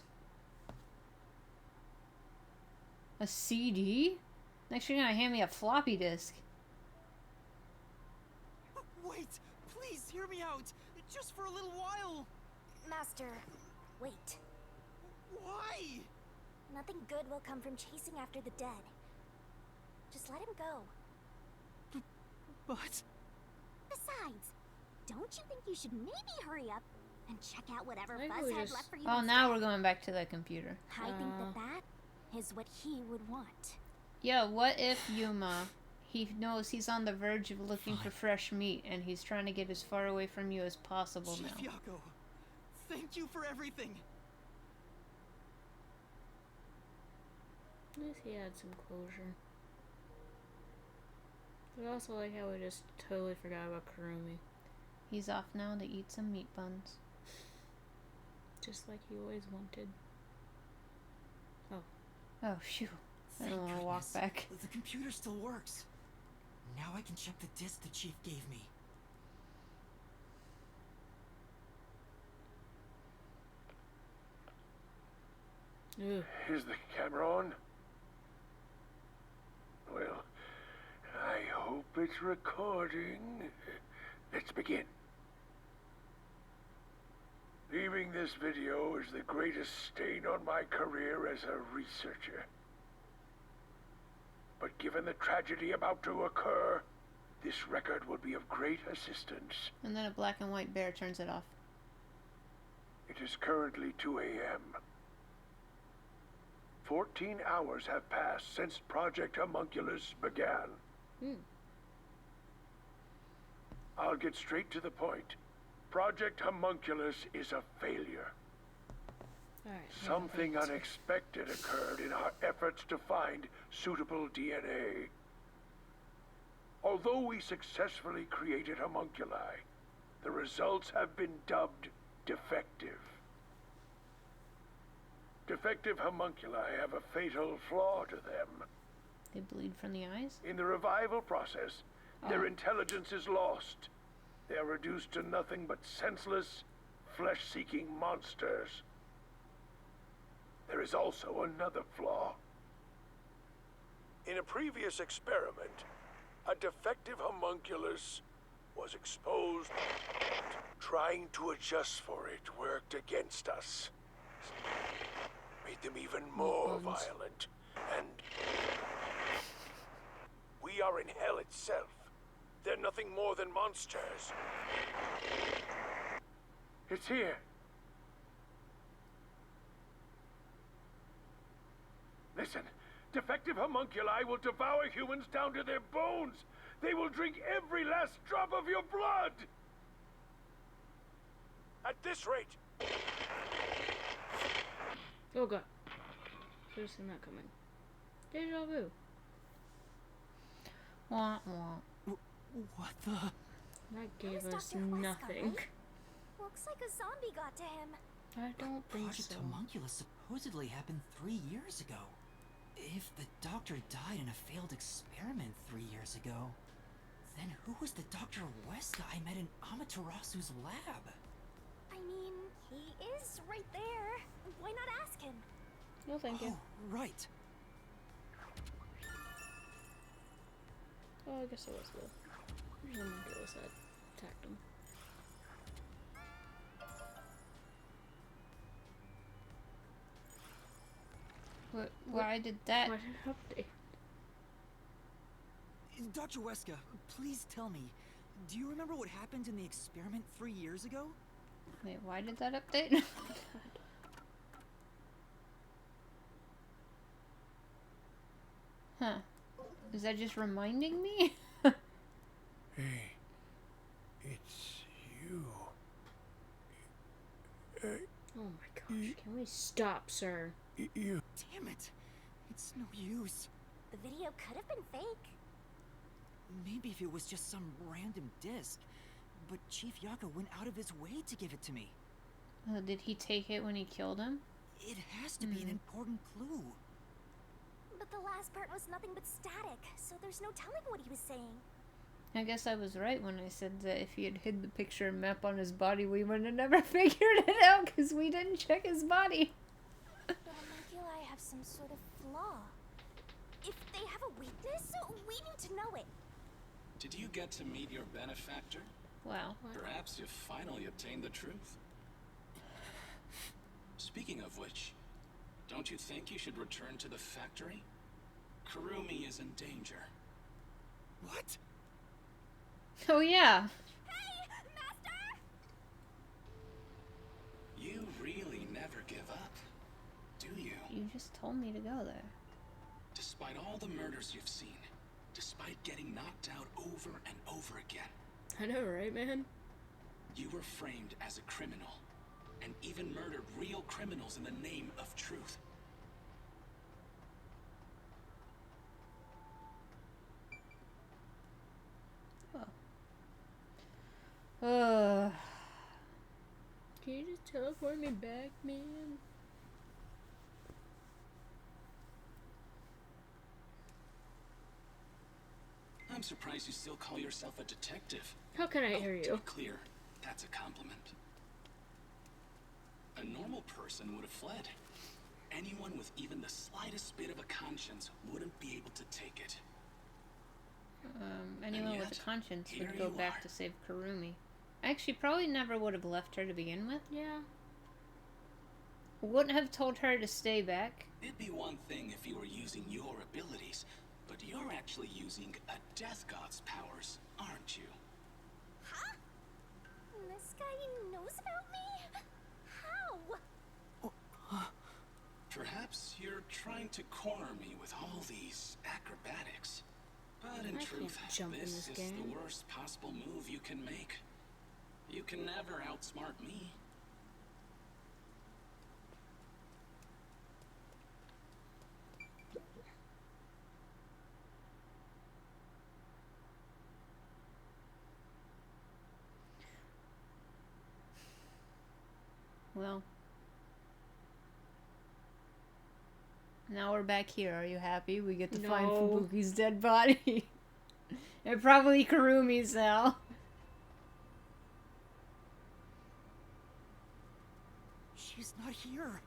[SPEAKER 1] A CD? Next you're gonna hand me a floppy disk.
[SPEAKER 7] Wait, please hear me out. Just for a little while.
[SPEAKER 4] Master, wait.
[SPEAKER 7] Why?
[SPEAKER 4] Nothing good will come from chasing after the dead. Just let him go.
[SPEAKER 7] But...
[SPEAKER 4] Besides, don't you think you should maybe hurry up and check out whatever
[SPEAKER 2] I think we
[SPEAKER 4] Fuzzhead
[SPEAKER 2] just-
[SPEAKER 4] left for you
[SPEAKER 1] Oh,
[SPEAKER 4] instead?
[SPEAKER 1] now we're going back to the computer.
[SPEAKER 4] I think that is what he would want.
[SPEAKER 1] Yeah, what if Yuma, he knows he's on the verge of looking for fresh meat, and he's trying to get as far away from you as possible
[SPEAKER 7] Chief
[SPEAKER 1] now.
[SPEAKER 7] Yako, thank you for everything.
[SPEAKER 2] At least he had some closure. But I also like how we just totally forgot about Kurumi.
[SPEAKER 1] He's off now to eat some meat buns.
[SPEAKER 2] Just like he always wanted.
[SPEAKER 1] Oh, phew. I don't want to walk
[SPEAKER 7] goodness.
[SPEAKER 1] back.
[SPEAKER 7] The computer still works. Now I can check the disc the chief gave me.
[SPEAKER 2] Ugh.
[SPEAKER 13] Is the camera on? Well, I hope it's recording. Let's begin. Leaving this video is the greatest stain on my career as a researcher. But given the tragedy about to occur, this record would be of great assistance.
[SPEAKER 1] And then a black and white bear turns it off.
[SPEAKER 13] It is currently 2 a.m. 14 hours have passed since Project Homunculus began. I'll get straight to the point. Project Homunculus is a failure. Something unexpected occurred in our efforts to find suitable DNA. Although we successfully created homunculi, the results have been dubbed defective. Defective homunculi have a fatal flaw to them.
[SPEAKER 1] They bleed from the eyes?
[SPEAKER 13] In the revival process, their intelligence is lost. They are reduced to nothing but senseless, flesh-seeking monsters. There is also another flaw. In a previous experiment, a defective homunculus was exposed. Trying to adjust for it worked against us. Made them even more violent, and we are in hell itself. They're nothing more than monsters. It's here. Listen, defective homunculi will devour humans down to their bones. They will drink every last drop of your blood. At this rate.
[SPEAKER 2] Oh god. Should have seen that coming. Deja vu.
[SPEAKER 1] Wah, wah.
[SPEAKER 7] What the?
[SPEAKER 2] That gave us
[SPEAKER 4] Dr. Wesker,
[SPEAKER 2] nothing.
[SPEAKER 4] right? Looks like a zombie got to him.
[SPEAKER 2] I don't think
[SPEAKER 7] Project
[SPEAKER 2] so.
[SPEAKER 7] Homunculus supposedly happened 3 years ago. If the doctor died in a failed experiment 3 years ago, then who was the Dr. Wesker I met in Amaterasu's lab?
[SPEAKER 4] I mean, he is right there. Why not ask him?
[SPEAKER 2] No, thank you.
[SPEAKER 7] Oh, right.
[SPEAKER 2] Oh, I guess it was the homunculus that attacked him.
[SPEAKER 1] Why did that?
[SPEAKER 2] What an update.
[SPEAKER 7] Dr. Wesker, please tell me, do you remember what happened in the experiment 3 years ago?
[SPEAKER 1] Wait, why did that update? Huh. Is that just reminding me?
[SPEAKER 13] Hey, it's you.
[SPEAKER 2] Oh my gosh, can we stop, sir?
[SPEAKER 13] You.
[SPEAKER 7] Damn it. It's no use.
[SPEAKER 4] The video could have been fake.
[SPEAKER 7] Maybe if it was just some random disc. But Chief Yaka went out of his way to give it to me.
[SPEAKER 1] Did he take it when he killed him?
[SPEAKER 7] It has to be an important clue.
[SPEAKER 4] But the last part was nothing but static, so there's no telling what he was saying.
[SPEAKER 1] I guess I was right when I said that if he had hid the picture and map on his body, we would have never figured it out because we didn't check his body.
[SPEAKER 4] The homunculi have some sort of flaw. If they have a weakness, we need to know it.
[SPEAKER 6] Did you get to meet your benefactor?
[SPEAKER 1] Wow.
[SPEAKER 6] Perhaps you've finally obtained the truth. Speaking of which, don't you think you should return to the factory? Kurumi is in danger.
[SPEAKER 7] What?
[SPEAKER 1] Oh yeah.
[SPEAKER 4] Hey, Master!
[SPEAKER 6] You really never give up, do you?
[SPEAKER 1] You just told me to go there.
[SPEAKER 6] Despite all the murders you've seen, despite getting knocked out over and over again.
[SPEAKER 2] I know, right, man?
[SPEAKER 6] You were framed as a criminal, and even murdered real criminals in the name of truth.
[SPEAKER 1] Oh.
[SPEAKER 2] Can you just teleport me back, man?
[SPEAKER 6] I'm surprised you still call yourself a detective.
[SPEAKER 2] How can I hear
[SPEAKER 6] To
[SPEAKER 2] you?
[SPEAKER 6] be clear, that's a compliment. A normal person would have fled. Anyone with even the slightest bit of a conscience wouldn't be able to take it.
[SPEAKER 1] Anyone with a conscience would go back to save Kurumi. Actually, probably never would have left her to begin with.
[SPEAKER 2] Yeah.
[SPEAKER 1] Wouldn't have told her to stay back.
[SPEAKER 6] It'd be one thing if you were using your abilities, but you're actually using a Death God's powers, aren't you?
[SPEAKER 4] Huh? This guy knows about me? How?
[SPEAKER 6] Perhaps you're trying to corner me with all these acrobatics. But in truth, this is the worst possible move you can make. You can never outsmart me.
[SPEAKER 1] Well. Now we're back here. Are you happy? We get to find Fubuki's dead body. And probably Kurumi's now.
[SPEAKER 7] She's not here.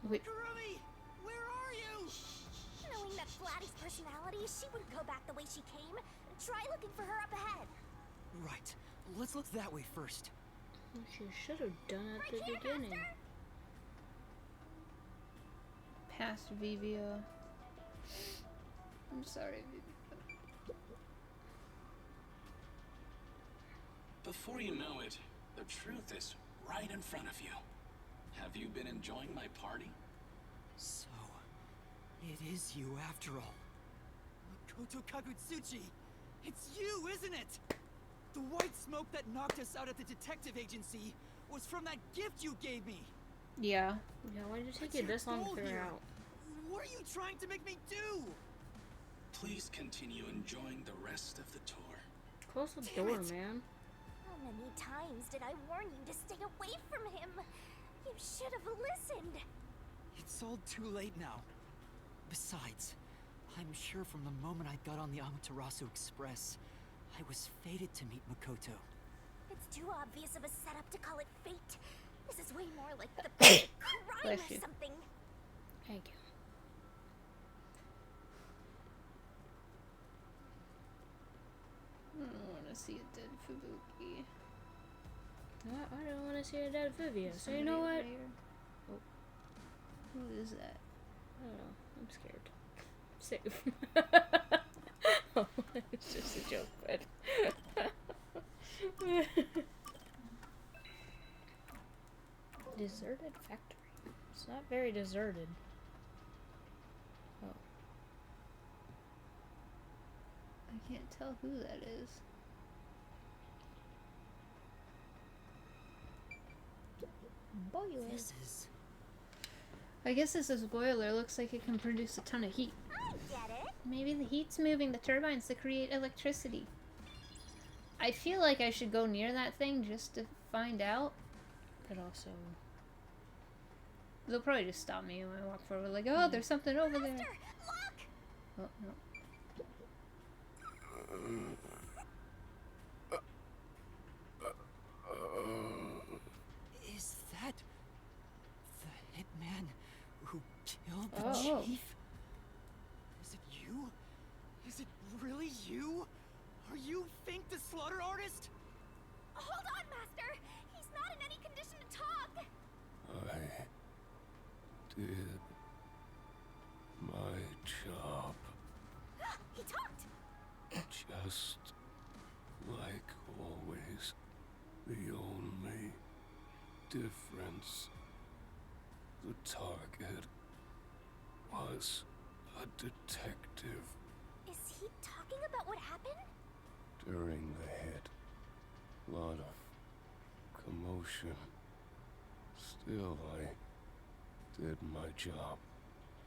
[SPEAKER 1] Wait.
[SPEAKER 7] Kurumi, where are you?
[SPEAKER 4] Knowing that Flatty's personality, she wouldn't go back the way she came. Try looking for her up ahead.
[SPEAKER 7] Right. Let's look that way first.
[SPEAKER 2] She should have done at the beginning.
[SPEAKER 4] Master.
[SPEAKER 1] Past Vivia. I'm sorry, Vivia.
[SPEAKER 6] Before you know it, the truth is right in front of you. Have you been enjoying my party?
[SPEAKER 7] So, it is you after all. Makoto Kagutsuchi! It's you, isn't it? The white smoke that knocked us out at the detective agency was from that gift you gave me!
[SPEAKER 1] Yeah.
[SPEAKER 2] Yeah, why did it take you this long to figure out?
[SPEAKER 7] What are you trying to make me do?
[SPEAKER 6] Please continue enjoying the rest of the tour.
[SPEAKER 2] Close the door, man.
[SPEAKER 4] How many times did I warn you to stay away from him? You should have listened.
[SPEAKER 7] It's all too late now. Besides, I'm sure from the moment I got on the Amaterasu Express, I was fated to meet Makoto.
[SPEAKER 4] It's too obvious of a setup to call it fate. This is way more like the crime or something.
[SPEAKER 2] Thank you.
[SPEAKER 1] I don't want to see a dead Fubuki.
[SPEAKER 2] I don't want to see a dead Vivia, so you know what?
[SPEAKER 1] Oh. Who is that?
[SPEAKER 2] I don't know. I'm scared. Save. Oh, it's just a joke, but... Deserted factory. It's not very deserted. Oh.
[SPEAKER 1] I can't tell who that is. Boiler.
[SPEAKER 7] This is...
[SPEAKER 1] I guess this is a boiler. Looks like it can produce a ton of heat.
[SPEAKER 4] I get it.
[SPEAKER 1] Maybe the heat's moving the turbines to create electricity. I feel like I should go near that thing just to find out.
[SPEAKER 2] But also...
[SPEAKER 1] They'll probably just stop me when I walk forward, like, oh, there's something over there.
[SPEAKER 4] Look!
[SPEAKER 1] Oh, no.
[SPEAKER 7] Is that... the hitman who killed the
[SPEAKER 1] Oh.
[SPEAKER 7] chief? Is it you? Is it really you? Are you Fink the slaughter artist?
[SPEAKER 4] Hold on, Master! He's not in any condition to talk!
[SPEAKER 10] I did my job.
[SPEAKER 4] He talked!
[SPEAKER 10] Just like always. The only difference, the target was a detective.
[SPEAKER 4] Is he talking about what happened?
[SPEAKER 10] During the hit, lot of commotion. Still, I did my job.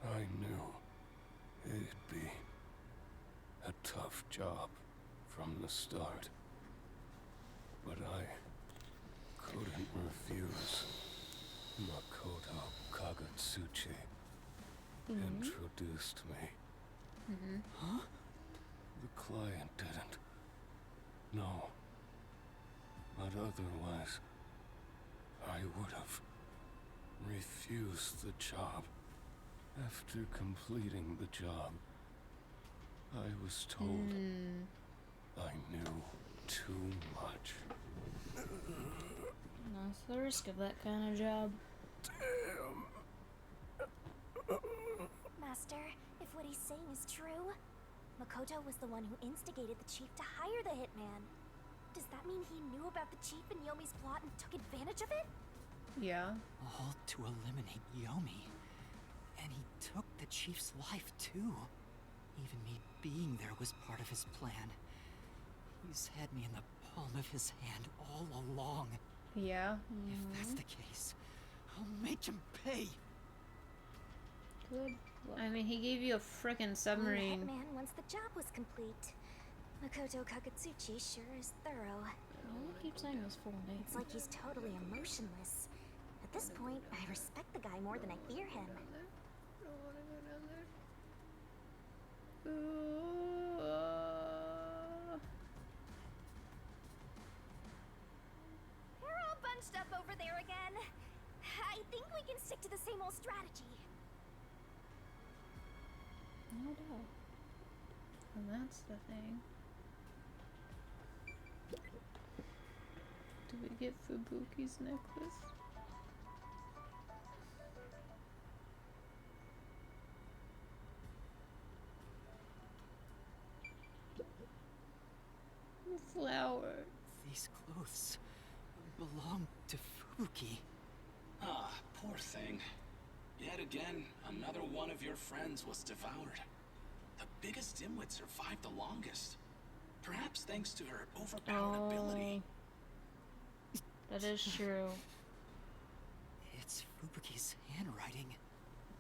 [SPEAKER 10] I knew it'd be a tough job from the start. But I couldn't refuse. Makoto Kagutsuchi introduced me.
[SPEAKER 7] Huh?
[SPEAKER 14] The client didn't. No. But otherwise, I would have refused the job. After completing the job, I was told I knew too much.
[SPEAKER 2] That's the risk of that kind of job.
[SPEAKER 4] Master, if what he's saying is true, Makoto was the one who instigated the chief to hire the hitman. Does that mean he knew about the chief and Yomi's plot and took advantage of it?
[SPEAKER 1] Yeah.
[SPEAKER 7] All to eliminate Yomi. And he took the chief's life too. Even me being there was part of his plan. He's had me in the palm of his hand all along.
[SPEAKER 1] Yeah.
[SPEAKER 7] If that's the case, I'll make him pay.
[SPEAKER 2] Good.
[SPEAKER 1] I mean, he gave you a frickin' submarine.
[SPEAKER 4] The hitman once the job was complete. Makoto Kakatsuchi sure is thorough.
[SPEAKER 2] I keep saying his full name.
[SPEAKER 4] It's like he's totally emotionless. At this point, I respect the guy more than I fear him.
[SPEAKER 1] I don't want to go down there. Ooh,
[SPEAKER 4] We're all bunched up over there again. I think we can stick to the same old strategy.
[SPEAKER 2] No doubt.
[SPEAKER 1] And that's the thing. Do we get Fubuki's necklace? Flower.
[SPEAKER 7] These clothes belong to Fubuki.
[SPEAKER 6] Ah, poor thing. Yet again, another one of your friends was devoured. The biggest dimwit survived the longest. Perhaps thanks to her overpowered ability.
[SPEAKER 2] That is true.
[SPEAKER 7] It's Fubuki's handwriting.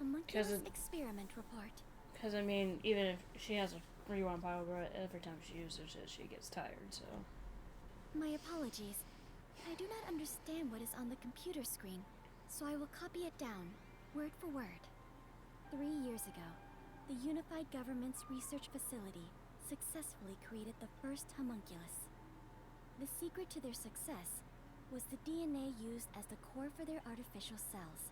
[SPEAKER 4] A monkey's experiment report.
[SPEAKER 2] Because, I mean, even if she has a rewind power, every time she uses it, she gets tired, so.
[SPEAKER 4] My apologies. I do not understand what is on the computer screen, so I will copy it down, word for word. 3 years ago, the Unified Government's research facility successfully created the first homunculus. The secret to their success was the DNA used as the core for their artificial cells.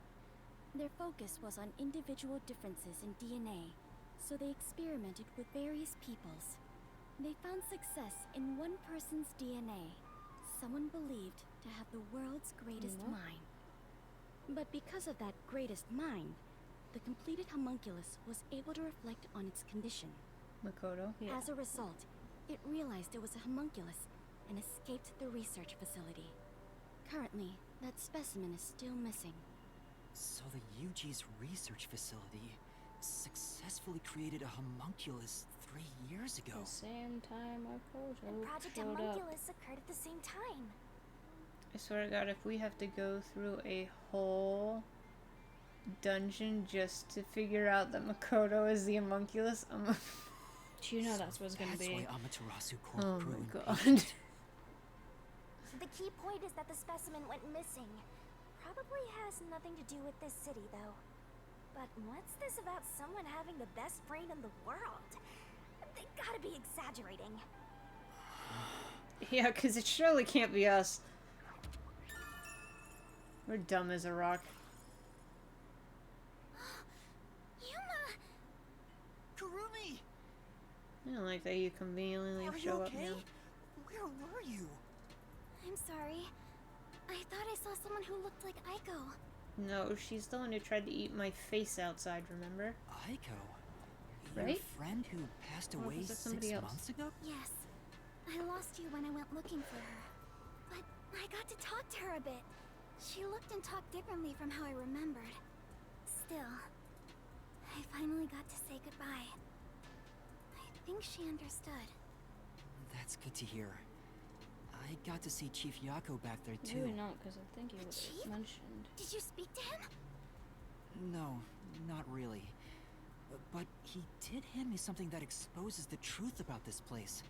[SPEAKER 4] Their focus was on individual differences in DNA, so they experimented with various peoples. They found success in one person's DNA, someone believed to have the world's greatest mind. But because of that greatest mind, the completed homunculus was able to reflect on its condition.
[SPEAKER 1] Makoto?
[SPEAKER 4] Yeah. As a result, it realized it was a homunculus and escaped the research facility. Currently, that specimen is still missing.
[SPEAKER 7] So the UG's research facility successfully created a homunculus 3 years ago.
[SPEAKER 2] The same time
[SPEAKER 4] And Project Homunculus occurred at the same time.
[SPEAKER 1] I swear to God, if we have to go through a whole dungeon just to figure out that Makoto is the homunculus,
[SPEAKER 2] you know that's what's gonna be.
[SPEAKER 7] That's why Amaterasu Corp
[SPEAKER 1] Oh
[SPEAKER 7] grew
[SPEAKER 1] my
[SPEAKER 7] in
[SPEAKER 1] God.
[SPEAKER 7] patience.
[SPEAKER 4] The key point is that the specimen went missing. Probably has nothing to do with this city, though. But what's this about someone having the best brain in the world? They gotta be exaggerating.
[SPEAKER 1] Yeah, because it surely can't be us. We're dumb as a rock.
[SPEAKER 4] Yuma!
[SPEAKER 7] Kurumi!
[SPEAKER 1] I don't like that you conveniently
[SPEAKER 7] Are you
[SPEAKER 1] show up
[SPEAKER 7] okay?
[SPEAKER 1] now.
[SPEAKER 7] Where were you?
[SPEAKER 4] I'm sorry. I thought I saw someone who looked like Aiko.
[SPEAKER 1] No, she's the one who tried to eat my face outside, remember?
[SPEAKER 7] Aiko?
[SPEAKER 1] Right?
[SPEAKER 7] Your friend who passed
[SPEAKER 1] Or
[SPEAKER 7] away
[SPEAKER 1] was it
[SPEAKER 7] 6
[SPEAKER 1] somebody else?
[SPEAKER 7] months ago?
[SPEAKER 4] Yes. I lost you when I went looking for her. But I got to talk to her a bit. She looked and talked differently from how I remembered. Still, I finally got to say goodbye. I think she understood.
[SPEAKER 7] That's good to hear. I got to see Chief Yako back there too.
[SPEAKER 2] Maybe not, because I think he was mentioned.
[SPEAKER 4] Did you speak to him?
[SPEAKER 7] No, not really. But he did hand me something that exposes the truth about this place.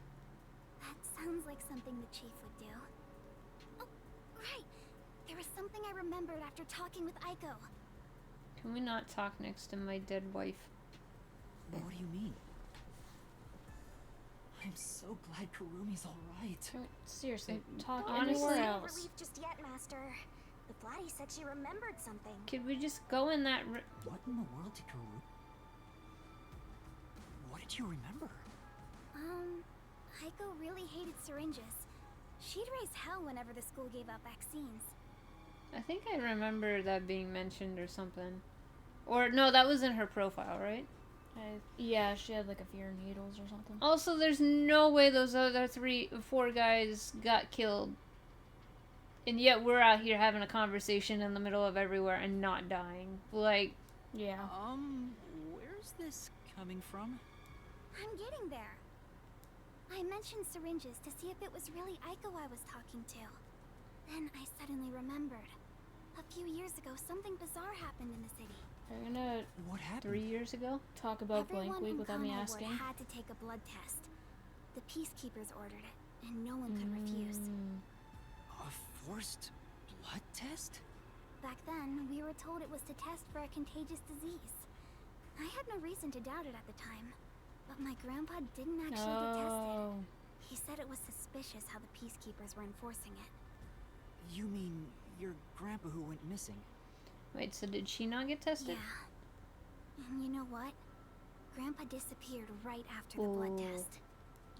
[SPEAKER 4] That sounds like something the chief would do. Oh, right. There was something I remembered after talking with Aiko.
[SPEAKER 1] Can we not talk next to my dead wife?
[SPEAKER 7] What do you mean? I'm so glad Kurumi's alright.
[SPEAKER 2] Seriously, talk
[SPEAKER 1] honestly,
[SPEAKER 2] anywhere
[SPEAKER 4] Any
[SPEAKER 2] else.
[SPEAKER 4] relief just yet, Master. The Flatty said she remembered something.
[SPEAKER 1] Could we just go in that
[SPEAKER 7] What in the world did Kurumi... What did you remember?
[SPEAKER 4] Heiko really hated syringes. She'd raise hell whenever the school gave out vaccines.
[SPEAKER 1] I think I remember that being mentioned or something. Or, no, that was in her profile, right?
[SPEAKER 2] Yeah, she had like a fear of needles or something.
[SPEAKER 1] Also, there's no way those other 4 guys got killed. And yet we're out here having a conversation in the middle of everywhere and not dying. Like,
[SPEAKER 2] yeah.
[SPEAKER 7] Where's this coming from?
[SPEAKER 4] I'm getting there. I mentioned syringes to see if it was really Aiko I was talking to. Then I suddenly remembered. A few years ago, something bizarre happened in the city.
[SPEAKER 2] Are you gonna...
[SPEAKER 7] What happened?
[SPEAKER 1] 3 years ago?
[SPEAKER 2] Talk about
[SPEAKER 4] Everyone
[SPEAKER 2] Blank Week
[SPEAKER 4] in
[SPEAKER 2] without me
[SPEAKER 4] Kanai
[SPEAKER 2] asking?
[SPEAKER 4] Ward had to take a blood test. The peacekeepers ordered it, and no one could refuse.
[SPEAKER 7] A forced blood test?
[SPEAKER 4] Back then, we were told it was to test for a contagious disease. I had no reason to doubt it at the time, but my grandpa didn't actually get tested. He said it was suspicious how the peacekeepers were enforcing it.
[SPEAKER 7] You mean your grandpa who went missing?
[SPEAKER 1] Wait, so did she not get tested?
[SPEAKER 4] Yeah. And you know what? Grandpa disappeared right after the blood test.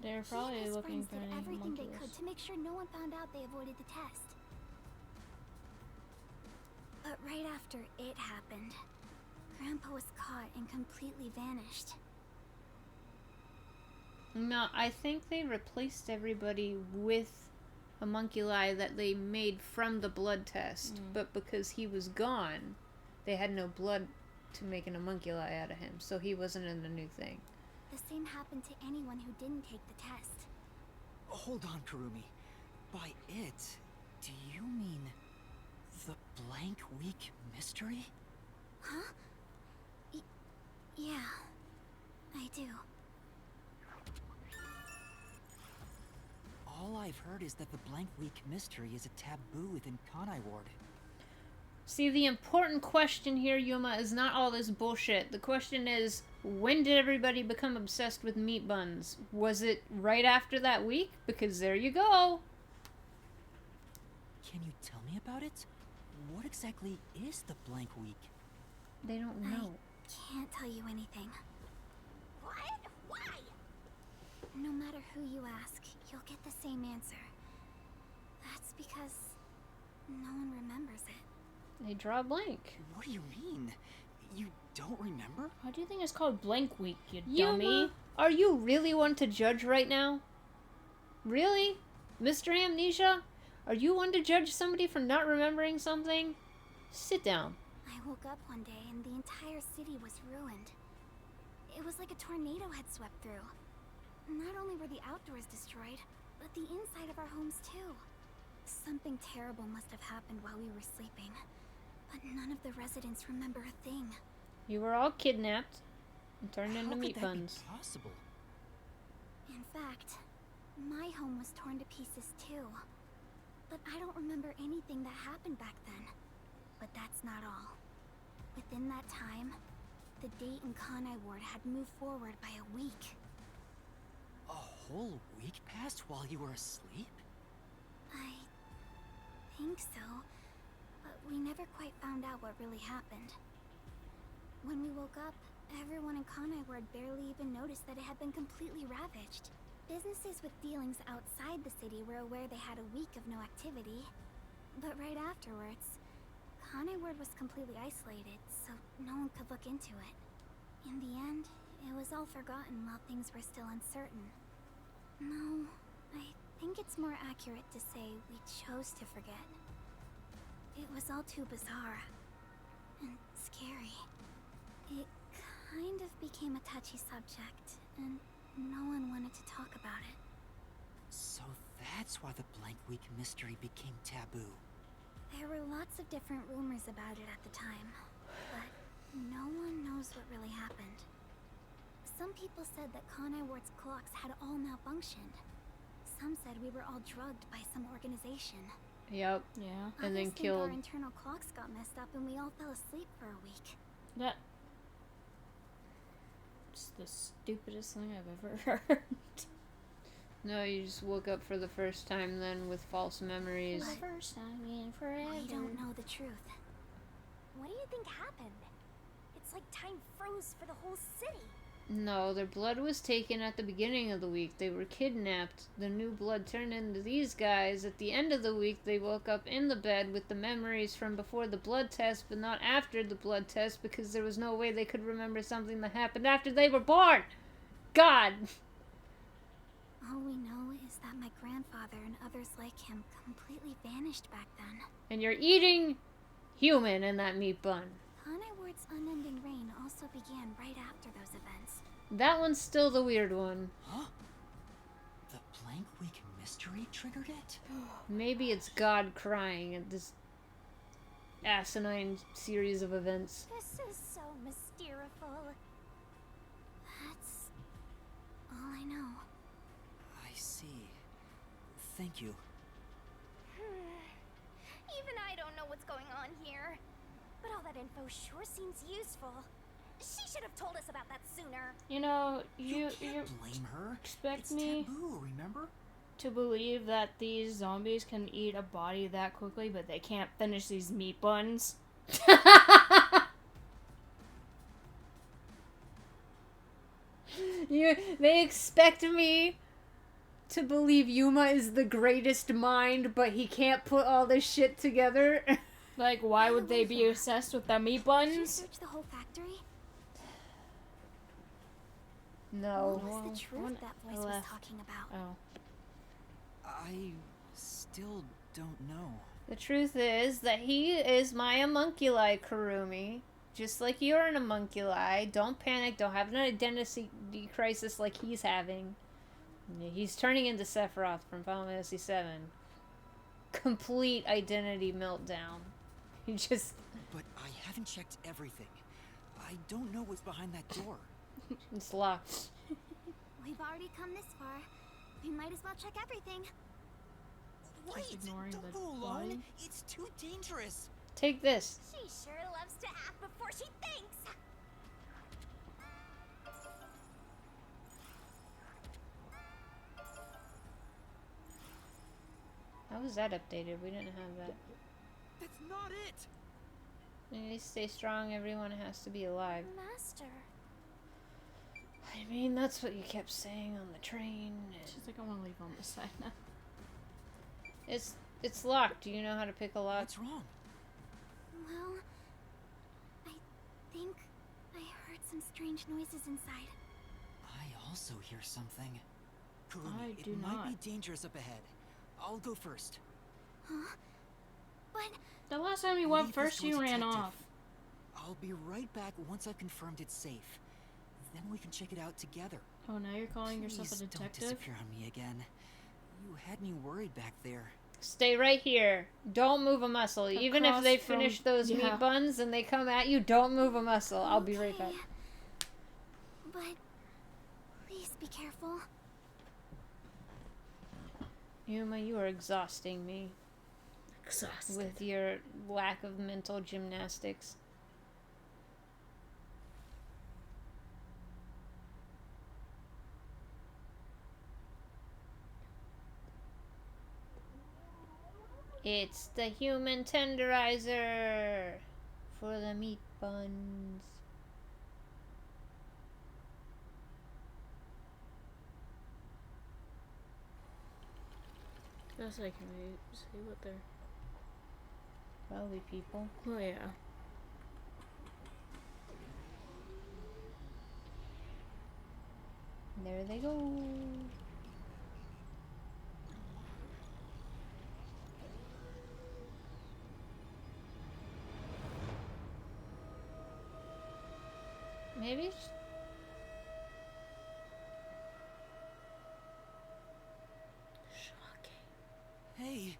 [SPEAKER 2] They're probably
[SPEAKER 4] He and his
[SPEAKER 2] looking
[SPEAKER 4] friends
[SPEAKER 2] for
[SPEAKER 4] did
[SPEAKER 2] any
[SPEAKER 4] everything they
[SPEAKER 2] homunculus.
[SPEAKER 4] could to make sure no one found out they avoided the test. But right after it happened, Grandpa was caught and completely vanished.
[SPEAKER 1] No, I think they replaced everybody with homunculi that they made from the blood test. But because he was gone, they had no blood to make an homunculi out of him, so he wasn't in the new thing.
[SPEAKER 4] The same happened to anyone who didn't take the test.
[SPEAKER 7] Hold on, Kurumi. By it, do you mean the Blank Week mystery?
[SPEAKER 4] Huh? Yeah, I do.
[SPEAKER 7] All I've heard is that the Blank Week mystery is a taboo within Kanai Ward.
[SPEAKER 1] See, the important question here, Yuma, is not all this bullshit. The question is, when did everybody become obsessed with meat buns? Was it right after that week? Because there you go.
[SPEAKER 7] Can you tell me about it? What exactly is the Blank Week?
[SPEAKER 1] They don't know.
[SPEAKER 4] I can't tell you anything. What? Why? No matter who you ask, you'll get the same answer. That's because no one remembers it.
[SPEAKER 1] They draw a blank.
[SPEAKER 7] What do you mean? You don't remember?
[SPEAKER 2] How do you think it's called Blank Week, you
[SPEAKER 1] Yuma,
[SPEAKER 2] dummy?
[SPEAKER 1] are you really one to judge right now? Really? Mr. Amnesia? Are you one to judge somebody for not remembering something? Sit down.
[SPEAKER 4] I woke up one day and the entire city was ruined. It was like a tornado had swept through. Not only were the outdoors destroyed, but the inside of our homes too. Something terrible must have happened while we were sleeping, but none of the residents remember a thing.
[SPEAKER 1] You were all kidnapped and turned into
[SPEAKER 7] How
[SPEAKER 1] meat
[SPEAKER 7] could that
[SPEAKER 1] buns.
[SPEAKER 7] be possible?
[SPEAKER 4] In fact, my home was torn to pieces too. But I don't remember anything that happened back then. But that's not all. Within that time, the date in Kanai Ward had moved forward by a week.
[SPEAKER 7] A whole week passed while you were asleep?
[SPEAKER 4] I think so, but we never quite found out what really happened. When we woke up, everyone in Kanai Ward barely even noticed that it had been completely ravaged. Businesses with dealings outside the city were aware they had a week of no activity, but right afterwards, Kanai Ward was completely isolated, so no one could look into it. In the end, it was all forgotten while things were still uncertain. No, I think it's more accurate to say we chose to forget. It was all too bizarre and scary. It kind of became a touchy subject, and no one wanted to talk about it.
[SPEAKER 7] So that's why the Blank Week mystery became taboo.
[SPEAKER 4] There were lots of different rumors about it at the time, but no one knows what really happened. Some people said that Kanai Ward's clocks had all malfunctioned. Some said we were all drugged by some organization.
[SPEAKER 1] Yep.
[SPEAKER 2] Yeah.
[SPEAKER 1] And then
[SPEAKER 4] Others think
[SPEAKER 1] killed.
[SPEAKER 4] our internal clocks got messed up and we all fell asleep for a week.
[SPEAKER 2] That's the stupidest thing I've ever heard.
[SPEAKER 1] No, you just woke up for the first time then with false memories.
[SPEAKER 2] The first time in forever.
[SPEAKER 4] We don't know the truth. What do you think happened? It's like time froze for the whole city.
[SPEAKER 1] No, their blood was taken at the beginning of the week. They were kidnapped. The new blood turned into these guys. At the end of the week, they woke up in the bed with the memories from before the blood test, but not after the blood test, because there was no way they could remember something that happened after they were born. God!
[SPEAKER 4] All we know is that my grandfather and others like him completely vanished back then.
[SPEAKER 1] And you're eating human in that meat bun.
[SPEAKER 4] Hanai Ward's unending reign also began right after those events.
[SPEAKER 1] That one's still the weird one.
[SPEAKER 7] Huh? The blank week mystery triggered it?
[SPEAKER 1] Maybe it's God crying at this asinine series of events.
[SPEAKER 4] This is so mysteriful. That's all I know.
[SPEAKER 7] I see. Thank you.
[SPEAKER 4] Even I don't know what's going on here. But all that info sure seems useful. She should have told us about that sooner.
[SPEAKER 2] You know, you
[SPEAKER 7] blame her.
[SPEAKER 2] Expect
[SPEAKER 7] It's
[SPEAKER 2] me
[SPEAKER 7] taboo, remember?
[SPEAKER 2] to believe that these zombies can eat a body that quickly, but they can't finish these meat buns.
[SPEAKER 1] They expect me to believe Yuma is the greatest mind, but he can't put all this shit together.
[SPEAKER 2] Like, why would they be obsessed with the meat buns?
[SPEAKER 4] Search the whole factory?
[SPEAKER 1] No.
[SPEAKER 4] What was the truth that voice was talking about?
[SPEAKER 2] Oh.
[SPEAKER 7] I still don't know.
[SPEAKER 1] The truth is that he is my homunculi, Kurumi. Just like you're an homunculi. Don't panic. Don't have an identity crisis like he's having. He's turning into Sephiroth from Final Fantasy VII. Complete identity meltdown. He just...
[SPEAKER 7] But I haven't checked everything. I don't know what's behind that door.
[SPEAKER 1] It's locked.
[SPEAKER 4] We've already come this far. We might as well check everything.
[SPEAKER 7] Wait,
[SPEAKER 2] ignoring
[SPEAKER 7] don't
[SPEAKER 2] the
[SPEAKER 7] go alone.
[SPEAKER 2] body?
[SPEAKER 7] It's too dangerous.
[SPEAKER 1] Take this.
[SPEAKER 4] She sure loves to act before she thinks.
[SPEAKER 1] How was that updated? We didn't have that.
[SPEAKER 7] That's not it.
[SPEAKER 1] You need to stay strong. Everyone has to be alive.
[SPEAKER 4] Master.
[SPEAKER 1] I mean, that's what you kept saying on the train.
[SPEAKER 2] She's like, I want to leave on this side now.
[SPEAKER 1] It's locked. Do you know how to pick a lock?
[SPEAKER 7] What's wrong?
[SPEAKER 4] Well, I think I heard some strange noises inside.
[SPEAKER 7] I also hear something.
[SPEAKER 2] I
[SPEAKER 7] Kurumi,
[SPEAKER 2] do
[SPEAKER 7] it might
[SPEAKER 2] not.
[SPEAKER 7] be dangerous up ahead. I'll go first.
[SPEAKER 4] Huh? But
[SPEAKER 2] The last time you went
[SPEAKER 7] Leave this
[SPEAKER 2] first,
[SPEAKER 7] to a
[SPEAKER 2] you ran
[SPEAKER 7] detective.
[SPEAKER 2] off.
[SPEAKER 7] I'll be right back once I've confirmed it's safe. Then we can check it out together.
[SPEAKER 2] Oh, now you're calling yourself a
[SPEAKER 7] Please don't
[SPEAKER 2] detective?
[SPEAKER 7] disappear on me again. You had me worried back there.
[SPEAKER 1] Stay right here. Don't move a muscle. Even if
[SPEAKER 2] Across
[SPEAKER 1] they
[SPEAKER 2] from-
[SPEAKER 1] finish those
[SPEAKER 2] yeah.
[SPEAKER 1] meat buns and they come at you, don't move a muscle. I'll be right back.
[SPEAKER 4] okay. But please be careful.
[SPEAKER 1] Yuma, you are exhausting me
[SPEAKER 2] Exhausted.
[SPEAKER 1] with your lack of mental gymnastics. It's the human tenderizer for the meat buns.
[SPEAKER 2] That's like, can we see what they're...
[SPEAKER 1] Probably people.
[SPEAKER 2] Oh, yeah.
[SPEAKER 1] There they go. Maybe
[SPEAKER 7] Hey,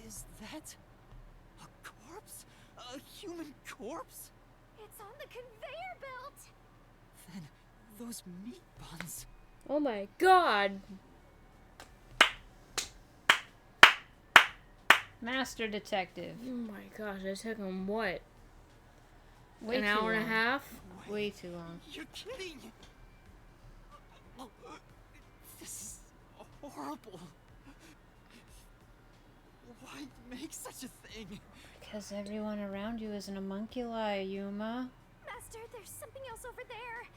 [SPEAKER 7] is that a corpse? A human corpse?
[SPEAKER 4] It's on the conveyor belt.
[SPEAKER 7] Then those meat buns.
[SPEAKER 2] Oh my god!
[SPEAKER 1] Master detective.
[SPEAKER 2] Oh my gosh, it took him what?
[SPEAKER 1] Way
[SPEAKER 2] An
[SPEAKER 1] too
[SPEAKER 2] hour and a
[SPEAKER 1] long.
[SPEAKER 2] half?
[SPEAKER 1] Way too long.
[SPEAKER 7] You're kidding! This is horrible. Why make such a thing?
[SPEAKER 1] Because everyone around you is an homunculi, Yuma.
[SPEAKER 4] Master, there's something else over there.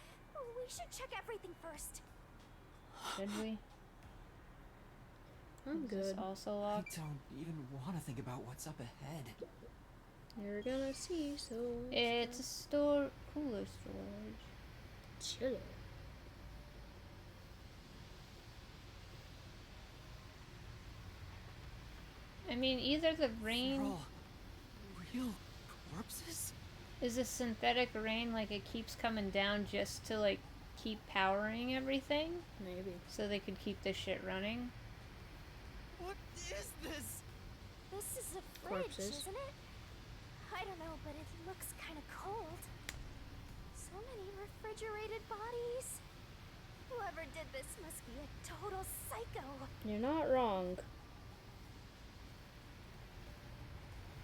[SPEAKER 4] We should check everything first.
[SPEAKER 1] Should we?
[SPEAKER 2] I'm
[SPEAKER 1] Is this
[SPEAKER 2] good.
[SPEAKER 1] also
[SPEAKER 7] I
[SPEAKER 1] locked?
[SPEAKER 7] don't even want to think about what's up ahead.
[SPEAKER 2] You're gonna see, so...
[SPEAKER 1] It's a cooler storage.
[SPEAKER 2] Chiller.
[SPEAKER 1] I mean, either the rain
[SPEAKER 7] They're all real corpses?
[SPEAKER 1] is a synthetic rain, like it keeps coming down just to like keep powering everything,
[SPEAKER 2] Maybe.
[SPEAKER 1] so they could keep this shit running.
[SPEAKER 7] What is this?
[SPEAKER 4] This is a fridge,
[SPEAKER 2] Corpses.
[SPEAKER 4] isn't it? I don't know, but it looks kind of cold. So many refrigerated bodies. Whoever did this must be a total psycho.
[SPEAKER 2] You're not wrong.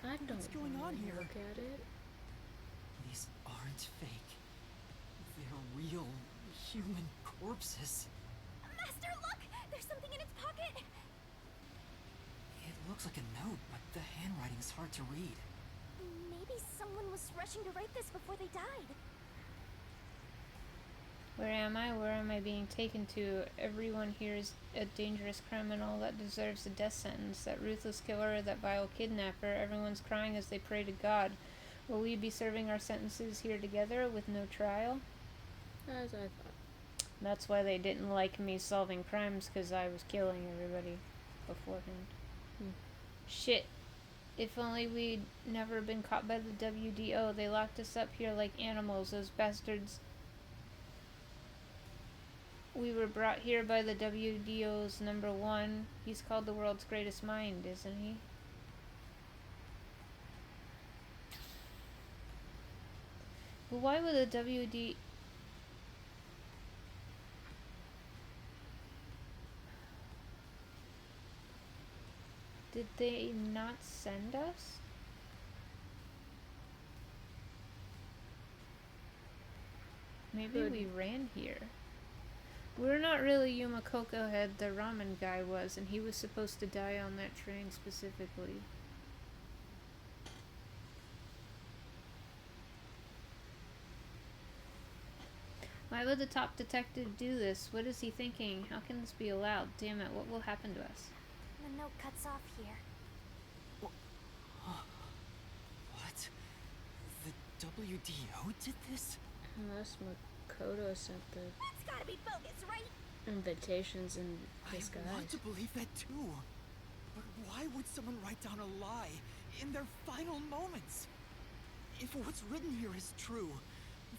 [SPEAKER 2] I don't
[SPEAKER 7] What's going on
[SPEAKER 2] wanna
[SPEAKER 7] here?
[SPEAKER 2] Look at it.
[SPEAKER 7] These aren't fake. They're real human corpses.
[SPEAKER 4] Master, look! There's something in its pocket!
[SPEAKER 7] It looks like a note, but the handwriting's hard to read.
[SPEAKER 4] Maybe someone was rushing to write this before they died.
[SPEAKER 1] Where am I? Where am I being taken to? Everyone here is a dangerous criminal that deserves a death sentence. That ruthless killer, that vile kidnapper. Everyone's crying as they pray to God. Will we be serving our sentences here together with no trial?
[SPEAKER 2] As I thought.
[SPEAKER 1] That's why they didn't like me solving crimes, because I was killing everybody beforehand. Shit. If only we'd never been caught by the WDO. They locked us up here like animals, those bastards. We were brought here by the WDO's number one. He's called the world's greatest mind, isn't he? But why would the WD... Did they not send us? Maybe we ran here. We're not really Yuma Coco Head, the ramen guy was, and he was supposed to die on that train specifically. Why would the top detective do this? What is he thinking? How can this be allowed? Damn it, what will happen to us?
[SPEAKER 4] The note cuts off here.
[SPEAKER 7] What? The WDO did this?
[SPEAKER 2] Unless Makoto sent the
[SPEAKER 4] That's gotta be bogus, right?
[SPEAKER 2] invitations in disguise.
[SPEAKER 7] I want to believe that too. But why would someone write down a lie in their final moments? If what's written here is true,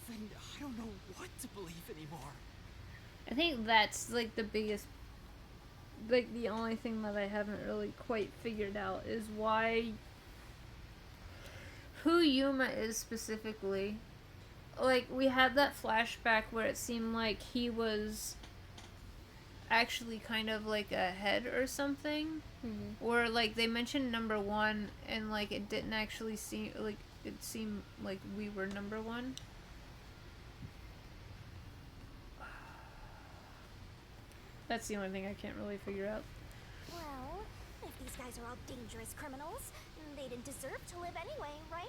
[SPEAKER 7] then I don't know what to believe anymore.
[SPEAKER 1] I think that's like the biggest, like the only thing that I haven't really quite figured out is who Yuma is specifically. Like, we had that flashback where it seemed like he was actually kind of like a head or something. Or like they mentioned number one and like it didn't actually seem like it seemed like we were number one. That's the only thing I can't really figure out.
[SPEAKER 4] Well, if these guys are all dangerous criminals, they didn't deserve to live anyway, right?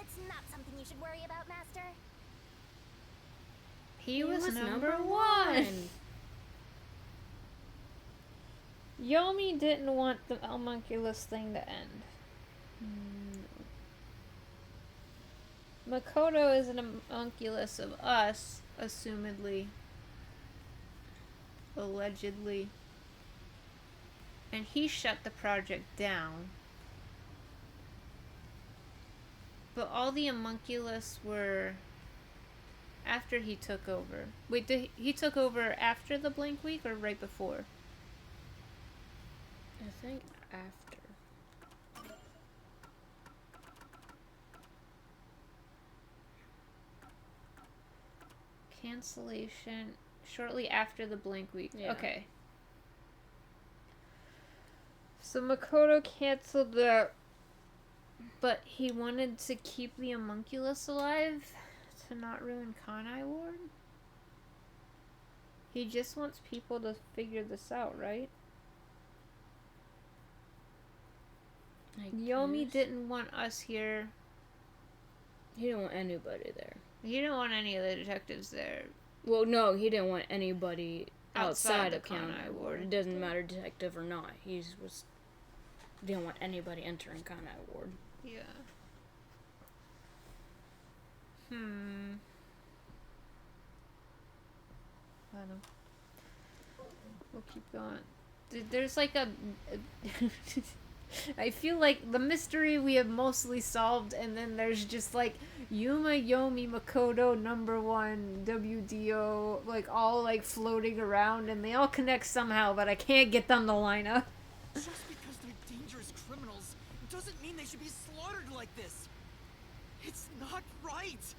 [SPEAKER 4] It's not something you should worry about, Master.
[SPEAKER 1] He was number one. Yomi didn't want the homunculus thing to end. Makoto is an homunculus of us, assumedly. Allegedly. And he shut the project down. But all the homunculus were after he took over. Wait, he took over after the blank week or right before?
[SPEAKER 2] I think after.
[SPEAKER 1] Cancellation shortly after the blank week.
[SPEAKER 2] Yeah.
[SPEAKER 1] Okay. So Makoto canceled that, but he wanted to keep the homunculus alive to not ruin Kanai Ward. He just wants people to figure this out, right? Yomi didn't want us here.
[SPEAKER 2] He didn't want anybody there.
[SPEAKER 1] He didn't want any of the detectives there.
[SPEAKER 2] Well, no, he didn't want anybody outside
[SPEAKER 1] the
[SPEAKER 2] of Kanai
[SPEAKER 1] Kanai
[SPEAKER 2] Ward. It doesn't matter detective or not. Didn't want anybody entering Kanai Ward.
[SPEAKER 1] Yeah. I don't know. We'll keep going. There's like a I feel like the mystery we have mostly solved, and then there's just like Yuma, Yomi, Makoto, number 1, WDO, like all like floating around, and they all connect somehow, but I can't get them to line up.
[SPEAKER 7] Just because they're dangerous criminals doesn't mean they should be slaughtered like this. It's not right.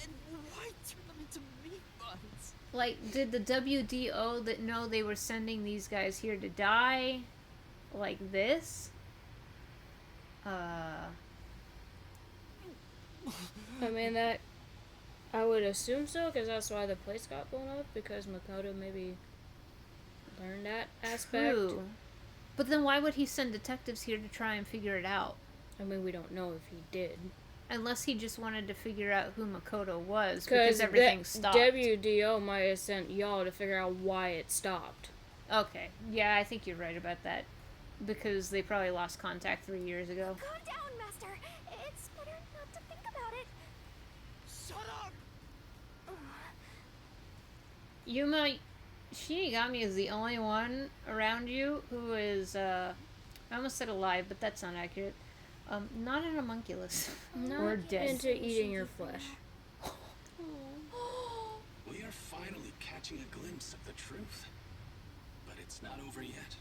[SPEAKER 7] And why turn them into meat buns?
[SPEAKER 1] Like, did the WDO that know they were sending these guys here to die like this?
[SPEAKER 2] I mean, I would assume so, because that's why the place got blown up, because Makoto maybe learned that aspect.
[SPEAKER 1] True. But then why would he send detectives here to try and figure it out?
[SPEAKER 2] I mean, we don't know if he did.
[SPEAKER 1] Unless he just wanted to figure out who Makoto was, because everything stopped.
[SPEAKER 2] WDO might have sent y'all to figure out why it stopped.
[SPEAKER 1] Okay. Yeah, I think you're right about that. Because they probably lost contact 3 years ago.
[SPEAKER 4] Calm down, Master. It's better not to think about it.
[SPEAKER 7] Shut up!
[SPEAKER 1] Yuma, Shinigami is the only one around you who is, I almost said alive, but that's not accurate. Not an homunculus. Or dead.
[SPEAKER 2] Into eating your flesh.
[SPEAKER 6] We are finally catching a glimpse of the truth. But it's not over yet.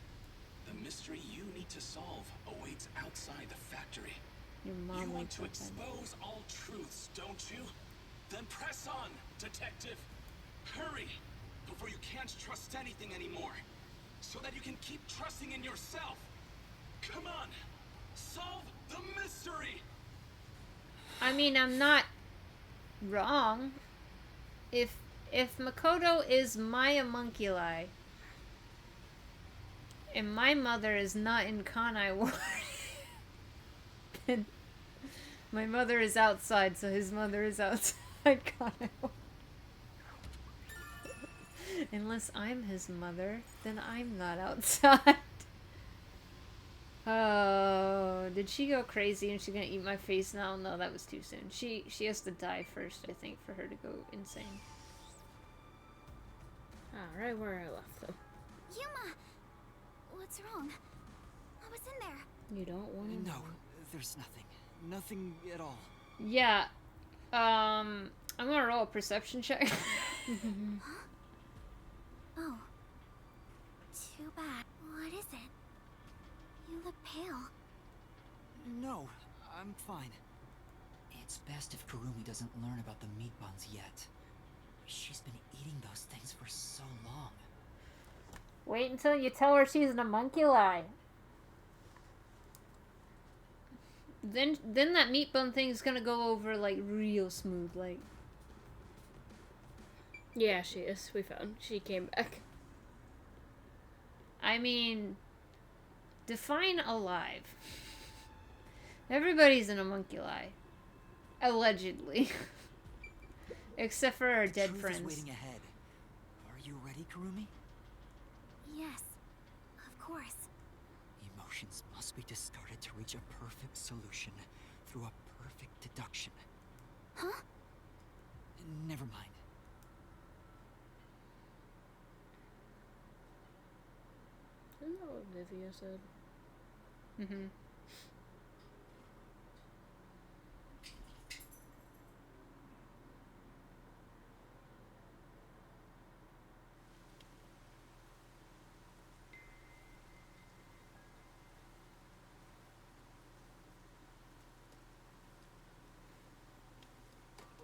[SPEAKER 6] The mystery you need to solve awaits outside the factory.
[SPEAKER 1] Your mom
[SPEAKER 6] You want
[SPEAKER 1] wakes
[SPEAKER 6] to
[SPEAKER 1] up
[SPEAKER 6] expose all truths, don't you? Then press on, detective. Hurry, before you can't trust anything anymore. So that you can keep trusting in yourself. Come on, solve the mystery.
[SPEAKER 1] I mean, I'm not wrong. If Makoto is my homunculi, and my mother is not in Kanai Ward, then my mother is outside, so his mother is outside Kanai Ward. Unless I'm his mother, then I'm not outside. Oh, did she go crazy and she's gonna eat my face now? No, that was too soon. She has to die first, I think, for her to go insane.
[SPEAKER 2] Right where I left them.
[SPEAKER 4] Yuma! What's wrong? What was in there?
[SPEAKER 2] You don't want to
[SPEAKER 7] know. No, there's nothing. Nothing at all.
[SPEAKER 1] Yeah. I'm gonna roll a perception check.
[SPEAKER 4] Oh. Too bad. What is it? You look pale.
[SPEAKER 7] No, I'm fine. It's best if Kurumi doesn't learn about the meat buns yet. She's been eating those things for so long.
[SPEAKER 1] Wait until you tell her she's an homunculi. Then that meat bun thing is gonna go over like real smooth, like.
[SPEAKER 2] Yeah, she is. We found. She came back.
[SPEAKER 1] I mean, define alive. Everybody's an homunculi. Allegedly. Except for our dead friends.
[SPEAKER 7] Is waiting ahead. Are you ready, Kurumi?
[SPEAKER 4] Yes, of course.
[SPEAKER 7] Emotions must be discarded to reach a perfect solution through a perfect deduction.
[SPEAKER 4] Huh?
[SPEAKER 7] Never mind.
[SPEAKER 2] Isn't that what Vivia said?
[SPEAKER 1] Mm-hmm.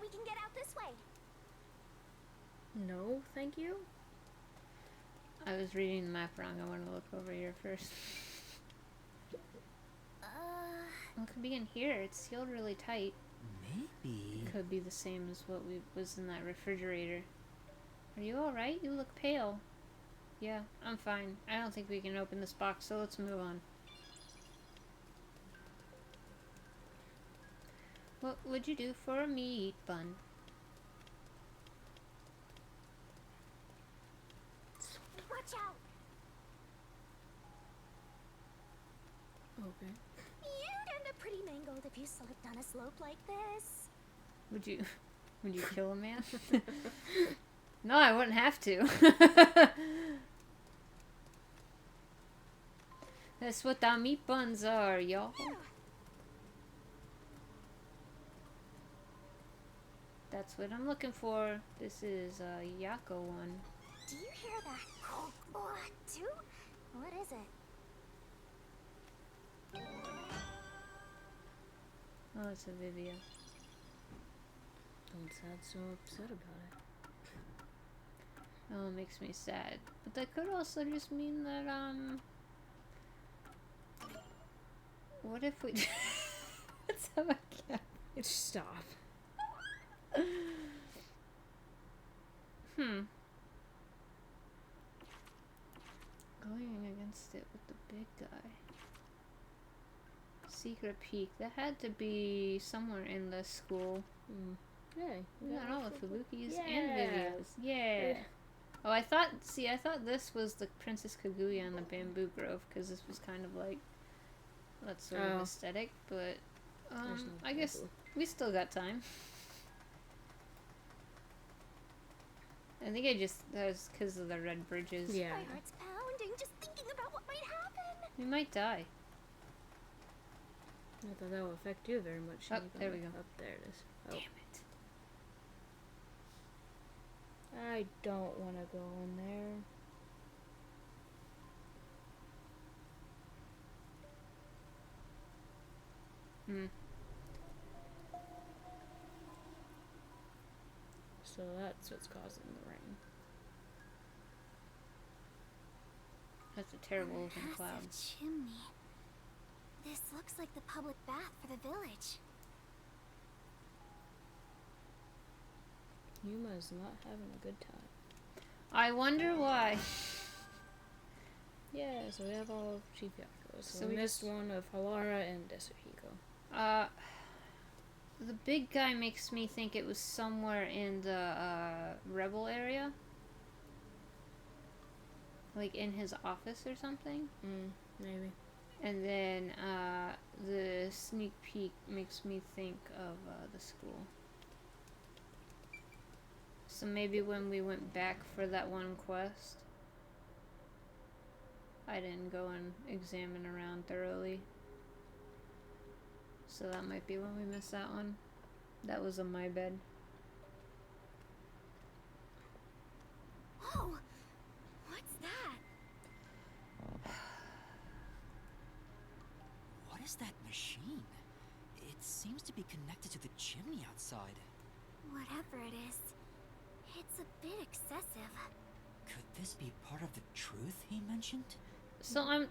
[SPEAKER 4] We can get out this way.
[SPEAKER 2] No, thank you.
[SPEAKER 1] I was reading the map wrong. I want to look over here first. It could be in here. It's sealed really tight.
[SPEAKER 7] Maybe.
[SPEAKER 1] Could be the same as what was in that refrigerator. Are you alright? You look pale. Yeah, I'm fine. I don't think we can open this box, so let's move on. What would you do for a meat bun?
[SPEAKER 4] Watch out!
[SPEAKER 2] Okay.
[SPEAKER 4] You'd end up pretty mangled if you slipped on a slope like this.
[SPEAKER 1] Would you kill a man? No, I wouldn't have to. That's what our meat buns are, y'all. That's what I'm looking for. This is a Yako one.
[SPEAKER 4] Do you hear that? Too? What is it?
[SPEAKER 1] Oh, it's a Vivia.
[SPEAKER 2] Don't sound so upset about it.
[SPEAKER 1] Oh, it makes me sad. But that could also just mean that, what if we... Let's have a cat.
[SPEAKER 2] Stop.
[SPEAKER 1] Going against it with the big guy. Secret peek. That had to be somewhere in the school.
[SPEAKER 2] Yeah.
[SPEAKER 1] We got all the Fubukis
[SPEAKER 2] Yeah.
[SPEAKER 1] and Vivias. Yeah. Oh, I thought this was the Princess Kaguya and the Bamboo Grove, because this was kind of like that sort of aesthetic, but I guess we still got time. I think that was because of the red bridges.
[SPEAKER 2] Yeah.
[SPEAKER 4] My heart's pounding just thinking about what might happen.
[SPEAKER 1] We might die.
[SPEAKER 2] Not that that will affect you very much.
[SPEAKER 1] Oh, there we go.
[SPEAKER 2] Up there it is. Oh.
[SPEAKER 1] Damn it.
[SPEAKER 2] I don't want to go in there. So that's what's causing the rain.
[SPEAKER 1] That's a terrible looking cloud.
[SPEAKER 4] Massive chimney. This looks like the public bath for the village.
[SPEAKER 2] Yuma is not having a good time.
[SPEAKER 1] I wonder why.
[SPEAKER 2] Yeah, so we have all of Chief Yaku's. So we
[SPEAKER 1] just
[SPEAKER 2] missed one of Halara and Yasuhiro.
[SPEAKER 1] The big guy makes me think it was somewhere in the rebel area. Like in his office or something.
[SPEAKER 2] Maybe.
[SPEAKER 1] And then the sneak peek makes me think of the school. So maybe when we went back for that one quest, I didn't go and examine around thoroughly. So that might be when we missed that one. That was on my bed.
[SPEAKER 4] Whoa! What's that?
[SPEAKER 7] What is that machine? It seems to be connected to the chimney outside.
[SPEAKER 4] Whatever it is, it's a bit excessive.
[SPEAKER 7] Could this be part of the truth he mentioned?
[SPEAKER 1] So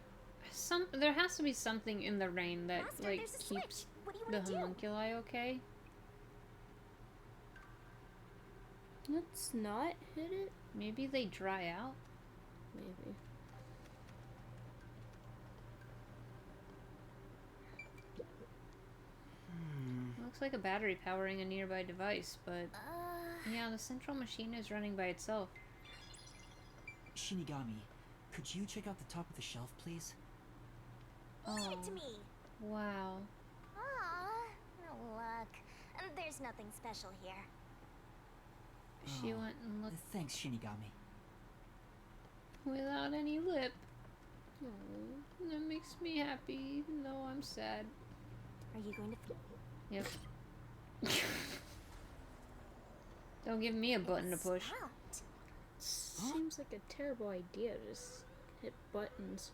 [SPEAKER 1] there has to be something in the rain that
[SPEAKER 4] Master,
[SPEAKER 1] like
[SPEAKER 4] there's a
[SPEAKER 1] keeps
[SPEAKER 4] switch. What do you
[SPEAKER 1] the
[SPEAKER 4] want to do?
[SPEAKER 1] homunculi okay.
[SPEAKER 2] Let's not hit it.
[SPEAKER 1] Maybe they dry out.
[SPEAKER 2] Maybe.
[SPEAKER 1] Looks like a battery powering a nearby device, but yeah, the central machine is running by itself.
[SPEAKER 7] Shinigami, could you check out the top of the shelf, please?
[SPEAKER 4] Leave it to me.
[SPEAKER 1] Wow.
[SPEAKER 4] Look, there's nothing special here.
[SPEAKER 1] She went and looked
[SPEAKER 7] Thanks, Shinigami.
[SPEAKER 1] without any lip. Oh, that makes me happy, even though I'm sad.
[SPEAKER 4] Are you going to?
[SPEAKER 1] Yep. Don't give me a button to push.
[SPEAKER 2] Seems like a terrible idea to just hit buttons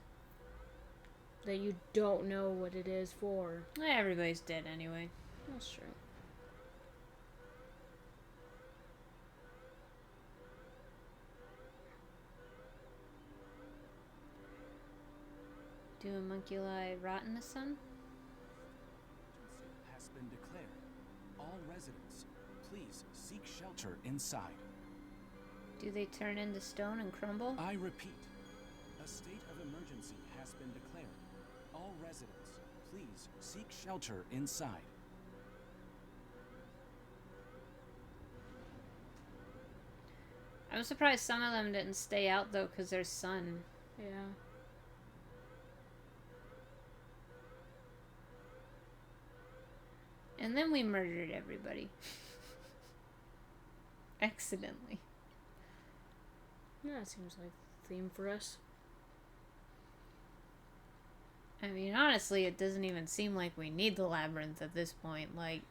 [SPEAKER 2] that you don't know what it is for.
[SPEAKER 1] Everybody's dead anyway.
[SPEAKER 2] That's true.
[SPEAKER 1] Do homunculi rot in the sun?
[SPEAKER 15] Has been declared. All residents, please seek shelter inside.
[SPEAKER 1] Do they turn into stone and crumble?
[SPEAKER 15] I repeat, a state of emergency has been declared. All residents, please seek shelter inside.
[SPEAKER 1] I'm surprised some of them didn't stay out though, because there's sun.
[SPEAKER 2] Yeah.
[SPEAKER 1] And then we murdered everybody. Accidentally.
[SPEAKER 2] Yeah, it seems like a theme for us.
[SPEAKER 1] I mean, honestly, it doesn't even seem like we need the labyrinth at this point. Like,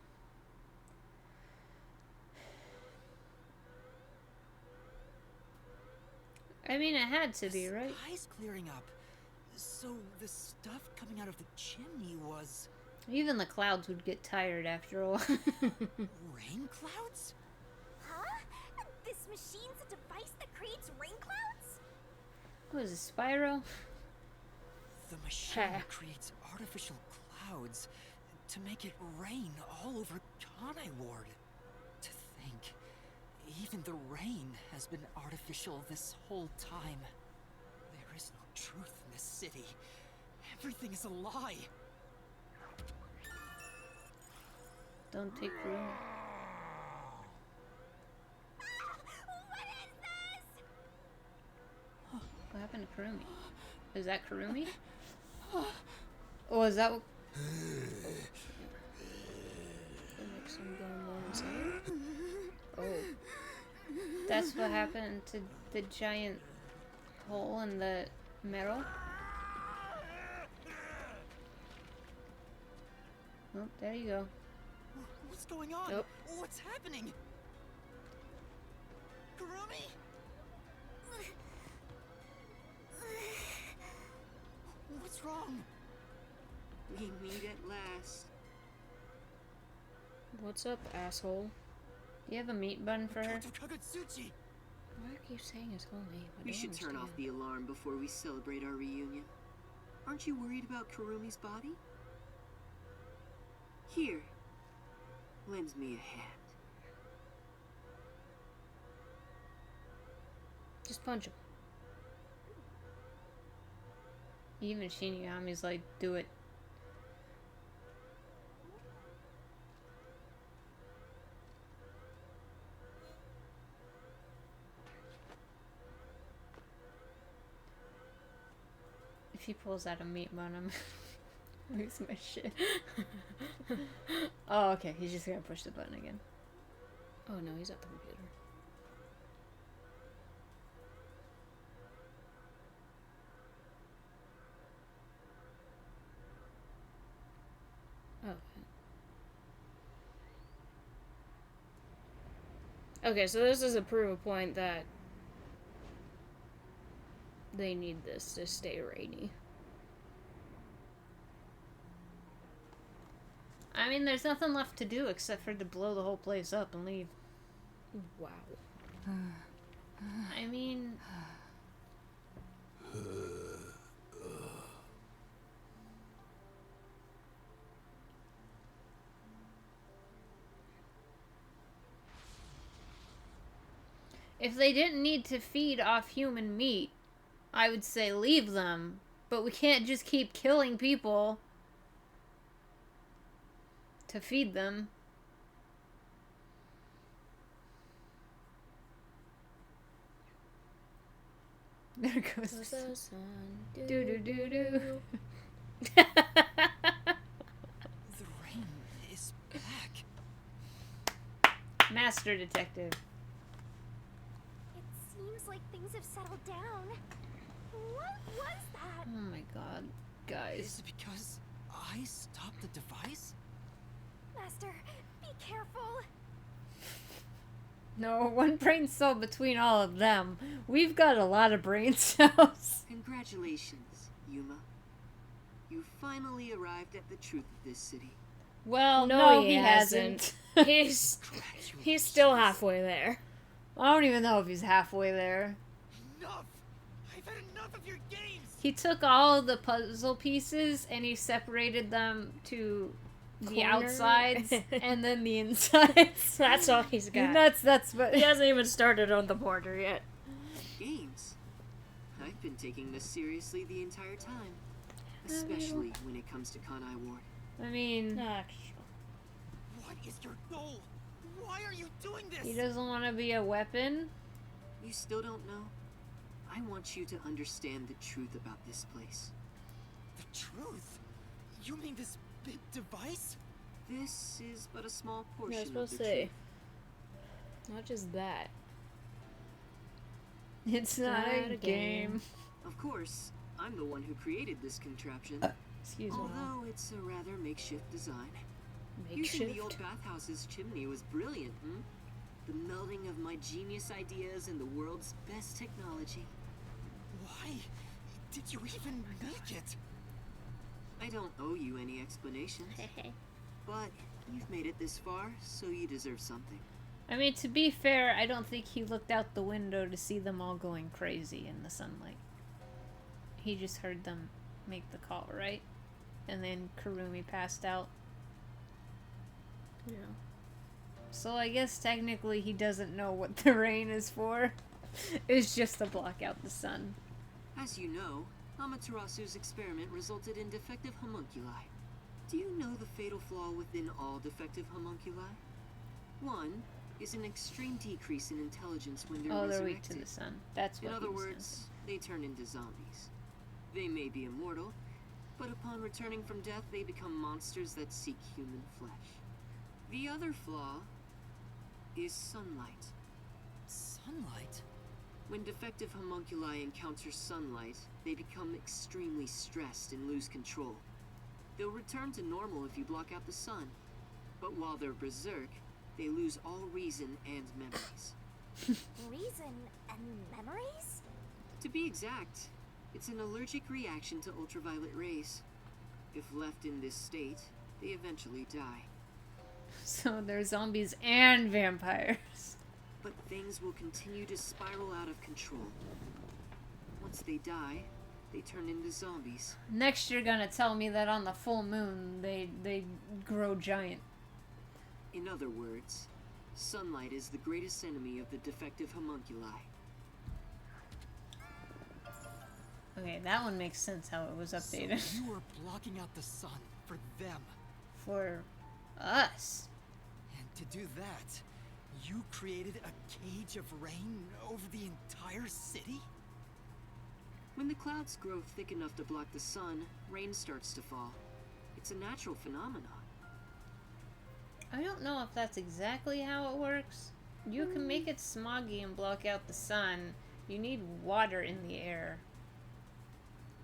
[SPEAKER 1] I mean, it had to be, right?
[SPEAKER 7] The sky's clearing up. So the stuff coming out of the chimney was...
[SPEAKER 1] Even the clouds would get tired after a while.
[SPEAKER 7] rain clouds?
[SPEAKER 4] Huh? This machine's a device that creates rain clouds?
[SPEAKER 1] What is it, Spyro?
[SPEAKER 7] The machine creates artificial clouds to make it rain all over Kanai Ward. To think, even the rain has been artificial this whole time. There is no truth in this city. Everything is a lie.
[SPEAKER 1] Don't take room.
[SPEAKER 4] What is this?
[SPEAKER 1] What happened to Kurumi? Is that Kurumi? Oh, is that what...
[SPEAKER 2] Oh.
[SPEAKER 1] That's what happened to the giant hole in the metal? Oh, there you go.
[SPEAKER 7] What's going on?
[SPEAKER 2] Nope.
[SPEAKER 7] What's happening? Kurumi? What's wrong?
[SPEAKER 12] We meet at last.
[SPEAKER 2] What's up, asshole?
[SPEAKER 1] Do you have a meat bun for her?
[SPEAKER 7] Kagutsuchi!
[SPEAKER 2] Why are you saying his whole name?
[SPEAKER 12] We should turn off the alarm before we celebrate our reunion. Aren't you worried about Kurumi's body? Here, lend me a hand.
[SPEAKER 2] Just punch him.
[SPEAKER 1] Even Shinigami's like, do it. If he pulls out a meat bun, I'm lose my shit. Oh, okay. He's just gonna push the button again.
[SPEAKER 2] Oh no, he's at the computer. Okay, so this is a proof of point that they need this to stay rainy.
[SPEAKER 1] I mean, there's nothing left to do except for to blow the whole place up and leave.
[SPEAKER 2] Wow.
[SPEAKER 1] I mean... If they didn't need to feed off human meat, I would say leave them. But we can't just keep killing people to feed them. There goes the sun. Do do do do.
[SPEAKER 7] The rain is back.
[SPEAKER 1] Master detective.
[SPEAKER 4] Seems like things have settled down. What was that?
[SPEAKER 1] Oh my god, guys.
[SPEAKER 7] Is it because I stopped the device?
[SPEAKER 4] Master, be careful.
[SPEAKER 1] No, one brain cell between all of them. We've got a lot of brain cells.
[SPEAKER 12] Congratulations, Yuma. You finally arrived at the truth of this city.
[SPEAKER 1] Well, no, he hasn't.
[SPEAKER 2] He's still halfway there.
[SPEAKER 1] I don't even know if he's halfway there.
[SPEAKER 7] Enough! I've had enough of your games!
[SPEAKER 1] He took all the puzzle pieces and he separated them to the
[SPEAKER 2] corner.
[SPEAKER 1] outsides and then the insides.
[SPEAKER 2] That's all he's got.
[SPEAKER 1] And that's what
[SPEAKER 2] He hasn't even started on the border yet.
[SPEAKER 12] Games? I've been taking this seriously the entire time. Especially when it comes to Kanai Ward.
[SPEAKER 1] I mean,
[SPEAKER 7] What is your goal? Why are you doing this?
[SPEAKER 1] he doesn't want to be a weapon.
[SPEAKER 12] You still don't know? I want you to understand the truth about this place.
[SPEAKER 7] The truth? You mean this big device?
[SPEAKER 12] This is but a small
[SPEAKER 2] Yeah, I
[SPEAKER 12] portion
[SPEAKER 2] was
[SPEAKER 12] of
[SPEAKER 2] supposed
[SPEAKER 12] the
[SPEAKER 2] to say.
[SPEAKER 12] truth.
[SPEAKER 2] Not just that.
[SPEAKER 1] It's not a game.
[SPEAKER 12] Of course, I'm the one who created this contraption.
[SPEAKER 1] Excuse me.
[SPEAKER 12] Although it's a rather makeshift design. Using the
[SPEAKER 2] Makeshift.
[SPEAKER 12] old bathhouse's chimney was brilliant, The melding of my genius ideas and the world's best technology.
[SPEAKER 7] Why did you even make it?
[SPEAKER 12] I don't owe you any explanations. But you've made it this far, so you deserve something.
[SPEAKER 1] I mean, to be fair, I don't think he looked out the window to see them all going crazy in the sunlight. He just heard them make the call, right? And then Kurumi passed out.
[SPEAKER 2] Yeah.
[SPEAKER 1] So I guess technically he doesn't know what the rain is for. It's just to block out the sun.
[SPEAKER 12] As you know, Amaterasu's experiment resulted in defective homunculi. Do you know the fatal flaw within all defective homunculi? One is an extreme decrease in intelligence when they're
[SPEAKER 1] Oh, they're weak
[SPEAKER 12] resurrected.
[SPEAKER 1] to the sun. That's what
[SPEAKER 12] In other
[SPEAKER 1] he was
[SPEAKER 12] words, they turn into zombies. They may be immortal, but upon returning from death, they become monsters that seek human flesh. The other flaw is sunlight.
[SPEAKER 7] Sunlight?
[SPEAKER 12] When defective homunculi encounter sunlight, they become extremely stressed and lose control. They'll return to normal if you block out the sun, but while they're berserk, they lose all reason and memories.
[SPEAKER 4] Reason and memories?
[SPEAKER 12] To be exact, it's an allergic reaction to ultraviolet rays. If left in this state, they eventually die.
[SPEAKER 1] So they're zombies and vampires.
[SPEAKER 12] But things will continue to spiral out of control. Once they die, they turn into zombies.
[SPEAKER 1] Next you're gonna tell me that on the full moon they grow giant.
[SPEAKER 12] In other words, sunlight is the greatest enemy of the defective homunculi.
[SPEAKER 1] Okay, that one makes sense how it was updated.
[SPEAKER 7] So you were blocking out the sun for them.
[SPEAKER 1] For us.
[SPEAKER 7] And to do that, you created a cage of rain over the entire city?
[SPEAKER 12] When the clouds grow thick enough to block the sun, rain starts to fall. It's a natural phenomenon.
[SPEAKER 1] I don't know if that's exactly how it works. You can make it smoggy and block out the sun. You need water in the air.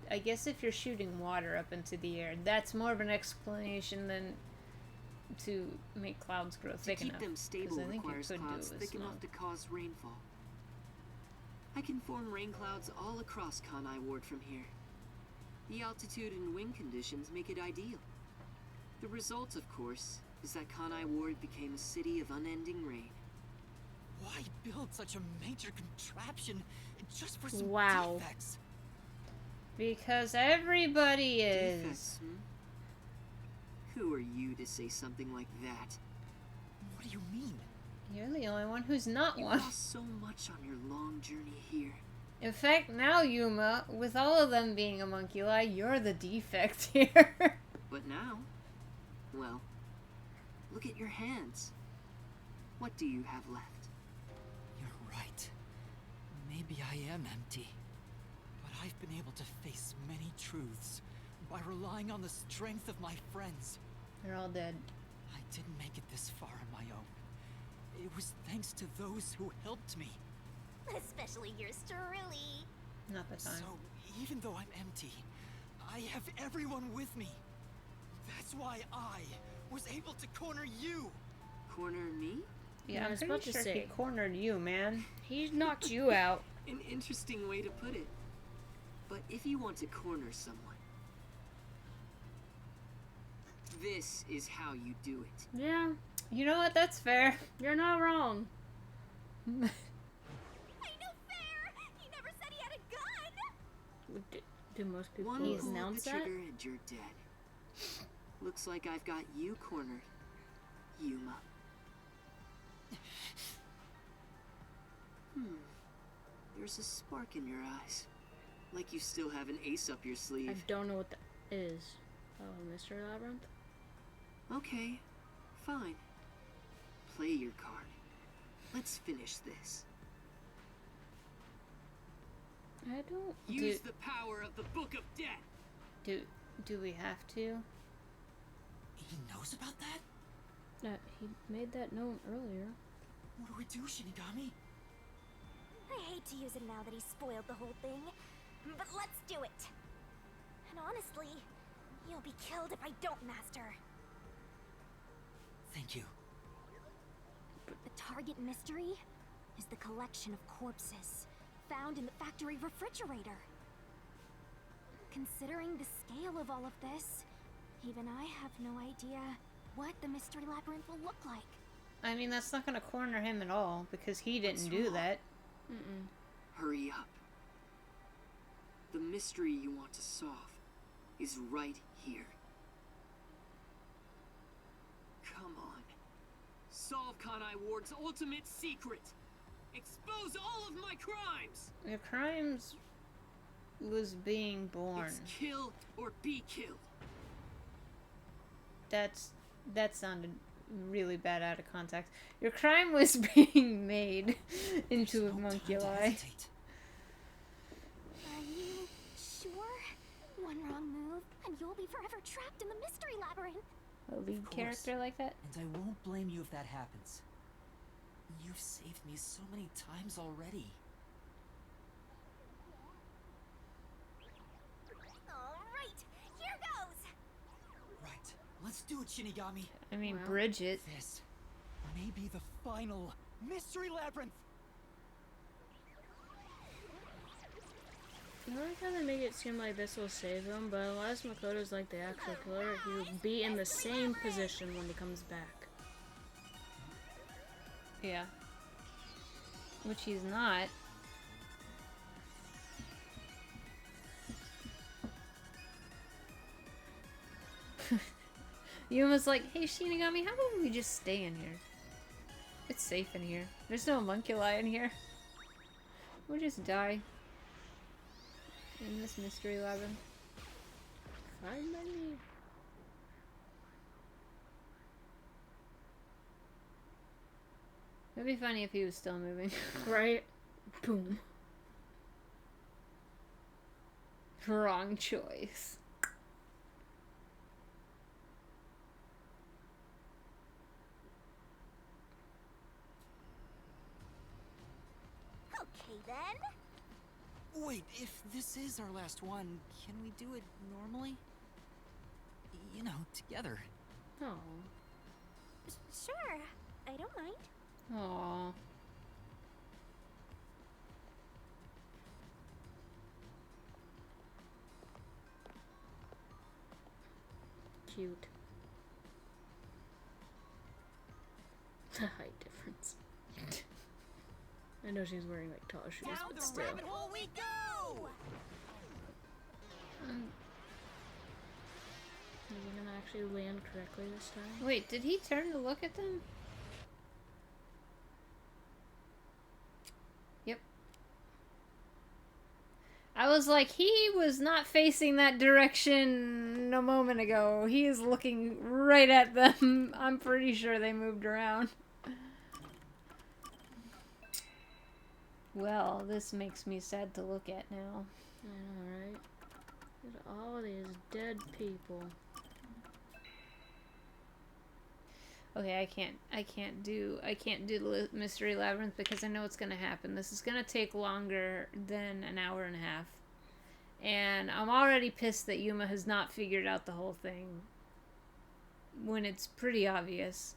[SPEAKER 1] I guess if you're shooting water up into the air, that's more of an explanation than to make clouds grow thick
[SPEAKER 12] To keep
[SPEAKER 1] enough.
[SPEAKER 12] them stable
[SPEAKER 1] 'Cause I think you
[SPEAKER 12] requires
[SPEAKER 1] could do
[SPEAKER 12] clouds
[SPEAKER 1] it with
[SPEAKER 12] thick enough
[SPEAKER 1] smog.
[SPEAKER 12] to cause rainfall. I can form rain clouds all across Kanai Ward from here. The altitude and wind conditions make it ideal. The result, of course, is that Kanai Ward became a city of unending rain.
[SPEAKER 7] Why build such a major contraption just for some
[SPEAKER 1] Wow.
[SPEAKER 7] defects?
[SPEAKER 1] Because everybody is.
[SPEAKER 12] Defects, Who are you to say something like that?
[SPEAKER 7] What do you mean?
[SPEAKER 1] You're the only one who's not
[SPEAKER 12] You
[SPEAKER 1] one.
[SPEAKER 12] lost so much on your long journey here.
[SPEAKER 1] In fact, now, Yuma, with all of them being a homunculi, you're the defect here.
[SPEAKER 12] But now, well, look at your hands. What do you have left?
[SPEAKER 7] You're right. Maybe I am empty. But I've been able to face many truths by relying on the strength of my friends.
[SPEAKER 1] They're all dead.
[SPEAKER 7] I didn't make it this far on my own. It was thanks to those who helped me.
[SPEAKER 4] Especially yours truly.
[SPEAKER 1] Not the time.
[SPEAKER 7] So, even though I'm empty, I have everyone with me. That's why I was able to corner you.
[SPEAKER 12] Corner me?
[SPEAKER 1] Yeah,
[SPEAKER 2] I
[SPEAKER 1] I'm
[SPEAKER 2] was
[SPEAKER 1] pretty
[SPEAKER 2] about to
[SPEAKER 1] sure he
[SPEAKER 2] say.
[SPEAKER 1] cornered you, man.
[SPEAKER 2] He knocked you out.
[SPEAKER 12] An interesting way to put it. But if you want to corner someone, this is how you do it.
[SPEAKER 2] Yeah,
[SPEAKER 1] You know what? That's fair.
[SPEAKER 2] you're not wrong.
[SPEAKER 4] Ain't no fair! He never said he had a gun!
[SPEAKER 2] Do most people
[SPEAKER 12] One pull of
[SPEAKER 2] announce
[SPEAKER 12] the
[SPEAKER 2] that?
[SPEAKER 12] trigger and you're dead. Looks like I've got you cornered, Yuma. There's a spark in your eyes. Like you still have an ace up your sleeve.
[SPEAKER 2] I don't know what that is. Oh, Mystery Labyrinth?
[SPEAKER 12] Okay, fine. Play your card. Let's finish this.
[SPEAKER 1] I don't...
[SPEAKER 12] Use the power of the Book of Death!
[SPEAKER 1] Do we have to?
[SPEAKER 7] He knows about that?
[SPEAKER 2] He made that known earlier.
[SPEAKER 7] What do we do, Shinigami?
[SPEAKER 4] I hate to use it now that he spoiled the whole thing, but let's do it. And honestly, you'll be killed if I don't, Master.
[SPEAKER 7] Thank you.
[SPEAKER 4] The target mystery is the collection of corpses found in the factory refrigerator. Considering the scale of all of this, even I have no idea what the mystery labyrinth will look like.
[SPEAKER 1] I mean, that's not gonna corner him at all, because he didn't do that.
[SPEAKER 12] Hurry up. The mystery you want to solve is right here. Come on. Solve Kanai Ward's ultimate secret. Expose all of my crimes.
[SPEAKER 1] Your crimes was being born.
[SPEAKER 12] It's kill or be killed.
[SPEAKER 1] That sounded really bad out of context. Your crime was being made into a homunculi.
[SPEAKER 4] Are you sure? One wrong move, and you'll be forever trapped in the mystery labyrinth.
[SPEAKER 1] A lead character like that?
[SPEAKER 7] And I won't blame you if that happens. You've saved me so many times already.
[SPEAKER 4] Alright, here goes!
[SPEAKER 7] Right, let's do it, Shinigami.
[SPEAKER 1] I mean, Bridget.
[SPEAKER 7] This may be the final mystery labyrinth.
[SPEAKER 2] I like how they make it seem like this will save him, but unless Makoto's like the actual killer, he will be in the same position when he comes back.
[SPEAKER 1] Yeah. Which he's not. Yuma's like, hey Shinigami, how about we just stay in here? It's safe in here. There's no homunculi in here. We'll just die. In this mystery labyrinth.
[SPEAKER 2] Fine by me.
[SPEAKER 1] It'd be funny if he was still moving.
[SPEAKER 2] Right? Boom.
[SPEAKER 1] Wrong choice.
[SPEAKER 4] Okay then.
[SPEAKER 7] Wait, if this is our last one, can we do it normally? You know, together.
[SPEAKER 2] Oh.
[SPEAKER 4] Sure, I don't mind.
[SPEAKER 1] Aww.
[SPEAKER 2] Cute. The height difference. I know she's wearing like tall shoes,
[SPEAKER 4] Down
[SPEAKER 2] but
[SPEAKER 4] the
[SPEAKER 2] still.
[SPEAKER 4] rabbit hole we go!
[SPEAKER 2] Is he gonna actually land correctly this time?
[SPEAKER 1] Wait, did he turn to look at them? Yep. I was like, he was not facing that direction a moment ago. He is looking right at them. I'm pretty sure they moved around. Well, this makes me sad to look at now.
[SPEAKER 2] I know, right? Look at all these dead people.
[SPEAKER 1] Okay, I can't do the mystery labyrinth because I know what's gonna happen. This is gonna take longer than an hour and a half. And I'm already pissed that Yuma has not figured out the whole thing when it's pretty obvious.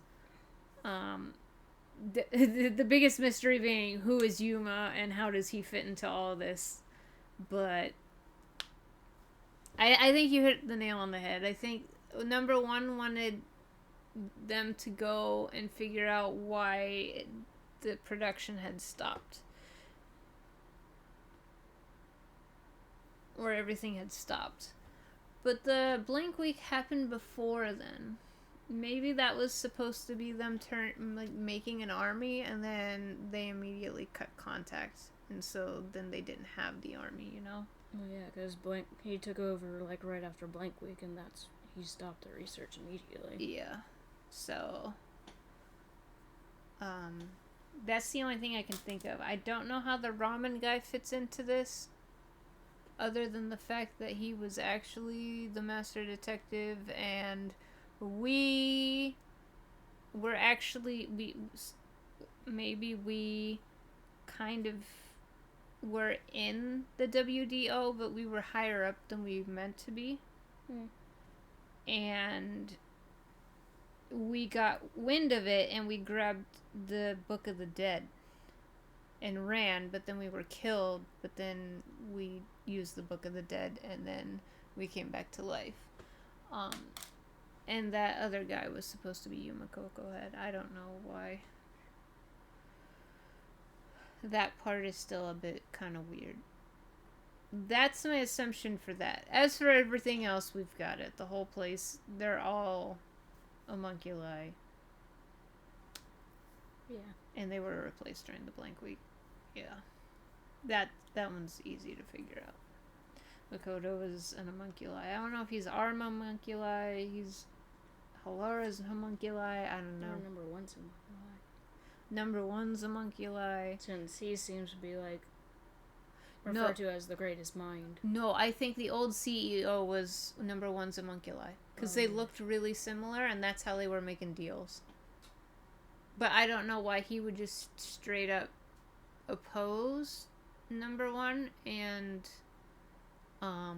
[SPEAKER 1] The biggest mystery being who is Yuma and how does he fit into all of this. But I think you hit the nail on the head. I think number one wanted them to go and figure out why the production had stopped. Or everything had stopped. But the blank week happened before then. Maybe that was supposed to be them making an army, and then they immediately cut contact, and so then they didn't have the army, you know?
[SPEAKER 2] Well, yeah, because he took over like right after blank week, and he stopped the research immediately.
[SPEAKER 1] Yeah. So, that's the only thing I can think of. I don't know how the ramen guy fits into this, other than the fact that he was actually the master detective, and we were actually, we kind of were in the WDO, but we were higher up than we meant to be. And we got wind of it, and we grabbed the Book of the Dead and ran, but then we were killed, but then we used the Book of the Dead, and then we came back to life. And that other guy was supposed to be Yuma Coco Head. I don't know why. That part is still a bit kind of weird. That's my assumption for that. As for everything else, we've got it. The whole place, they're all homunculi.
[SPEAKER 2] Yeah.
[SPEAKER 1] And they were replaced during the blank week. Yeah. That one's easy to figure out. Makoto is an homunculi. I don't know if he's our homunculi. He's Halara's homunculi. I don't know.
[SPEAKER 2] Or number one's homunculi.
[SPEAKER 1] Number one's homunculi.
[SPEAKER 2] Since he seems to be like referred to as the greatest mind.
[SPEAKER 1] No, I think the old CEO was number one's homunculi. Because they looked really similar, and that's how they were making deals. But I don't know why he would just straight up oppose number one and
[SPEAKER 2] I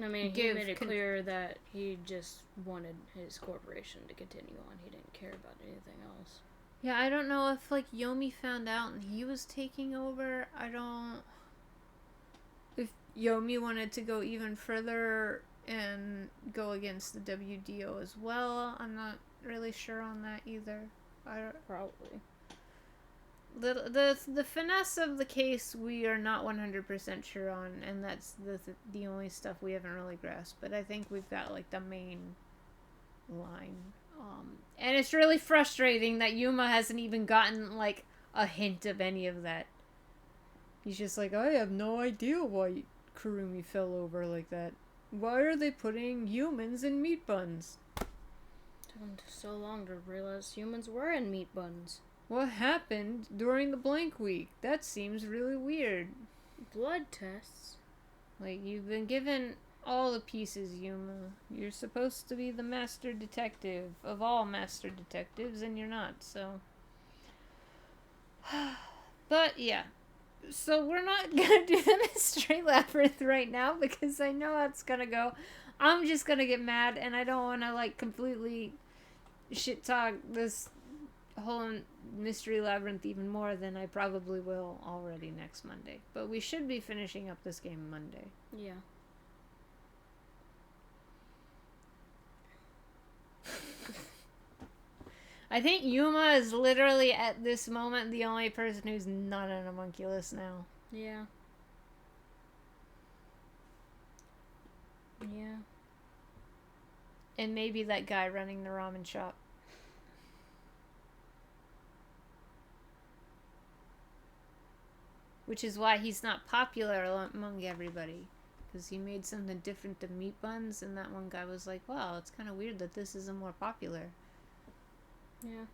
[SPEAKER 2] mean, he made it clear that he just wanted his corporation to continue on. He didn't care about anything else.
[SPEAKER 1] Yeah, I don't know if, like, Yomi found out and he was taking over. If Yomi wanted to go even further and go against the WDO as well, I'm not really sure on that either.
[SPEAKER 2] Probably.
[SPEAKER 1] The finesse of the case we are not 100% sure on, and that's the only stuff we haven't really grasped. But I think we've got, like, the main line. And it's really frustrating that Yuma hasn't even gotten, like, a hint of any of that. He's just like, I have no idea why Kurumi fell over like that. Why are they putting humans in meat buns?
[SPEAKER 2] Took him so long to realize humans were in meat buns.
[SPEAKER 1] What happened during the blank week? That seems really weird.
[SPEAKER 2] Blood tests.
[SPEAKER 1] Like, you've been given all the pieces, Yuma. You're supposed to be the master detective of all master detectives, and you're not, so... But, yeah. So, we're not gonna do the Mystery Labyrinth right now, because I know how it's gonna go. I'm just gonna get mad, and I don't wanna, like, completely shit-talk this whole Mystery Labyrinth even more than I probably will already next Monday. But we should be finishing up this game Monday.
[SPEAKER 2] Yeah.
[SPEAKER 1] I think Yuma is literally at this moment the only person who's not an homunculus now.
[SPEAKER 2] Yeah. Yeah.
[SPEAKER 1] And maybe that guy running the ramen shop. Which is why he's not popular among everybody. Because he made something different than meat buns, and that one guy was like, wow, it's kind of weird that this isn't more popular.
[SPEAKER 2] Yeah.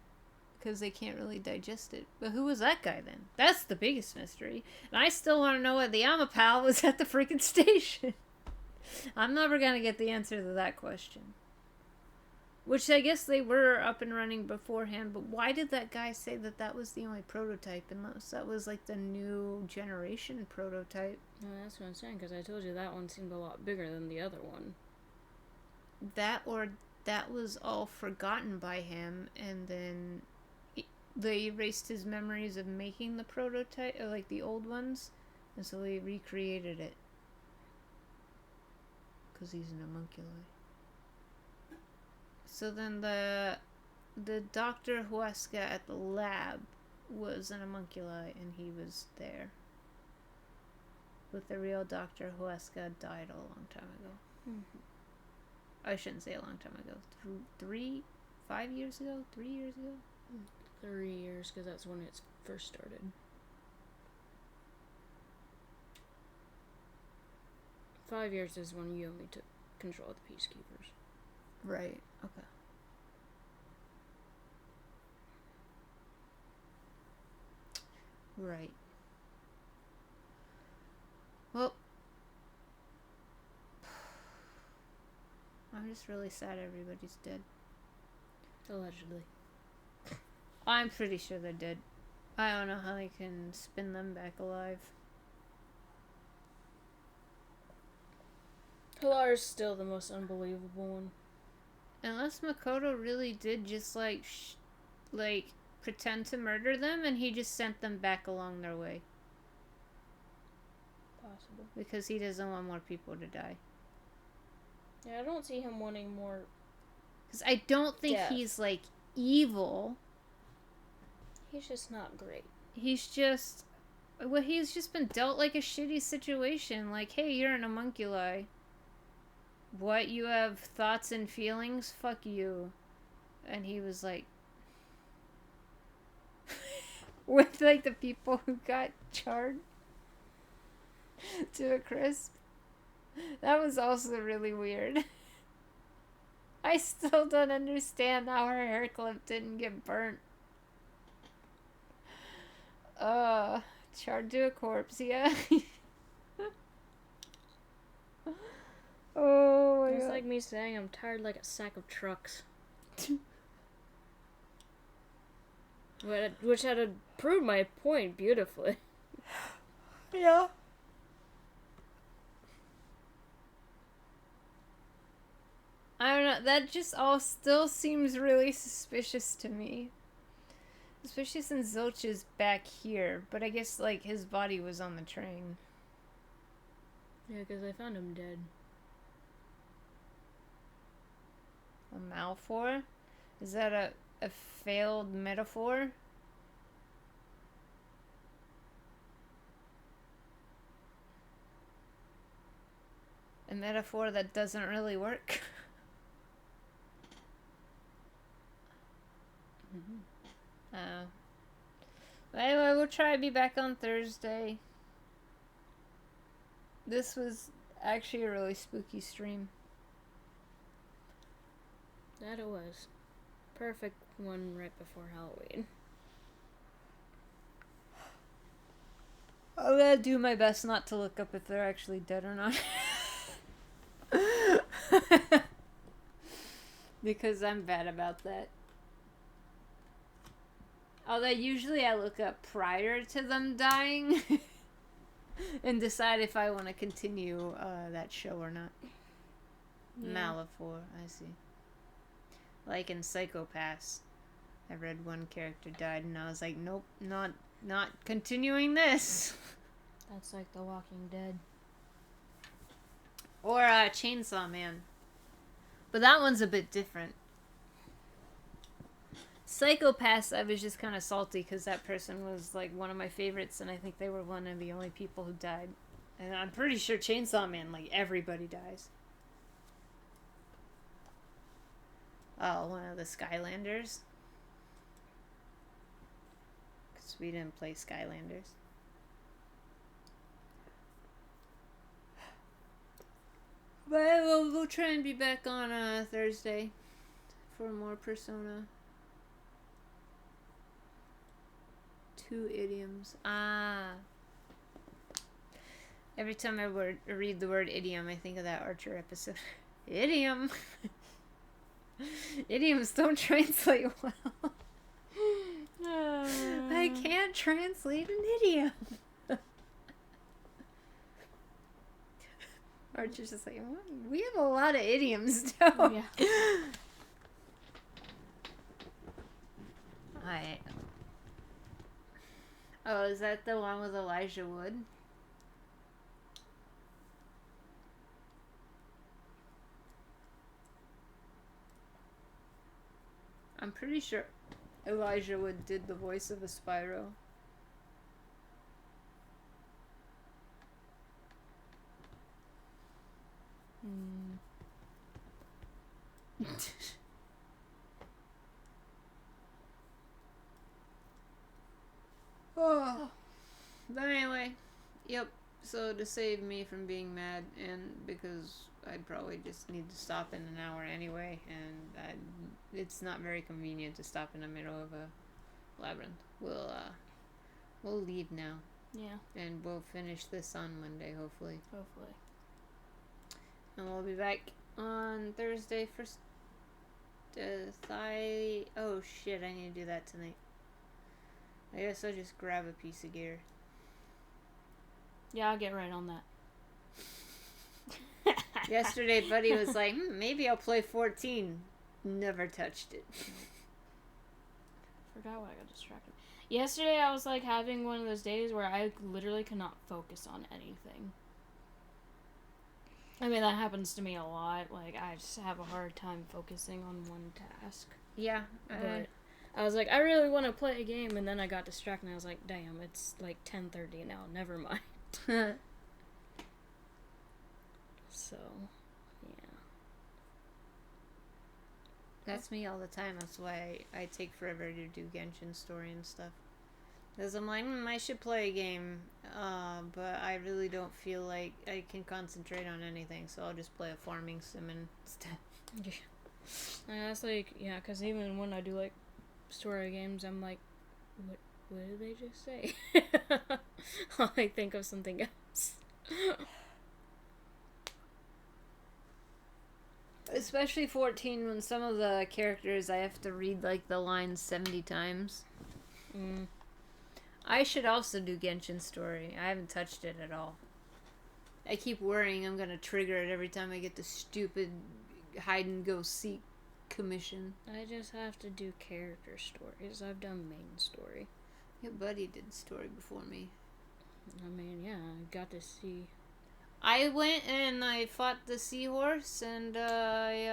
[SPEAKER 1] Because they can't really digest it. But who was that guy then? That's the biggest mystery. And I still want to know why the Amapal was at the freaking station. I'm never going to get the answer to that question. Which I guess they were up and running beforehand, but why did that guy say that that was the only prototype, unless that was like the new generation prototype?
[SPEAKER 2] No, that's what I'm saying, because I told you that one seemed a lot bigger than the other one.
[SPEAKER 1] That, or that was all forgotten by him, and then they erased his memories of making the prototype, or like the old ones, and so they recreated it. Because he's an homunculi. So then the Dr. Huesca at the lab was an homunculi, and he was there. with the real Dr. Huesca died a long time ago.
[SPEAKER 2] Mm-hmm.
[SPEAKER 1] I shouldn't say a long time ago. 5 years ago? 3 years ago?
[SPEAKER 2] 3 years, because that's when it first started. "5 years is when Yumi took control of the Peacekeepers.
[SPEAKER 1] Right. Okay. Right. Well, I'm just really sad everybody's dead.
[SPEAKER 2] Allegedly.
[SPEAKER 1] I'm pretty sure they're dead. I don't know how they can spin them back alive.
[SPEAKER 2] Hilar's still the most unbelievable one.
[SPEAKER 1] Unless Makoto really did just like pretend to murder them and he just sent them back along their way.
[SPEAKER 2] Possible.
[SPEAKER 1] Because he doesn't want more people to die.
[SPEAKER 2] Yeah, I don't see him wanting more.
[SPEAKER 1] Because I don't think he's like evil.
[SPEAKER 2] He's just not great.
[SPEAKER 1] He's just been dealt like a shitty situation. Like, hey, you're an homunculi. What, you have thoughts and feelings? Fuck you. And he was like, with like the people who got charred to a crisp. That was also really weird. I still don't understand how her hair clip didn't get burnt. Charred to a corpse, yeah. Oh my
[SPEAKER 2] It's
[SPEAKER 1] God.
[SPEAKER 2] like me saying I'm tired like a sack of trucks. Which had proved my point beautifully.
[SPEAKER 1] Yeah. I don't know, that just all still seems really suspicious to me. Especially since Zilch is back here, but I guess like his body was on the train.
[SPEAKER 2] Yeah, because I found him dead.
[SPEAKER 1] A Malfour? Is that a failed metaphor? A metaphor that doesn't really work? Anyway, we'll try to be back on Thursday. This was actually a really spooky stream.
[SPEAKER 2] That it was. Perfect one right before Halloween.
[SPEAKER 1] I'm gonna do my best not to look up if they're actually dead or not. Because I'm bad about that. Although usually I look up prior to them dying and decide if I want to continue that show or not. Yeah. Malfour, I see. Like in Psychopaths, I read one character died and I was like, nope, not continuing this.
[SPEAKER 2] That's like The Walking Dead.
[SPEAKER 1] Or Chainsaw Man. But that one's a bit different. Psychopaths, I was just kind of salty because that person was like one of my favorites and I think they were one of the only people who died. And I'm pretty sure Chainsaw Man, like everybody dies. Oh, one of the Skylanders. Because we didn't play Skylanders. But we'll try and be back on Thursday for more Persona 2 idioms. Every time I read the word idiom, I think of that Archer episode. Idiom! Idioms don't translate well. I can't translate an idiom. Archer's just like, well, we have a lot of idioms, though.
[SPEAKER 2] Yeah.
[SPEAKER 1] Alright. Oh, is that the one with Elijah Wood? I'm pretty sure Elijah Wood did the voice of a Spyro. Oh. But anyway, yep. So to save me from being mad, and because I'd probably just need to stop in an hour anyway, and it's not very convenient to stop in the middle of a labyrinth. We'll leave now.
[SPEAKER 2] Yeah.
[SPEAKER 1] And we'll finish this on Monday, hopefully.
[SPEAKER 2] Hopefully.
[SPEAKER 1] And we'll be back on Thursday for oh shit, I need to do that tonight. I guess I'll just grab a piece of gear.
[SPEAKER 2] Yeah, I'll get right on that.
[SPEAKER 1] Yesterday, Buddy was like, maybe I'll play 14. Never touched it.
[SPEAKER 2] Forgot why I got distracted. Yesterday, I was like having one of those days where I literally cannot focus on anything. I mean, that happens to me a lot. Like, I just have a hard time focusing on one task.
[SPEAKER 1] Yeah.
[SPEAKER 2] But I was like, I really want to play a game, and then I got distracted, and I was like, damn, it's like 10:30 now. Never mind. So, yeah.
[SPEAKER 1] That's me all the time. That's why I take forever to do Genshin story and stuff. Because I'm like, I should play a game, but I really don't feel like I can concentrate on anything, so I'll just play a farming sim instead.
[SPEAKER 2] Yeah. And that's like, yeah, because even when I do like story games, I'm like, what did they just say? I'll like think of something else.
[SPEAKER 1] Especially 14, when some of the characters I have to read like the lines 70 times. I should also do Genshin story. I haven't touched it at all. I keep worrying I'm gonna trigger it every time I get the stupid hide and go seek commission.
[SPEAKER 2] I just have to do character stories. I've done main story.
[SPEAKER 1] Your buddy did story before me.
[SPEAKER 2] I mean, yeah, I got to see.
[SPEAKER 1] I went and I fought the seahorse, and I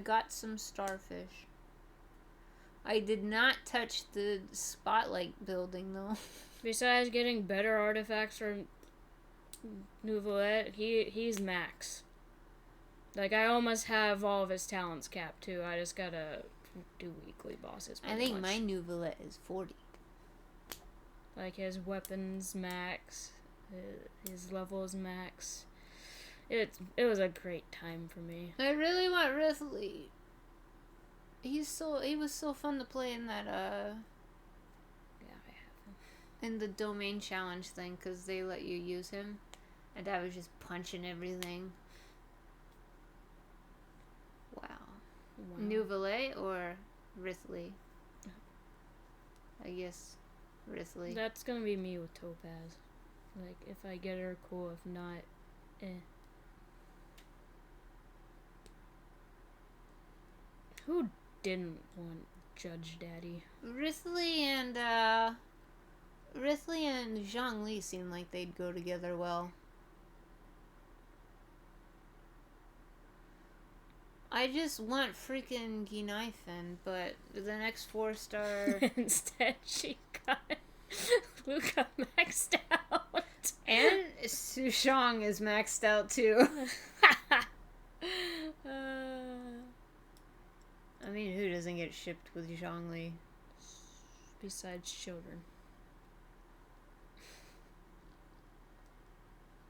[SPEAKER 1] got some starfish. I did not touch the spotlight building though.
[SPEAKER 2] Besides getting better artifacts from Nouvelette, he's max. Like, I almost have all of his talents capped too. I just gotta do weekly bosses.
[SPEAKER 1] I think my Nouvelette is 40.
[SPEAKER 2] Like, his weapons max, his level is max. It was a great time for me.
[SPEAKER 1] I really want Ridley. He was so fun to play in that
[SPEAKER 2] Yeah, I have him.
[SPEAKER 1] In the domain challenge thing, because they let you use him, and I was just punching everything. Wow. Nouvelette or Ridley? I guess Ridley.
[SPEAKER 2] That's gonna be me with Topaz. Like, if I get her, cool. If not, Who didn't want Judge Daddy?
[SPEAKER 1] Ridley and Zhongli seem like they'd go together well. I just want freaking Ginaifen, but the next 4-star...
[SPEAKER 2] Instead, she got Luca maxed out.
[SPEAKER 1] And Sushang is maxed out, too. I mean, who doesn't get shipped with Zhongli?
[SPEAKER 2] Besides children.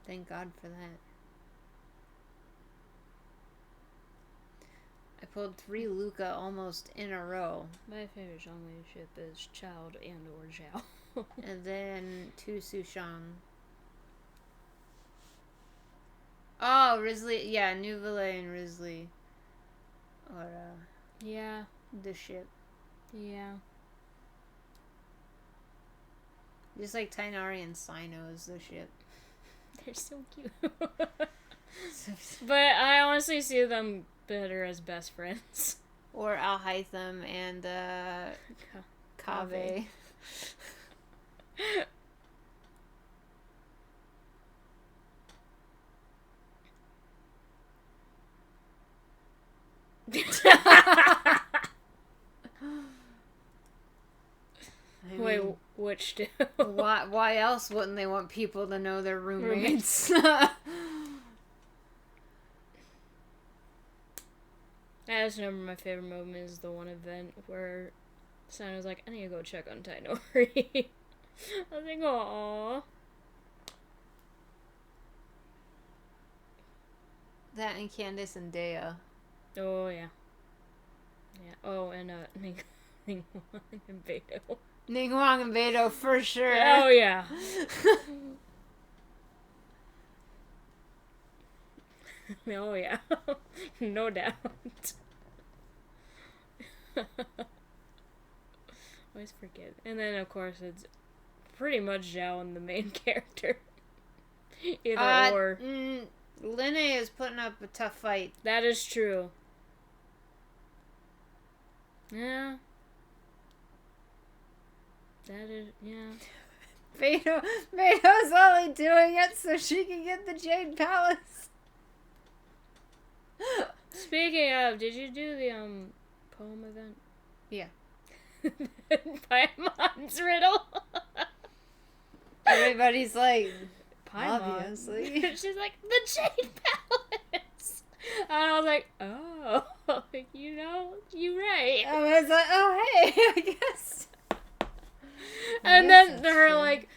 [SPEAKER 1] Thank God for that. I pulled 3 Luca almost in a row.
[SPEAKER 2] My favorite Zhongli ship is Child and or Zhao.
[SPEAKER 1] And then 2 Sushang. Oh, Ridley. Yeah, Nouvelette and Ridley. Or,
[SPEAKER 2] yeah.
[SPEAKER 1] The ship.
[SPEAKER 2] Yeah.
[SPEAKER 1] Just like Tainari and Sino is the ship.
[SPEAKER 2] They're so cute. But I honestly see them better as best friends.
[SPEAKER 1] Or Al-Haytham and Kaveh.
[SPEAKER 2] Wait, which do?
[SPEAKER 1] Why else wouldn't they want people to know their roommates?
[SPEAKER 2] I just remember my favorite moment is the one event where Santa was like, I need to go check on Tainori. I was like, aww.
[SPEAKER 1] That and Candace and Dea.
[SPEAKER 2] Oh, yeah. Yeah. Oh, and, Ning and Beto.
[SPEAKER 1] Ning Huang and Beto for sure.
[SPEAKER 2] Oh, yeah. Oh, yeah. No doubt. Always forget. And then, of course, it's pretty much Zhao and the main character. Either or.
[SPEAKER 1] Linne is putting up a tough fight.
[SPEAKER 2] That is true. Yeah. That is, yeah.
[SPEAKER 1] Beto's only doing it so she can get the Jade Palace.
[SPEAKER 2] Speaking of, did you do the, poem event?
[SPEAKER 1] Yeah.
[SPEAKER 2] Paimon's riddle.
[SPEAKER 1] Everybody's like,
[SPEAKER 2] Paimon.
[SPEAKER 1] obviously.
[SPEAKER 2] She's like, the Jade Palace. And I was like, oh, you know, you're right.
[SPEAKER 1] I was like, oh, hey, I guess.
[SPEAKER 2] And then her, like,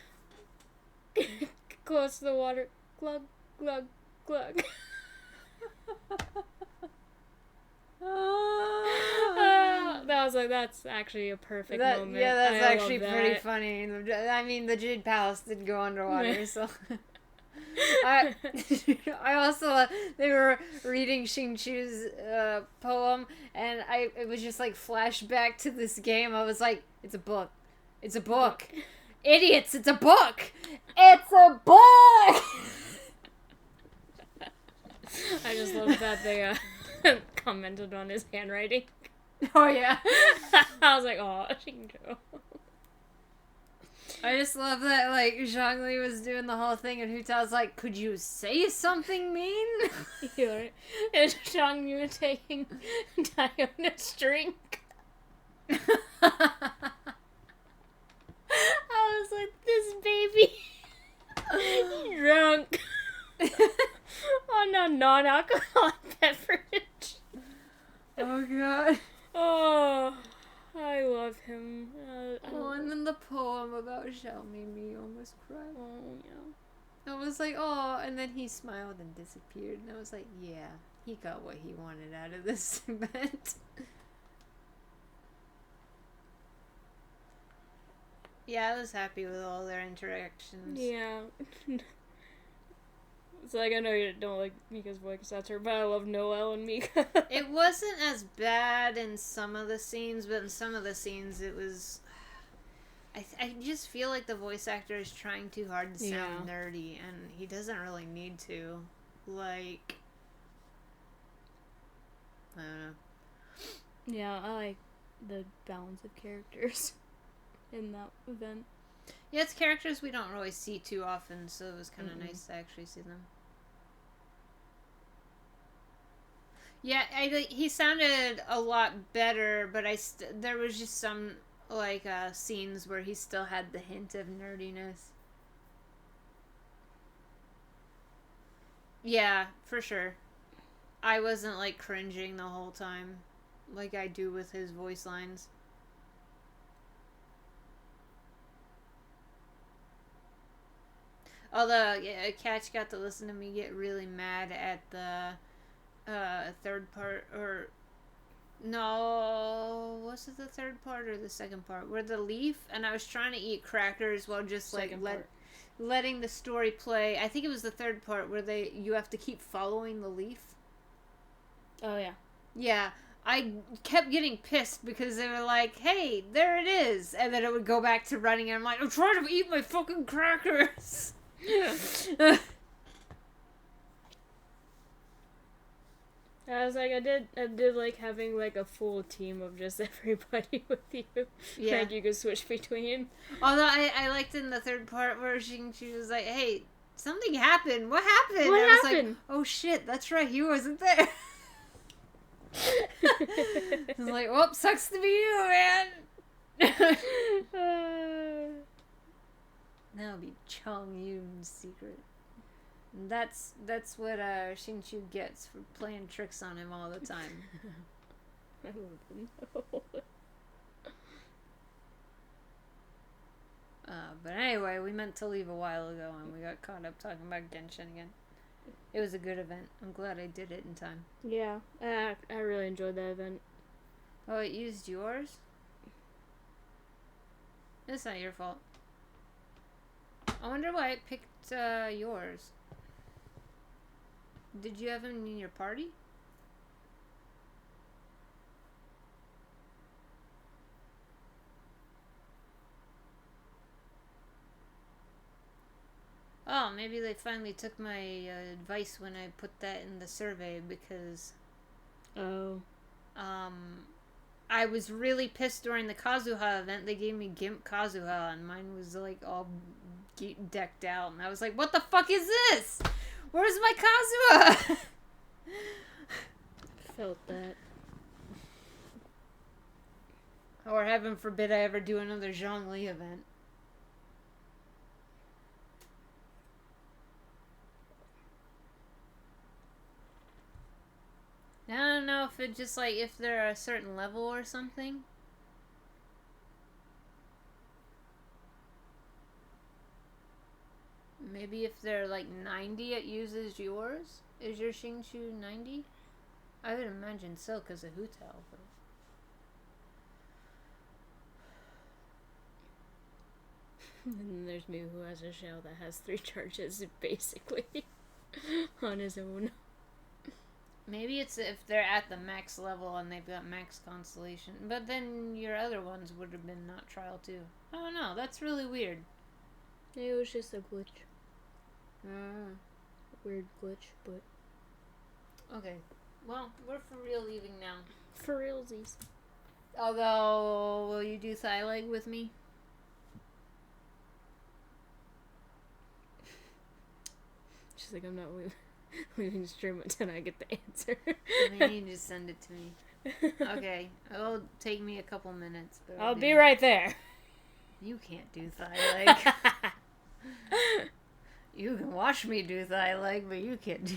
[SPEAKER 2] close to the water, glug, glug, glug. That was like, that's actually a perfect moment.
[SPEAKER 1] Yeah, that's actually pretty funny. I mean, the Jade Palace did go underwater, so. I also, they were reading Xingqiu's poem, and it was just like flashback to this game. I was like, it's a book. It's a book. Idiots, it's a book. It's a book!
[SPEAKER 2] I just love that they commented on his handwriting.
[SPEAKER 1] Oh, yeah.
[SPEAKER 2] I was like, oh, Xingqiu.
[SPEAKER 1] I just love that, like, Zhongli was doing the whole thing, and Huta's like, could you say something mean?
[SPEAKER 2] You're right. And Zhongli taking Diona's drink. I was like, this baby drunk on a non-alcoholic beverage.
[SPEAKER 1] Oh, God.
[SPEAKER 2] Oh, I love him.
[SPEAKER 1] And then the poem about Shell made me almost cry.
[SPEAKER 2] Oh, yeah.
[SPEAKER 1] I was like, oh, and then he smiled and disappeared, and I was like, yeah, he got what he wanted out of this event. Yeah, I was happy with all their interactions.
[SPEAKER 2] Yeah. It's like, I know you don't like Mika's voice actor, but I love Noelle and Mika.
[SPEAKER 1] It wasn't as bad in some of the scenes, but in some of the scenes it was... I just feel like the voice actor is trying too hard to sound nerdy, and he doesn't really need to. Like... I don't know.
[SPEAKER 2] Yeah, I like the balance of characters in that event.
[SPEAKER 1] Yeah, it's characters we don't really see too often, so it was kind of nice to actually see them. Yeah, he sounded a lot better, but there was just some, like, scenes where he still had the hint of nerdiness. Yeah, for sure. I wasn't, like, cringing the whole time, like I do with his voice lines. Although, yeah, Catch got to listen to me get really mad at the third part, or... No, was it the third part or the second part? Where the leaf, and I was trying to eat crackers while just, like, letting the story play. I think it was the third part where you have to keep following the leaf.
[SPEAKER 2] Oh, yeah.
[SPEAKER 1] Yeah. I kept getting pissed because they were like, hey, there it is. And then it would go back to running, and I'm like, I'm trying to eat my fucking crackers.
[SPEAKER 2] I was like, I did like having like a full team of just everybody with you.
[SPEAKER 1] Yeah.
[SPEAKER 2] That you could switch between.
[SPEAKER 1] Although I liked in the third part where she was like, hey, something happened. What happened?
[SPEAKER 2] What
[SPEAKER 1] and I was
[SPEAKER 2] happened?
[SPEAKER 1] like, oh shit, that's right, he wasn't there. I was like, well, sucks to be you, man. That'll be Chong Yun's secret. And that's what Xingqiu gets for playing tricks on him all the time.
[SPEAKER 2] I wouldn't know.
[SPEAKER 1] But anyway, we meant to leave a while ago and we got caught up talking about Genshin again. It was a good event. I'm glad I did it in time.
[SPEAKER 2] Yeah, I really enjoyed that event.
[SPEAKER 1] Oh, it used yours? It's not your fault. I wonder why it picked yours. Did you have him in your party? Oh, maybe they finally took my advice when I put that in the survey because...
[SPEAKER 2] Oh.
[SPEAKER 1] I was really pissed during the Kazuha event. They gave me GIMP Kazuha and mine was like all decked out. And I was like, what the fuck is this? Where's my Kazuha?
[SPEAKER 2] Felt that.
[SPEAKER 1] Or heaven forbid I ever do another Zhongli event. I don't know if it just like if they're a certain level or something. Maybe if they're like 90 it uses yours? Is your Xingqiu 90? I would imagine so because of Hutel. But...
[SPEAKER 2] And then there's me who has a shell that has 3 charges basically on his own.
[SPEAKER 1] Maybe it's if they're at the max level and they've got max constellation. But then your other ones would have been not trial too. I don't know. That's really weird.
[SPEAKER 2] It was just a glitch. Weird glitch, but...
[SPEAKER 1] Okay. Well, we're for real leaving now.
[SPEAKER 2] For realsies.
[SPEAKER 1] Although, will you do thigh leg with me?
[SPEAKER 2] She's like, I'm not leaving the stream until I get the answer.
[SPEAKER 1] Maybe you just send it to me. Okay. It'll take me a couple minutes. But
[SPEAKER 2] I'll be right there.
[SPEAKER 1] You can't do thigh leg. You can watch me do thigh leg, but you can't do...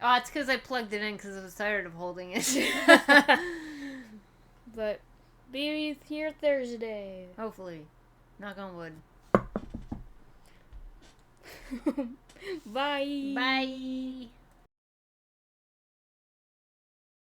[SPEAKER 1] Oh, it's because I plugged it in because I was tired of holding it.
[SPEAKER 2] But be here Thursday.
[SPEAKER 1] Hopefully. Knock on wood.
[SPEAKER 2] Bye.
[SPEAKER 1] Bye.